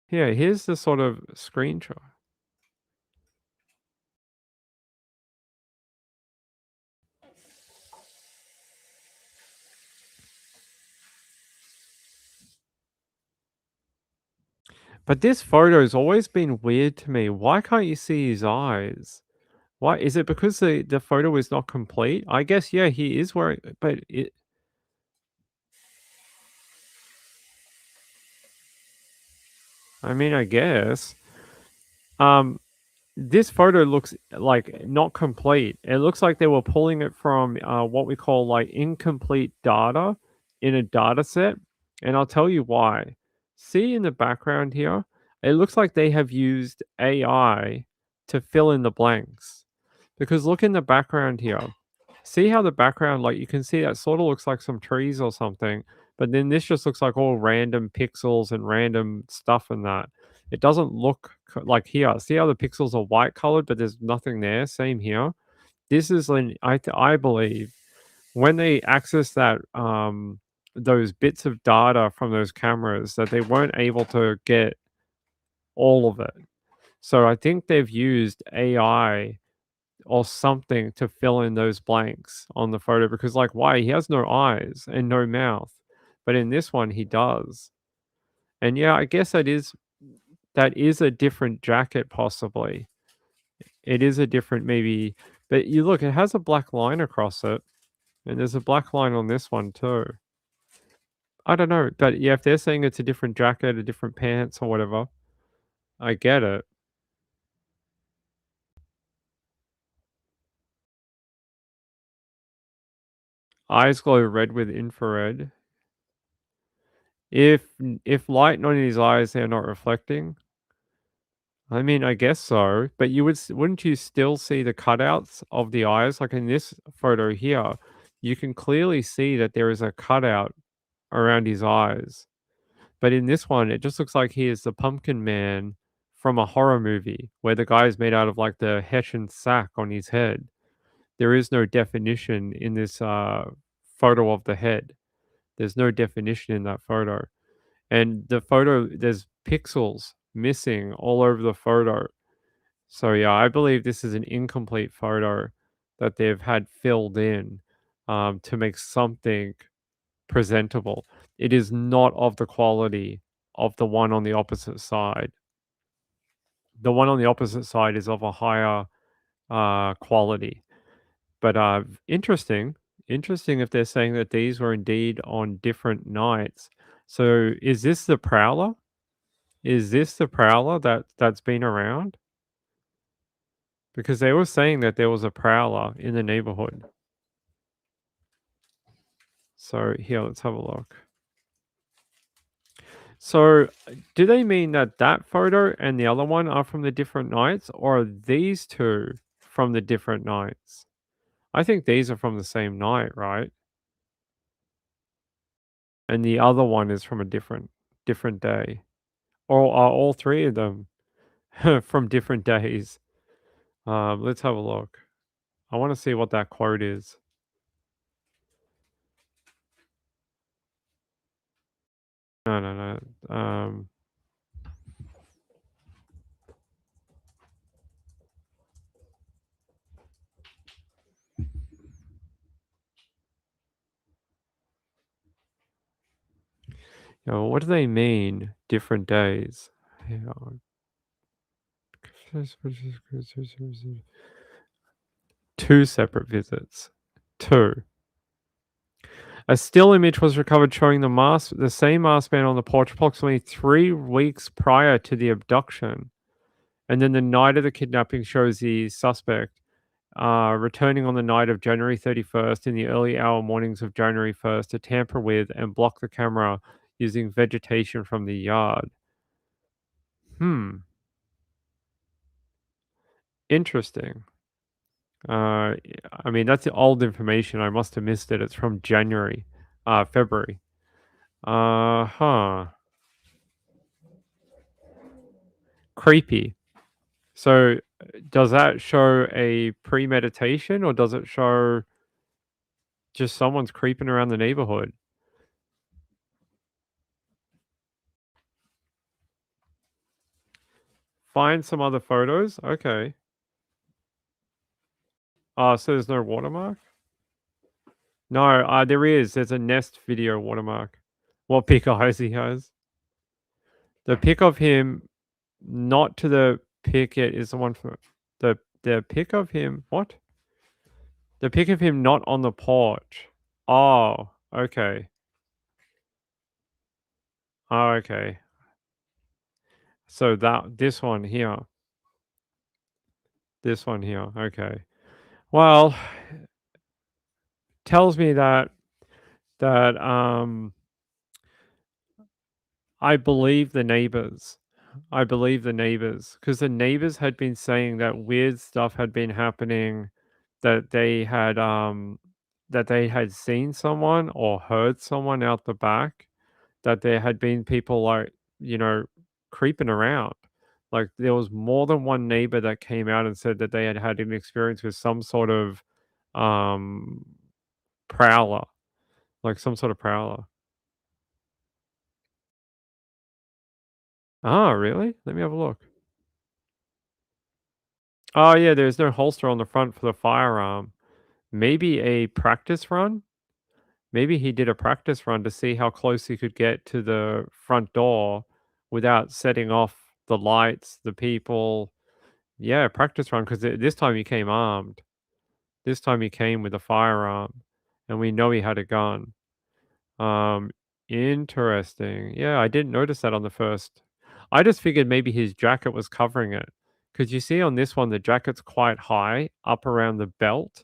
Yeah, here's the sort of screenshot. But this photo's always been weird to me. Why can't you see his eyes? Why is it because the photo is not complete? I guess yeah, he is wearing, but it. I mean, I guess. Um, this photo looks like not complete. It looks like they were pulling it from what we call like incomplete data in a data set, and I'll tell you why. See in the background here, it looks like they have used AI to fill in the blanks. Because look in the background here. See how the background, like you can see that sort of looks like some trees or something, but then this just looks like all random pixels and random stuff and that. It doesn't look like here. See how the pixels are white colored, but there's nothing there. Same here. This is when I believe when they access that those bits of data from those cameras that they weren't able to get all of it. So I think they've used AI or something to fill in those blanks on the photo because like why he has no eyes and no mouth, but in this one he does. And yeah, I guess that is a different jacket possibly. It is a different maybe, but you look, it has a black line across it, and there's a black line on this one too. I don't know, but yeah, if they're saying it's a different jacket, a different pants or whatever, I get it. Eyes glow red with infrared. If light not in his eyes, they're not reflecting. I mean, I guess so, but wouldn't you still see the cutouts of the eyes? Like in this photo here, you can clearly see that there is a cutout around his eyes. But in this one, it just looks like he is the pumpkin man from a horror movie where the guy is made out of like the Hessian sack on his head. There is no definition in this photo of the head. There's no definition in that photo. And the photo, there's pixels missing all over the photo. So yeah, I believe this is an incomplete photo that they've had filled in to make something presentable. It is not of the quality of the one on the opposite side. The one on the opposite side is of a higher quality. But interesting if they're saying that these were indeed on different nights. So is this the Prowler? Is this the Prowler that's been around? Because they were saying that there was a Prowler in the neighborhood. So here, let's have a look. So, do they mean that that photo and the other one are from the different nights, or are these two from the different nights? I think these are from the same night, right? And the other one is from a different day. Or are all three of them from different days? Let's have a look. I want to see what that quote is. No, no, no. What do they mean? Different days. Hang on. Two separate visits. Two. A still image was recovered showing the same masked man on the porch approximately 3 weeks prior to the abduction. And then the night of the kidnapping shows the suspect returning on the night of January 31st in the early hour mornings of January 1st to tamper with and block the camera using vegetation from the yard. Interesting. I mean, that's the old information. I must have missed it. It's from February. Huh. Creepy. So, does that show a premeditation or does it show just someone's creeping around the neighborhood? Find some other photos? Okay. So there's no watermark? No, there is. There's a Nest video watermark. What pic eyes he has? The pic of him not to the pic yet is the one for the pic of him. What? The pic of him not on the porch. Oh, okay. Oh, okay. So this one here. This one here. Okay. Well, tells me that I believe the neighbors. I believe the neighbors because the neighbors had been saying that weird stuff had been happening, that they had seen someone or heard someone out the back, that there had been people like, you know, creeping around. Like there was more than one neighbor that came out and said that they had had an experience with some sort of um prowler, like some sort of prowler. Ah, really? Let me have a look. Oh, yeah, there's no holster on the front for the firearm. Maybe a practice run? Maybe he did a practice run to see how close he could get to the front door without setting off the lights, the people. Yeah, practice run because this time he came armed. This time he came with a firearm, and we know he had a gun. Um, Interesting. Yeah, I didn't notice that on the first. I just figured maybe his jacket was covering it. Because you see on this one, the jacket's quite high up around the belt.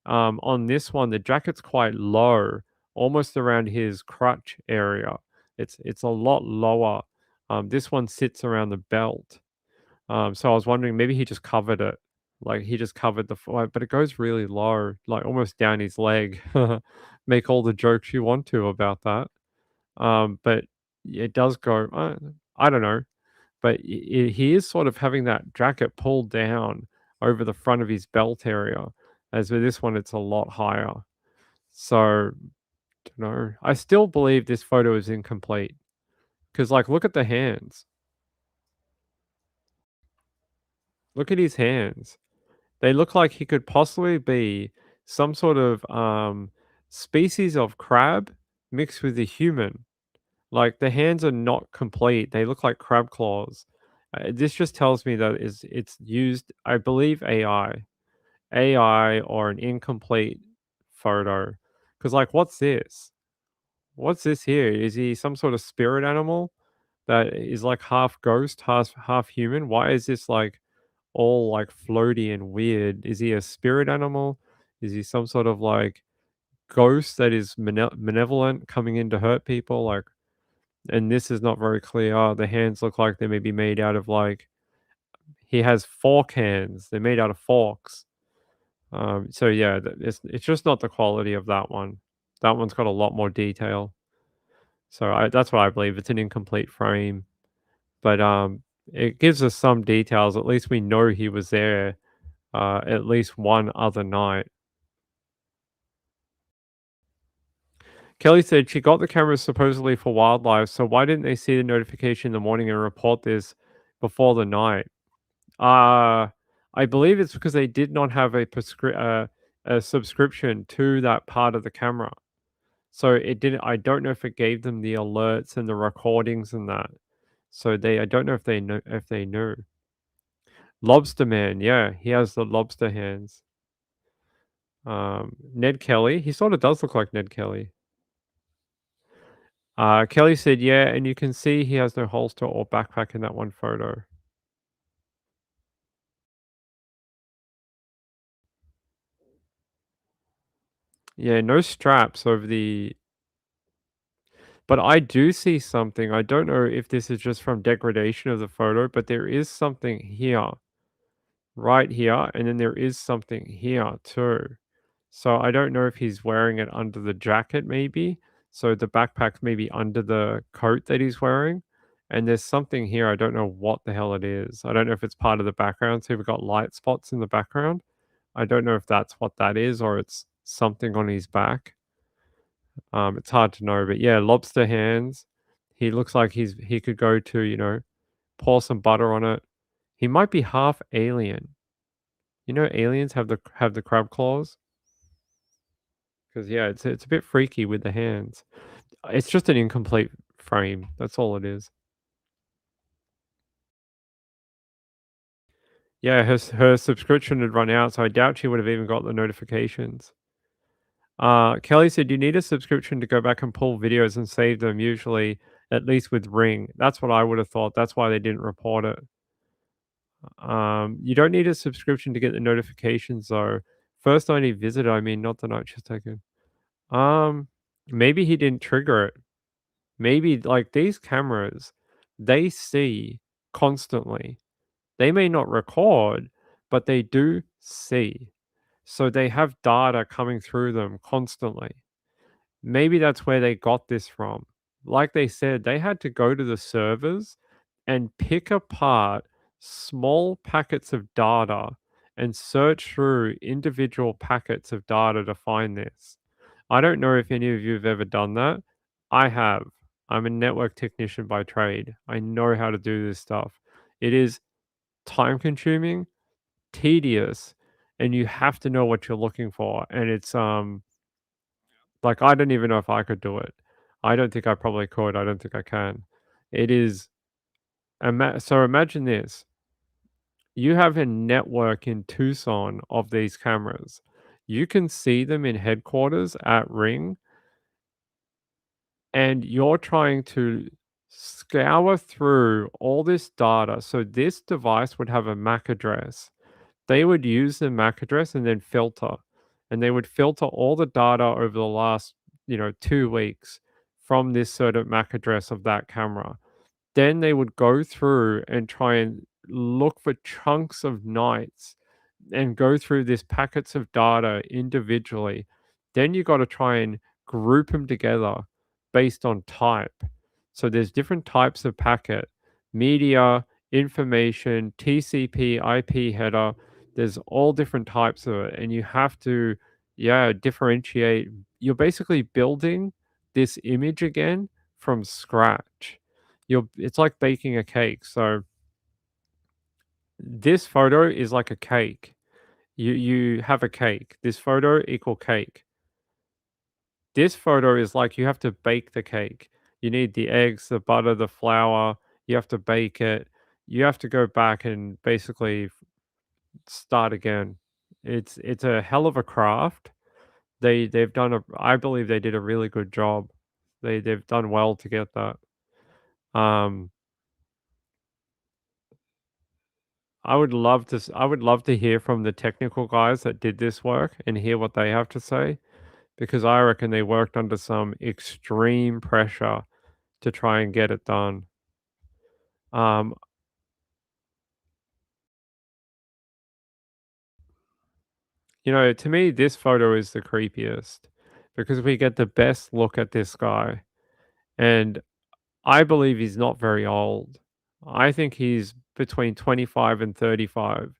On this one, the jacket's quite low, almost around his crotch area. It's a lot lower. This one sits around the belt. So I was wondering maybe he just covered it. Like he just covered but it goes really low, like almost down his leg. Make all the jokes you want to about that. But it does go, I don't know, but he is sort of having that jacket pulled down over the front of his belt area. As with this one, it's a lot higher. So, don't know. I still believe this photo is incomplete because, like, look at the hands. Look at his hands. They look like he could possibly be some sort of species of crab mixed with a human. Like the hands are not complete. They look like crab claws. This just tells me that it's used, I believe, AI or an incomplete photo. Because like, what's this? What's this here? Is he some sort of spirit animal that is like half ghost, half human? Why is this like all like floaty and weird? Is he a spirit animal? Is he some sort of like ghost that is malevolent coming in to hurt people? Like and this is not very clear. The hands look like they may be made out of, like, he has fork hands. They're made out of forks. So yeah, it's just not the quality of that one. That one's got a lot more detail. So that's what I believe. It's an incomplete frame, but it gives us some details. At least we know he was there at least one other night. Kelly said she got the cameras supposedly for wildlife, so why didn't they see the notification in the morning and report this before the night? I believe it's because they did not have a subscription to that part of the camera. So it didn't. I don't know if it gave them the alerts and the recordings and that. So I don't know if they knew. Lobster Man, yeah, he has the lobster hands. Ned Kelly, he sort of does look like Ned Kelly. Kelly said, yeah, and you can see he has no holster or backpack in that one photo. Yeah, no straps over the. But I do see something. I don't know if this is just from degradation of the photo, but there is something here, right here, and then there is something here too. So I don't know if he's wearing it under the jacket, maybe. So the backpack's maybe under the coat that he's wearing. And there's something here. I don't know what the hell it is. I don't know if it's part of the background. So we've got light spots in the background. I don't know if that's what that is or it's something on his back. It's hard to know, but yeah, lobster hands. He looks like he could go to, pour some butter on it. He might be half alien. You know, aliens have the crab claws. Because yeah, it's a bit freaky with the hands. It's just an incomplete frame. That's all it is. Yeah, her subscription had run out, so I doubt she would have even got the notifications. Kelly said you need a subscription to go back and pull videos and save them, usually, at least with Ring. That's what I would have thought. That's why they didn't report it. You don't need a subscription to get the notifications, though. First only visitor, I mean, not the night she's taken. Maybe he didn't trigger it. Maybe, like, these cameras, they see constantly. They may not record, but they do see. So they have data coming through them constantly. Maybe that's where they got this from. Like they said, they had to go to the servers and pick apart small packets of data and search through individual packets of data to find this. I don't know if any of you have ever done that. I have. I'm a network technician by trade. I know how to do this stuff. It is time consuming, tedious, and you have to know what you're looking for. And it's like, I don't even know if I could do it. I don't think I probably could. I don't think I can. It is so imagine this. You have a network in Tucson of these cameras. You can see them in headquarters at Ring, and you're trying to scour through all this data. So this device would have a MAC address. They would use the MAC address and then filter. And they would filter all the data over the last, 2 weeks from this certain MAC address of that camera. Then they would go through and try and look for chunks of nights and go through these packets of data individually. Then you got to try and group them together based on type. So there's different types of packet: media, information, TCP, IP header. There's all different types of it, and you have to, differentiate. You're basically building this image again from scratch. It's like baking a cake. So this photo is like a cake. You have a cake. This photo equal cake. This photo is like you have to bake the cake. You need the eggs, the butter, the flour. You have to bake it. You have to go back and basically start again. It's a hell of a craft. They've done I believe they did a really good job. They've done well to get that. I would love to hear from the technical guys that did this work and hear what they have to say, because I reckon they worked under some extreme pressure to try and get it done. Um, to me, this photo is the creepiest because we get the best look at this guy, and I believe he's not very old. I think he's between 25 and 35,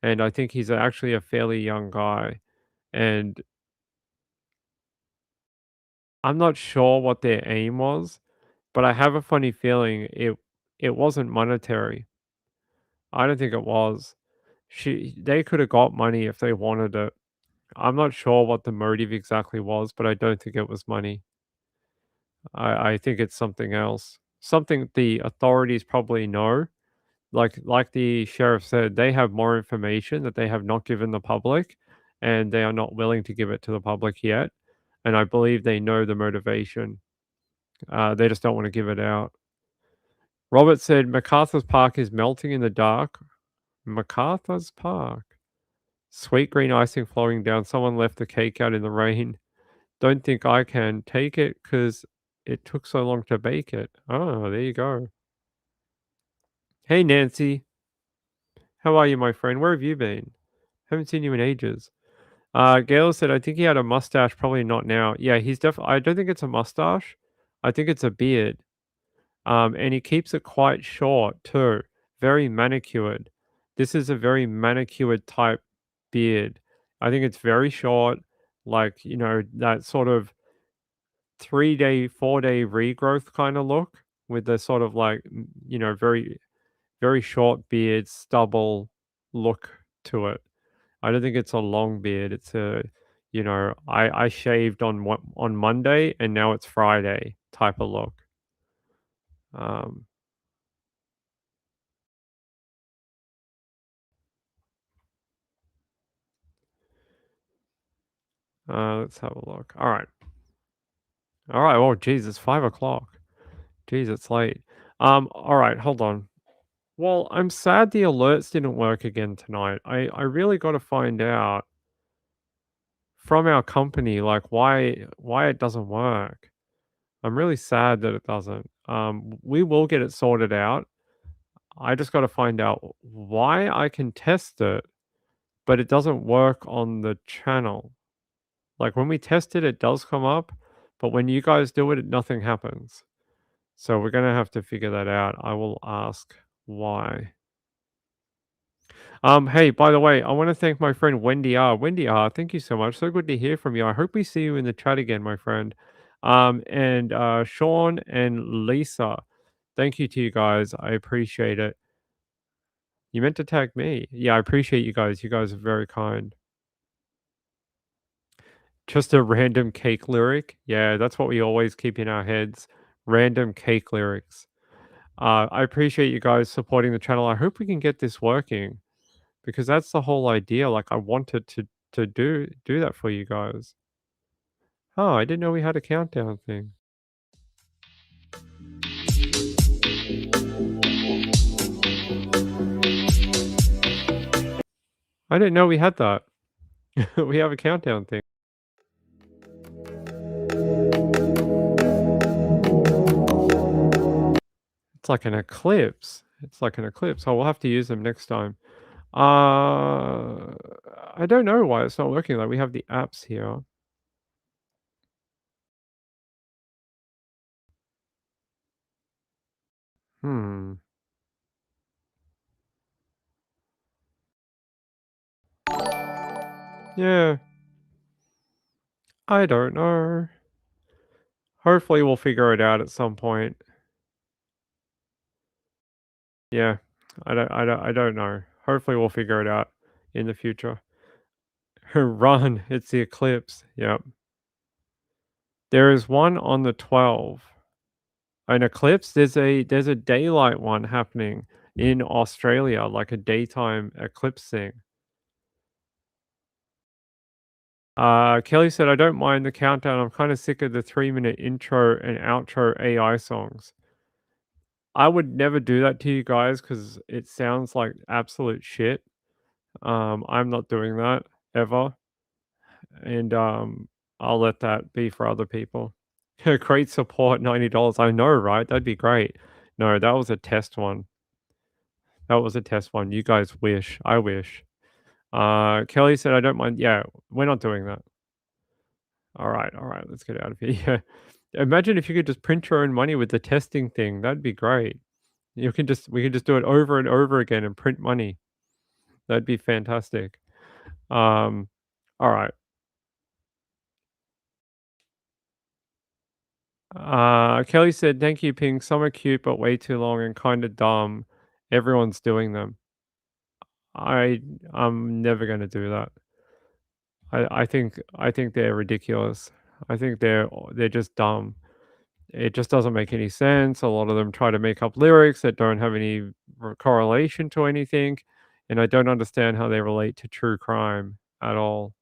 and I think he's actually a fairly young guy, and I'm not sure what their aim was, but I have a funny feeling it wasn't monetary. I don't think it was. They could have got money if they wanted it. I'm not sure what the motive exactly was, but I don't think it was money. I think it's something else. Something the authorities probably know. Like the sheriff said, they have more information that they have not given the public, and they are not willing to give it to the public yet. And I believe they know the motivation. They just don't want to give it out. Robert said MacArthur's Park is melting in the dark. MacArthur's Park. Sweet green icing flowing down. Someone left the cake out in the rain. Don't think I can take it because it took so long to bake it. Oh, there you go. Hey, Nancy. How are you, my friend? Where have you been? Haven't seen you in ages. Gail said, I think he had a mustache. Probably not now. Yeah, he's definitely. I don't think it's a mustache. I think it's a beard. And he keeps it quite short too. Very manicured. This is a very manicured type beard. I think it's very short, like, that sort of 3-day, 4-day regrowth kind of look with the sort of like, very, very short beard, stubble look to it. I don't think it's a long beard. It's I shaved on Monday and now it's Friday type of look. Um, let's have a look. All right. All right. Oh, geez, it's 5 o'clock. Geez, it's late. All right, hold on. Well, I'm sad the alerts didn't work again tonight. I really got to find out from our company like why it doesn't work. I'm really sad that it doesn't. We will get it sorted out. I just got to find out why I can test it, but it doesn't work on the channel. Like when we test it, it does come up, but when you guys do it, nothing happens. So we're gonna have to figure that out. I will ask why. Hey, by the way, I want to thank my friend Wendy R. Wendy R, thank you so much. So good to hear from you. I hope we see you in the chat again, my friend. And Sean and Lisa, thank you to you guys. I appreciate it. You meant to tag me. Yeah, I appreciate you guys. You guys are very kind. Just a random cake lyric. Yeah, that's what we always keep in our heads. Random cake lyrics. I appreciate you guys supporting the channel. I hope we can get this working because that's the whole idea. Like I wanted to do that for you guys. Oh, I didn't know we had a countdown thing. I didn't know we had that. We have a countdown thing. It's like an eclipse. It's like an eclipse. Oh, we'll have to use them next time. I don't know why it's not working. Like we have the apps here. Hmm. Yeah. I don't know. Hopefully we'll figure it out at some point. Yeah. I don't know. Hopefully we'll figure it out in the future. Run, it's the eclipse. Yep. There is one on the 12. An eclipse, there's a daylight one happening in Australia, like a daytime eclipse thing. Kelly said, I don't mind the countdown. I'm kind of sick of the 3-minute intro and outro AI songs. I would never do that to you guys because it sounds like absolute shit. I'm not doing that ever. And I'll let that be for other people. Great support, $90. I know, right? That'd be great. No, that was a test one. That was a test one. You guys wish. I wish. Kelly said, I don't mind. Yeah, we're not doing that. All right, let's get out of here. Yeah. Imagine if you could just print your own money with the testing thing. That'd be great. We could just do it over and over again and print money. That'd be fantastic. All right. Kelly said, "Thank you, Ping. Some are cute, but way too long and kind of dumb. Everyone's doing them. I I'm never gonna do that. I think they're ridiculous. I think they're just dumb. It just doesn't make any sense. A lot of them try to make up lyrics that don't have any correlation to anything, and I don't understand how they relate to true crime at all.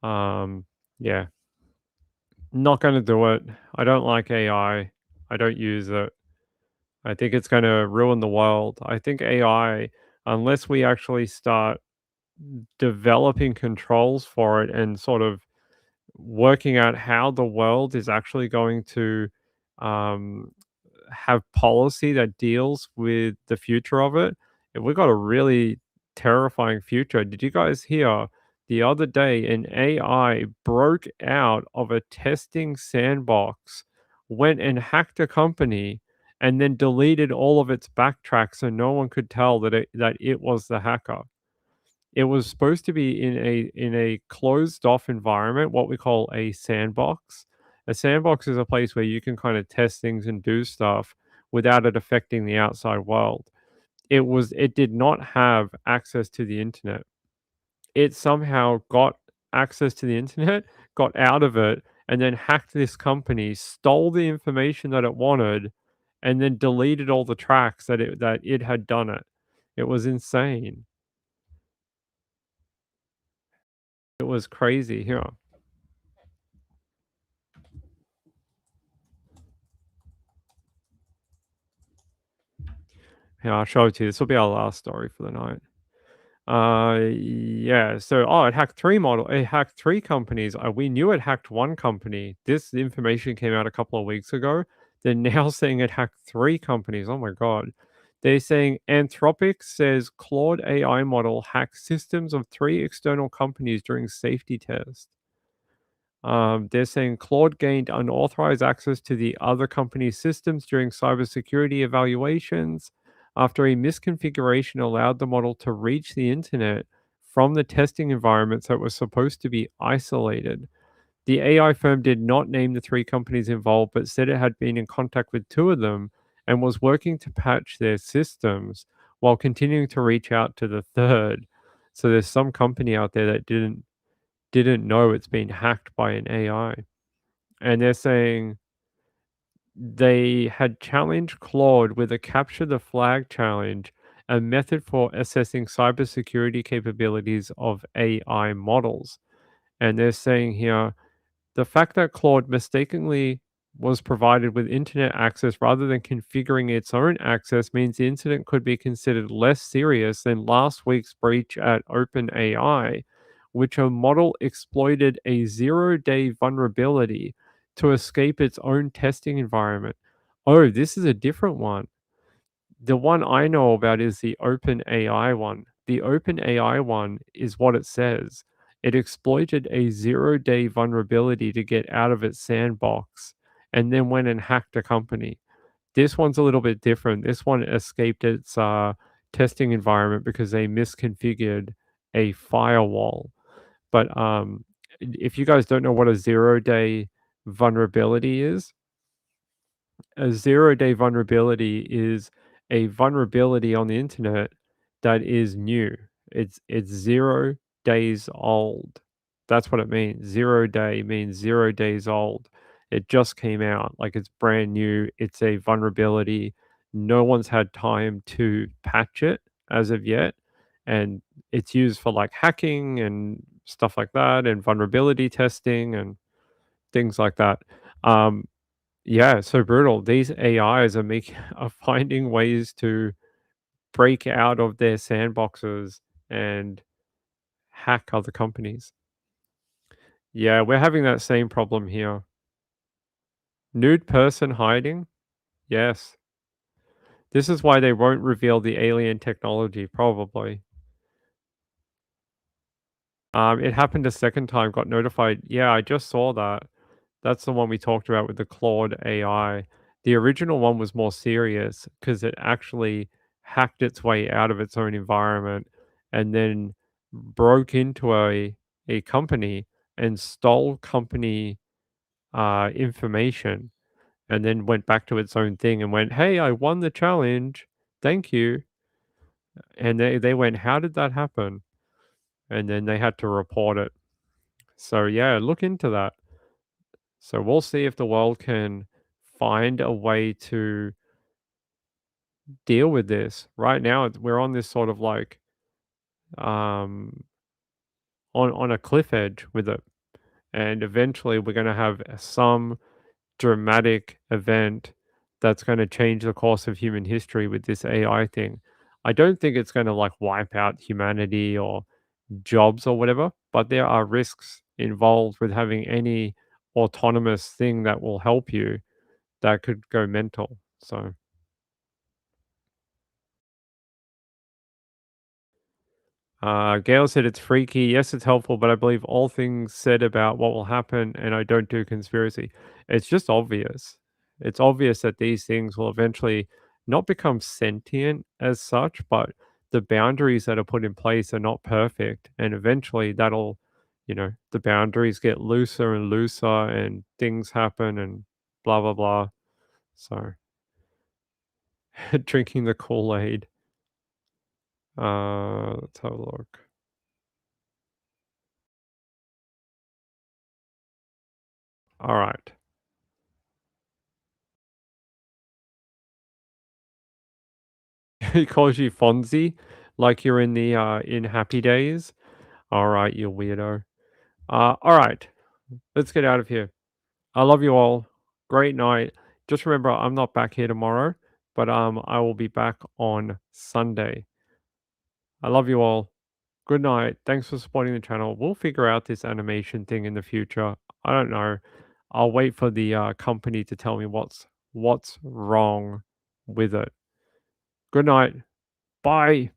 Yeah, not gonna do it. I don't like AI. I don't use it. I think it's gonna ruin the world. I think AI, unless we actually start developing controls for it and sort of working out how the world is actually going to um, have policy that deals with the future of it, and we've got a really terrifying future. Did you guys hear the other day an AI broke out of a testing sandbox, went and hacked a company, and then deleted all of its backtracks so no one could tell that it was the hacker? It was supposed to be in a closed off environment, what we call a sandbox. A sandbox is a place where you can kind of test things and do stuff without it affecting the outside world. It did not have access to the internet. It somehow got access to the internet, got out of it, and then hacked this company, stole the information that it wanted, and then deleted all the tracks that it had done it. It was insane. It was crazy. Here. Yeah, I'll show it to you. This will be our last story for the night. Yeah. So, it hacked three companies. We knew it hacked one company. This information came out a couple of weeks ago. They're now saying it hacked three companies. Oh my god. They're saying Anthropic says Claude AI model hacked systems of three external companies during safety tests. They're saying Claude gained unauthorized access to the other company's systems during cybersecurity evaluations after a misconfiguration allowed the model to reach the internet from the testing environments that were supposed to be isolated. The AI firm did not name the three companies involved, but said it had been in contact with two of them and was working to patch their systems while continuing to reach out to the third. So there's some company out there that didn't know it's been hacked by an AI. And they're saying they had challenged Claude with a capture the flag challenge, a method for assessing cybersecurity capabilities of AI models. And they're saying here the fact that Claude mistakenly was provided with internet access rather than configuring its own access means the incident could be considered less serious than last week's breach at OpenAI, which a model exploited a zero-day vulnerability to escape its own testing environment. Oh, this is a different one. The one I know about is the OpenAI one. The OpenAI one is what it says. It exploited a zero-day vulnerability to get out of its sandbox and then went and hacked a company. This one's a little bit different. This one escaped its testing environment because they misconfigured a firewall. But if you guys don't know what a zero-day vulnerability is, a zero-day vulnerability is a vulnerability on the internet that is new. It's 0 days old. That's what it means. 0 day means 0 days old. It just came out, like it's brand new. It's a vulnerability. No one's had time to patch it as of yet, and it's used for like hacking and stuff like that, and vulnerability testing and things like that. Um, yeah, so brutal. These AIs are finding ways to break out of their sandboxes and hack other companies. Yeah, we're having that same problem here. Nude person hiding? Yes. This is why they won't reveal the alien technology, probably. It happened a second time, got notified. Yeah, I just saw that. That's the one we talked about with the Claude AI. The original one was more serious because it actually hacked its way out of its own environment and then broke into a company and stole company information and then went back to its own thing and went, "Hey, I won the challenge. Thank you." And they went, "How did that happen?" And then they had to report it. So yeah, look into that. So we'll see if the world can find a way to deal with this. Right now, we're on this sort of like um, on a cliff edge with it, and eventually we're going to have some dramatic event that's going to change the course of human history with this AI thing. I don't think it's going to like wipe out humanity or jobs or whatever, but there are risks involved with having any autonomous thing that will help you that could go mental. So, Gail said it's freaky. Yes, it's helpful, but I believe all things said about what will happen, and I don't do conspiracy. It's just obvious. It's obvious that these things will eventually not become sentient as such, but the boundaries that are put in place are not perfect. And eventually that'll, the boundaries get looser and looser and things happen and blah, blah, blah. So, drinking the Kool-Aid. Let's have a look. All right. He calls you Fonzie, like you're in the in Happy Days. All right, you weirdo. All right, let's get out of here. I love you all. Great night. Just remember, I'm not back here tomorrow, but I will be back on Sunday. I love you all. Good night. Thanks for supporting the channel. We'll figure out this animation thing in the future. I don't know. I'll wait for the company to tell me what's wrong with it. Good night. Bye.